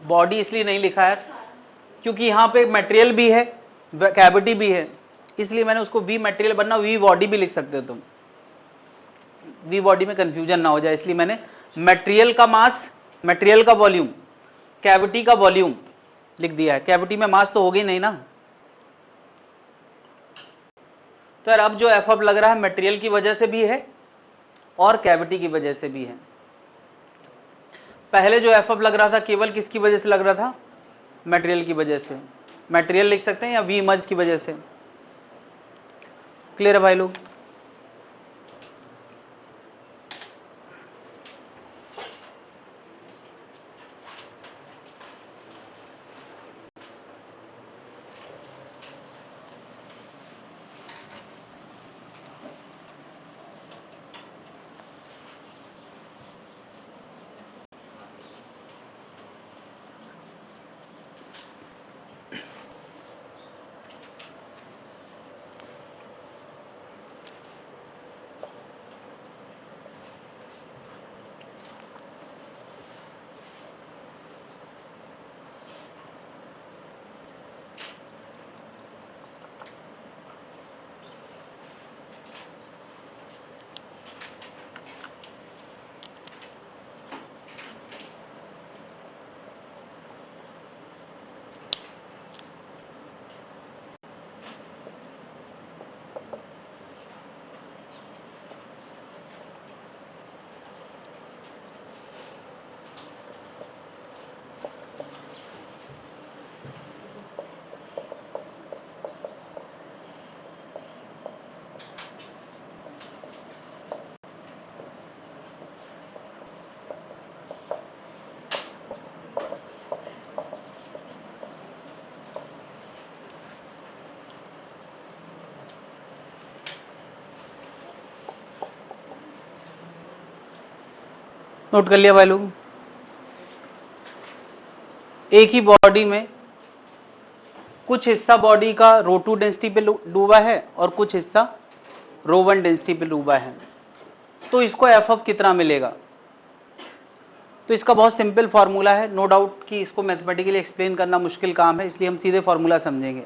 बॉडी इसलिए नहीं लिखा है क्योंकि यहां पे मटेरियल भी है, कैविटी भी है, इसलिए मैंने उसको V मटेरियल बनना V बॉडी भी लिख सकते हो तुम, V बॉडी में कंफ्यूजन ना हो जाए, इसलिए मैंने मटेरियल का मास, मटेरियल का वॉल्यूम, कैविटी का वॉल्यूम लिख दिया है। कैविटी में मास तो होगी नहीं ना। तो यार अब जो एफ लग रहा है मटेरियल की वजह से भी है और कैविटी की वजह से भी है। पहले जो एफ लग रहा था केवल किसकी वजह से लग रहा था? मटेरियल की वजह से। मटेरियल लिख सकते हैं या V इमर्ज की वजह से। क्लियर है भाई लोग? नोट कर लिया भाई लोग। एक ही बॉडी में कुछ हिस्सा बॉडी का रो टू डेंसिटी पे डूबा है और कुछ हिस्सा रो वन डेंसिटी पे डूबा है, तो इसको एफ ऑफ कितना मिलेगा? तो इसका बहुत सिंपल फॉर्मूला है, नो डाउट कि इसको मैथमेटिकली एक्सप्लेन करना मुश्किल काम है, इसलिए हम सीधे फॉर्मूला समझेंगे।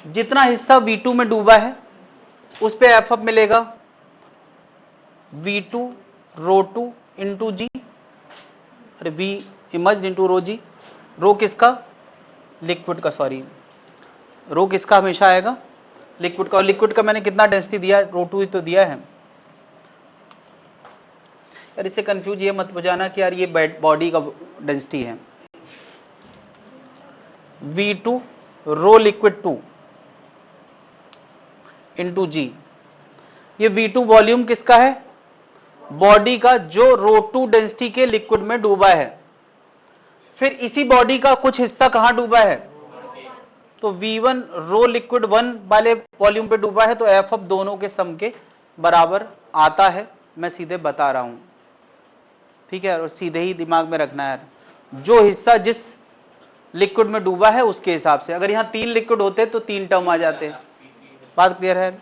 जितना हिस्सा V2 में डूबा है उस पे एफ ऑफ मिलेगा V2 रो टू इंटू जी, अरे V इमर्ज्ड इंटू रो जी। रो किसका? लिक्विड का, सॉरी, रो किसका हमेशा आएगा? लिक्विड का। और लिक्विड का मैंने कितना डेंसिटी दिया? रो टू ही तो दिया है यार। इससे कंफ्यूज ये मत हो जाना कि यार ये बॉडी का डेंसिटी है। V2 रो लिक्विड 2 इंटू जी। ये V2 वॉल्यूम किसका है? बॉडी का, जो रो टू डेंसिटी के लिक्विड में डूबा है। फिर इसी बॉडी का कुछ हिस्सा कहां डूबा है? तो V1 रो लिक्विड 1 वाले वॉल्यूम पे डूबा है, तो एफ ऑफ दोनों के सम के बराबर आता है। मैं सीधे बता रहा हूं, ठीक है? और सीधे ही दिमाग में रखना है, जो हिस्सा जिस लिक्विड में डूबा है उसके हिसाब से। अगर यहां 3 लिक्विड होते तो 3 टर्म आ जाते। बात क्लियर है?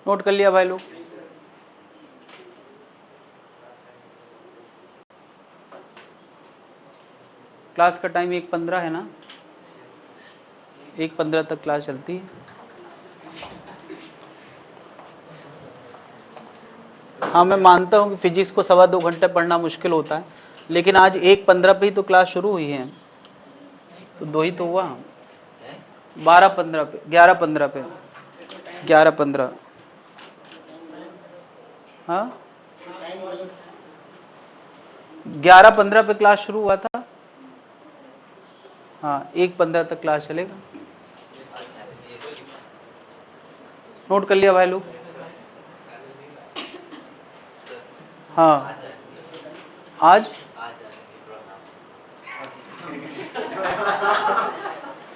नोट कर लिया भाई लोग? क्लास का टाइम 1:15 है ना? 1:15 तक क्लास चलती है। हाँ, मैं मानता हूँ कि फिजिक्स को 2.25 घंटे पढ़ना मुश्किल होता है, लेकिन आज 1:15 पे ही तो क्लास शुरू हुई है, तो 2 ही तो हुआ। 12:15 पे, 11:15 पे, 11:15। हाँ, 11:15 पे क्लास शुरू हुआ था। हाँ, 1:15 तक क्लास चलेगा। नोट कर लिया भाई लोग? हाँ, आज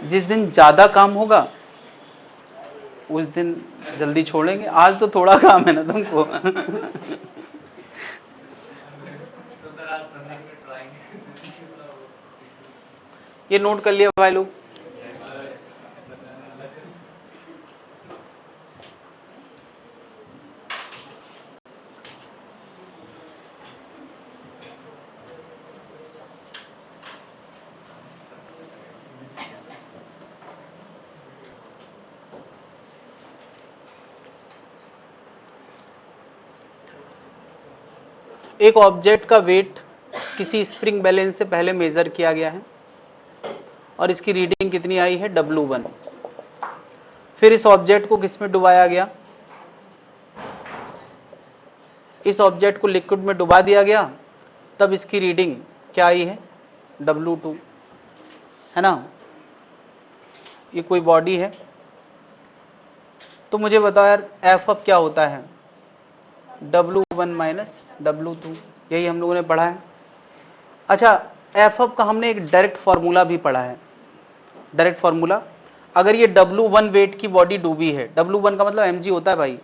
जिस दिन ज्यादा काम होगा उस दिन जल्दी छोड़ेंगे। आज तो थोड़ा काम है ना तुमको। ये नोट कर लिया भाई लोग? एक ऑब्जेक्ट का वेट किसी स्प्रिंग बैलेंस से पहले मेजर किया गया है और इसकी रीडिंग कितनी आई है? W1। फिर इस ऑब्जेक्ट को किस में डुबाया गया? इस ऑब्जेक्ट को लिक्विड में डुबा दिया गया, तब इसकी रीडिंग क्या आई है? W2, है ना? ये कोई बॉडी है, तो मुझे बताओ यार एफ ऑफ क्या होता है? W1 माइनस W2, यही हम लोगों ने पढ़ा है। अच्छा, एफ ऑफ का हमने एक डायरेक्ट फॉर्मूला भी पढ़ा है। डायरेक्ट फॉर्मूला, अगर ये W1 वेट की बॉडी डूबी है, W1 का मतलब mg होता है भाई,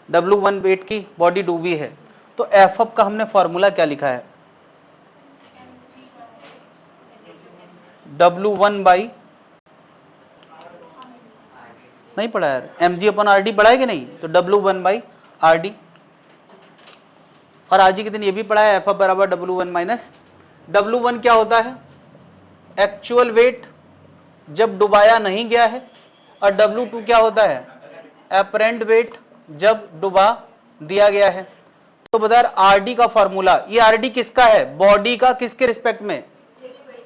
W1 वेट की बॉडी डूबी है, तो एफ ऑफ का हमने फॉर्मूला क्या लिखा है? W1 बाई, नहीं पढ़ा यार? mg अपन आर डी पढ़ा है कि नहीं? तो W1 बाई आर डी। और आज ही के दिन ये भी पढ़ा है, एफ ऑफ बराबर W1 माइनस। W1 क्या होता है? एक्चुअल वेट जब डुबाया नहीं गया है, और W2 क्या होता है? एपरेंट वेट जब डुबा दिया गया है। तो बता यार आरडी का फॉर्मूला, ये आरडी किसका है? बॉडी का। किसके रिस्पेक्ट में?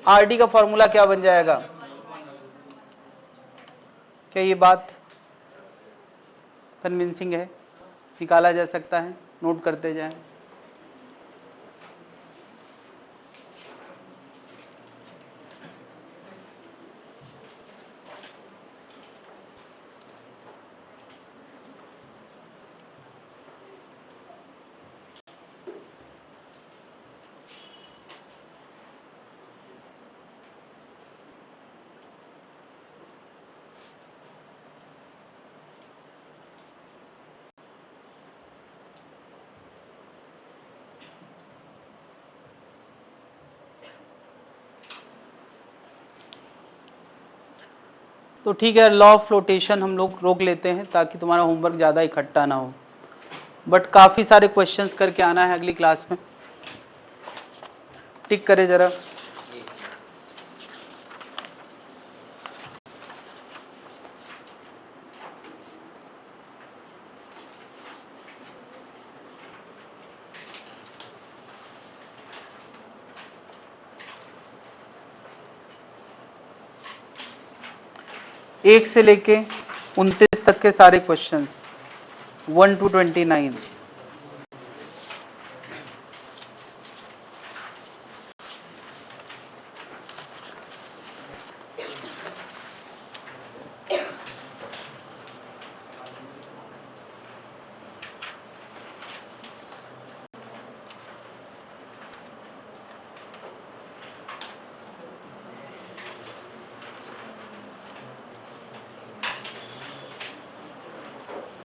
आरडी का फॉर्मूला क्या बन जाएगा? क्या ये बात कन्विंसिंग है? निकाला जा सकता है? नोट करते जाएं। तो ठीक है, लॉ ऑफ फ्लोटेशन हम लोग रोक लेते हैं ताकि तुम्हारा होमवर्क ज़्यादा इकट्ठा ना हो, बट काफ़ी सारे क्वेश्चंस करके आना है अगली क्लास में। टिक करे जरा। एक से लेके 29 तक के सारे क्वेश्चंस 1 to 29।